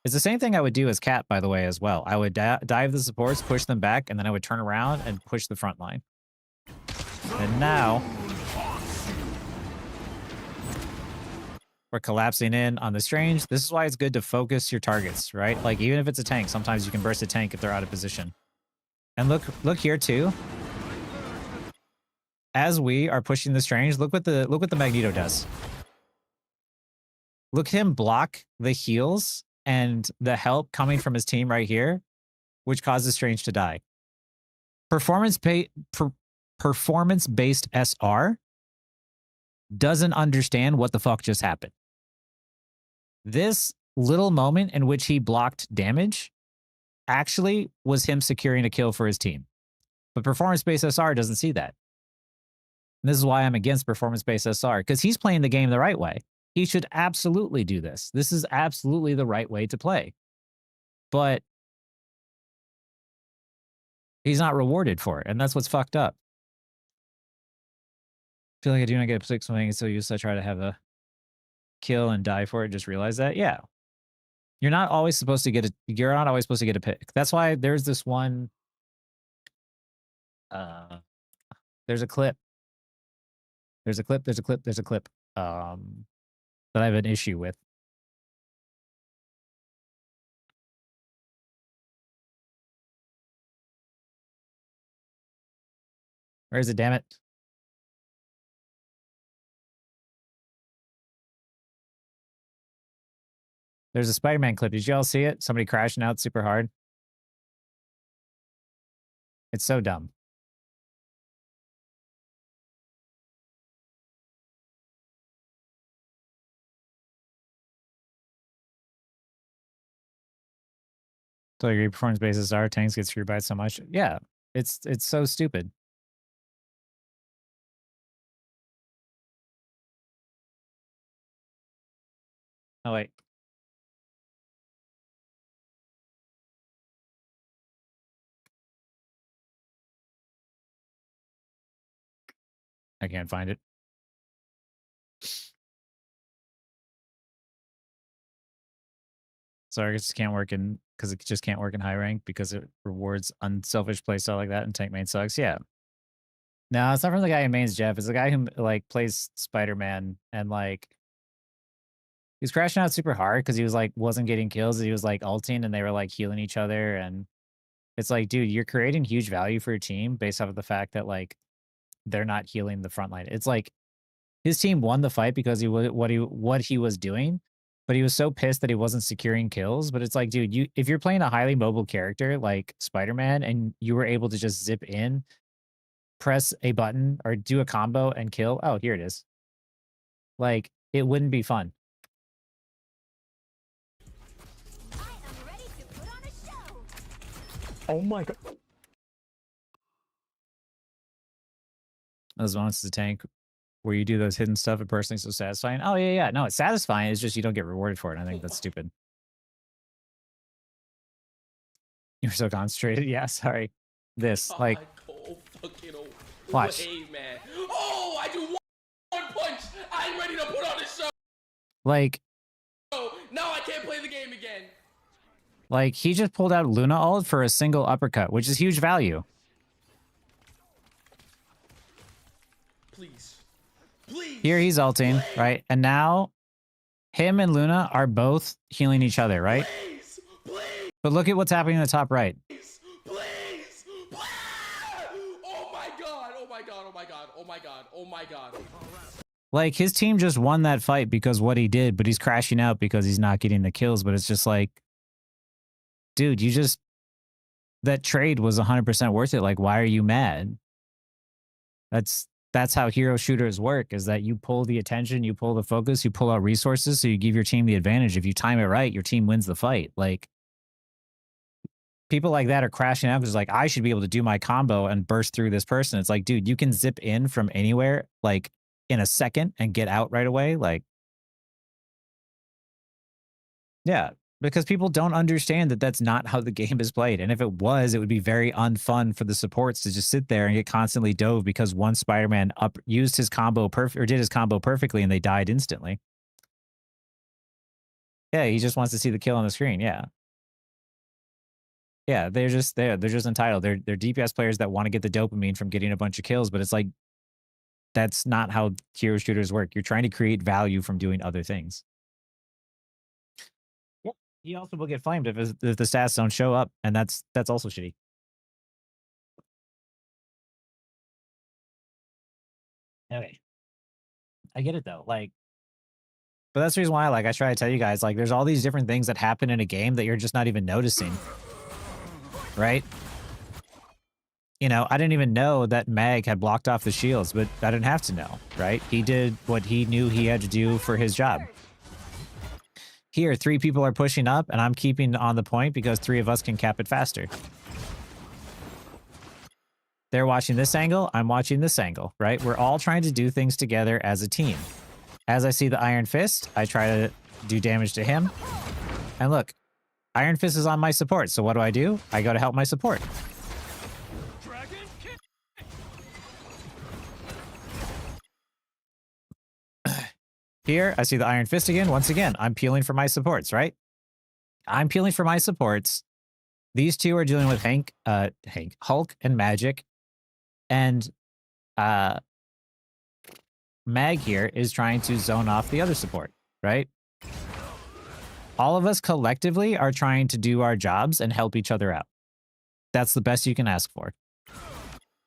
It's the same thing I would do as Cat, by the way, as well. I would dive the supports, push them back, and then I would turn around and push the front line. And now we're collapsing in on the Strange. This is why it's good to focus your targets, right? Like, even if it's a tank, sometimes you can burst a tank if they're out of position. And look here too. As we are pushing the Strange, look what the Magneto does. Look him block the heals and the help coming from his team right here, which causes Strange to die. Performance-based SR doesn't understand what the fuck just happened. This little moment in which he blocked damage actually was him securing a kill for his team. But performance-based SR doesn't see that. And this is why I'm against performance-based SR, because he's playing the game the right way. He should absolutely do this. This is absolutely the right way to play. But he's not rewarded for it, and that's what's fucked up. I feel like I do not get a 6 swing, so I try to have a kill and die for it. Just realize that, yeah. You're not always supposed to get a. You're not always supposed to get a pick. That's why there's this one. There's a clip. There's a clip. There's a clip. There's a clip. That I have an issue with. Where is it? Damn it! There's a Spider-Man clip. Did you all see it? Somebody crashing out super hard. It's so dumb. So I agree. Performance basis, our tanks get screwed by it so much. Yeah, it's so stupid. Oh wait. I can't find it. Sorry, it just can't work in because it just can't work in high rank because it rewards unselfish playstyle like that, and tank main sucks. Yeah. No, it's not from the guy who mains Jeff. It's the guy who like plays Spider-Man and like he's crashing out super hard because he was like wasn't getting kills. He was like ulting and they were like healing each other, and it's like, dude, you're creating huge value for your team based off of the fact that like they're not healing the front line. It's like his team won the fight because he was what he was doing, but he was so pissed that he wasn't securing kills. But it's like, dude, if you're playing a highly mobile character like Spider-Man and you were able to just zip in, press a button or do a combo and kill, oh, here it is. Like, it wouldn't be fun. Oh my god. As long as it's a tank where you do those hidden stuff, it personally so satisfying. Oh, yeah, yeah. No, it's satisfying. It's just you don't get rewarded for it. I think that's stupid. You're so concentrated. Yeah, sorry. This, like... Watch. Man. Oh, I do one punch. I'm ready to put on the show. Like... Now I can't play the game again. Like, he just pulled out Luna ult for a single uppercut, which is huge value. Please. Please. Here he's ulting, right? And now, him and Luna are both healing each other, right? Please. Please. But look at what's happening in the top right. Please. Oh my god. Oh my god. Oh my god. Oh my god. Oh my god. Like, his team just won that fight because what he did, but he's crashing out because he's not getting the kills. But it's just like, dude, you just... That trade was 100% worth it. Like, why are you mad? That's how hero shooters work, is that you pull the attention, you pull the focus, you pull out resources, so you give your team the advantage. If you time it right, your team wins the fight. Like, people like that are crashing out because, like, I should be able to do my combo and burst through this person. It's like, dude, you can zip in from anywhere, like, in a second and get out right away. Like, yeah, because people don't understand that that's not how the game is played. And if it was, it would be very unfun for the supports to just sit there and get constantly dove because one Spider-Man used his combo or did his combo perfectly and they died instantly. Yeah, he just wants to see the kill on the screen. Yeah. Yeah, they're just entitled. They're DPS players that want to get the dopamine from getting a bunch of kills, but it's like, that's not how hero shooters work. You're trying to create value from doing other things. He also will get flamed if the stats don't show up, and that's also shitty. Okay. I get it though. Like, but that's the reason why I try to tell you guys, like, there's all these different things that happen in a game that you're just not even noticing. Right? You know, I didn't even know that Mag had blocked off the shields, but I didn't have to know, right? He did what he knew he had to do for his job. Here, 3 people are pushing up, and I'm keeping on the point because 3 of us can cap it faster. They're watching this angle. I'm watching this angle, right? We're all trying to do things together as a team. As I see the Iron Fist, I try to do damage to him. And look, Iron Fist is on my support. So what do? I go to help my support. Here, I see the Iron Fist again. Once again, I'm peeling for my supports, right? I'm peeling for my supports. These two are dealing with Hulk and Magic. And Mag here is trying to zone off the other support, right? All of us collectively are trying to do our jobs and help each other out. That's the best you can ask for.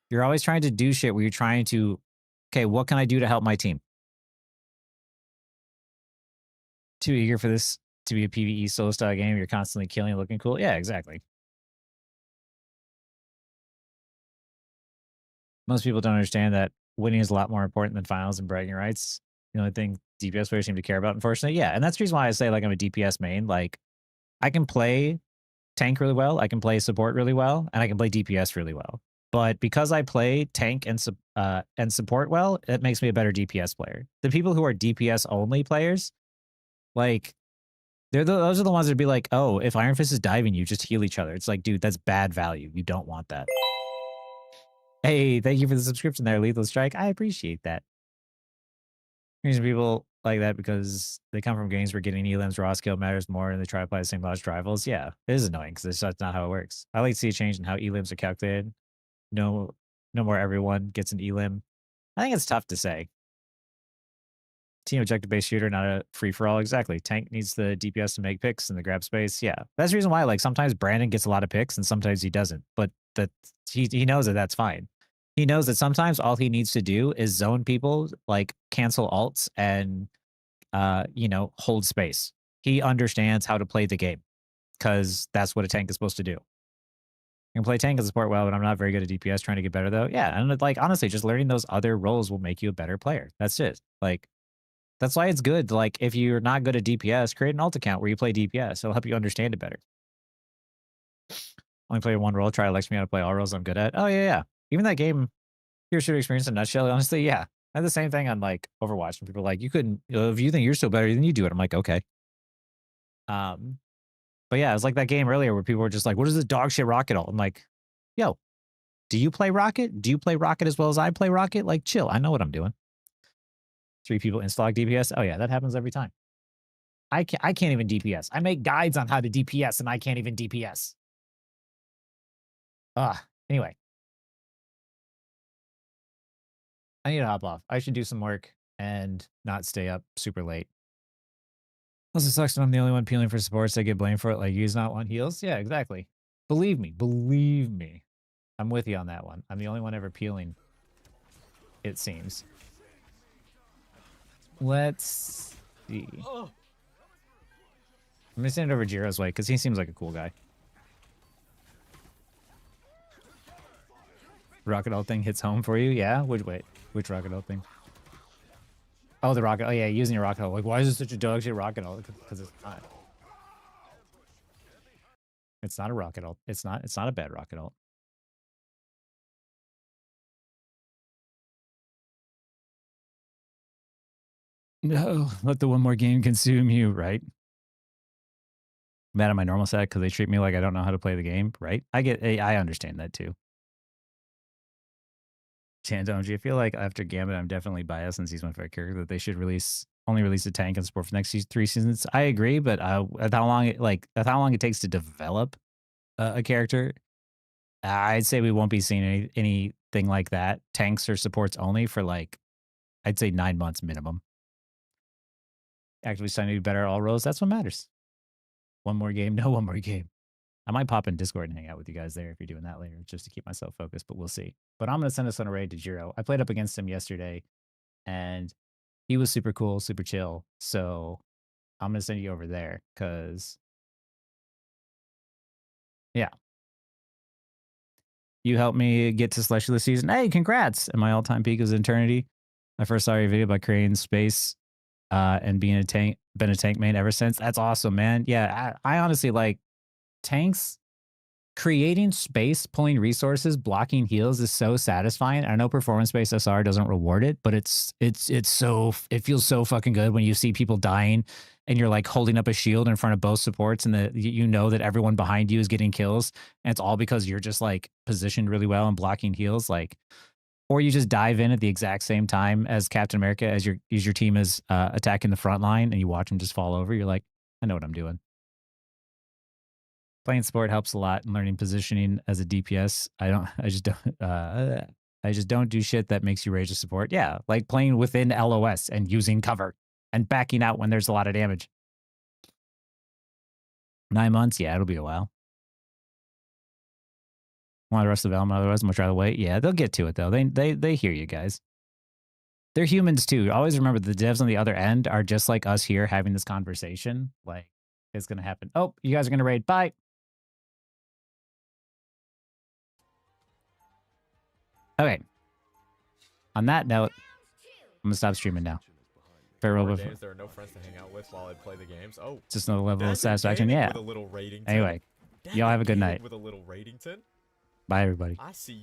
You're always trying to do shit where you're trying to, okay, what can I do to help my team? Too eager for this to be a PvE solo style game. You're constantly killing, looking cool. Yeah, exactly. Most people don't understand that winning is a lot more important than finals and bragging rights. The only thing DPS players seem to care about, unfortunately. Yeah, and that's the reason why I say, like, I'm a DPS main. Like, I can play tank really well, I can play support really well, and I can play DPS really well. But because I play tank and support well, it makes me a better DPS player. The people who are DPS only players, like, those are the ones that'd be like, oh, if Iron Fist is diving you, just heal each other. It's like, dude, that's bad value. You don't want that. Hey, thank you for the subscription there, Lethal Strike. I appreciate that. Reason people like that because they come from games where getting elims raw skill matters more and they try to apply the same logic to rivals. Yeah, it is annoying because that's not how it works. I like to see a change in how elims are calculated. No more everyone gets an elim. I think it's tough to say. Team objective-based shooter, not a free-for-all. Exactly. Tank needs the DPS to make picks and the grab space. Yeah. That's the reason why, like, sometimes Brandon gets a lot of picks and sometimes he doesn't. But that he knows that that's fine. He knows that sometimes all he needs to do is zone people, like, cancel ults and, hold space. He understands how to play the game because that's what a tank is supposed to do. I can play tank and support well, but I'm not very good at DPS. Trying to get better, though. Yeah, and, like, honestly, just learning those other roles will make you a better player. That's it. Like, that's why it's good. Like, if you're not good at DPS, create an alt account where you play DPS. It'll help you understand it better. Only play one role. Try to lecture me how to play all roles I'm good at. Oh, yeah. Even that game, Hero Shooter Experience in a nutshell, honestly, yeah. I had the same thing on, like, Overwatch. And people are like, you couldn't, if you think you're still better, then you do it. I'm like, okay. But yeah, it was like that game earlier where people were just like, what is this dog shit Rocket ult? I'm like, yo, do you play Rocket? Do you play Rocket as well as I play Rocket? Like, chill. I know what I'm doing. 3 people insta-log DPS. Oh yeah, that happens every time. I can't even DPS. I make guides on how to DPS and I can't even DPS. Anyway. I need to hop off. I should do some work and not stay up super late. Also sucks when I'm the only one peeling for supports. I get blamed for it. Like, you not want heals? Yeah, exactly. Believe me. I'm with you on that one. I'm the only one ever peeling, it seems. Let's see. I'm gonna send it over Jiro's way because he seems like a cool guy. Rocket ult thing hits home for you? Yeah? Which rocket ult thing? Oh, the rocket. Oh, yeah, using your rocket ult. Like, why is it such a dog shit rocket ult? Because it's not. It's not a rocket ult. It's not a bad rocket ult. No, let the one more game consume you, right? I'm mad at my normal set because they treat me like I don't know how to play the game, right? I understand that too. Chandomji, I feel like after Gambit, I'm definitely biased since he's my favorite character that they should only release the tank and support for the next 3 seasons. I agree, but at how long it takes to develop a character, I'd say we won't be seeing anything like that. Tanks or supports only for like, I'd say 9 months minimum. Actively starting to be better at all roles. That's what matters. One more game. No one more game. I might pop in Discord and hang out with you guys there if you're doing that later, just to keep myself focused, but we'll see. But I'm going to send us on a raid to Jiro. I played up against him yesterday, and he was super cool, super chill. So I'm going to send you over there, because, yeah. You helped me get to Celestial this season. Hey, congrats! And my all-time peak was Eternity. I first saw your video about creating space and been a tank main ever since. That's awesome, man. Yeah, I honestly like tanks. creating space, pulling resources, blocking heals is so satisfying. I know performance-based SR doesn't reward it, but it feels so fucking good when you see people dying and you're like holding up a shield in front of both supports and you know that everyone behind you is getting kills and it's all because you're just like positioned really well and blocking heals, like, or you just dive in at the exact same time as Captain America as your team is attacking the front line and you watch them just fall over. You're like, I know what I'm doing. Playing support helps a lot in learning positioning as a DPS. I just don't do shit that makes you rage to support. Yeah, like playing within LOS and using cover and backing out when there's a lot of damage. 9 months? Yeah, it'll be a while. Want the rest of Elma, otherwise I'm gonna try to wait. Yeah, they'll get to it though. They hear you guys. They're humans too. Always remember the devs on the other end are just like us here having this conversation. Like, it's gonna happen. Oh, you guys are gonna raid. Bye. Okay. On that note, I'm gonna stop streaming now. Farewell. Games, there are no friends to hang out with while I play the games. Oh, just another level of satisfaction. Yeah. With a little rating. Anyway, y'all have a good night. With a little rating. Bye, everybody. I see you.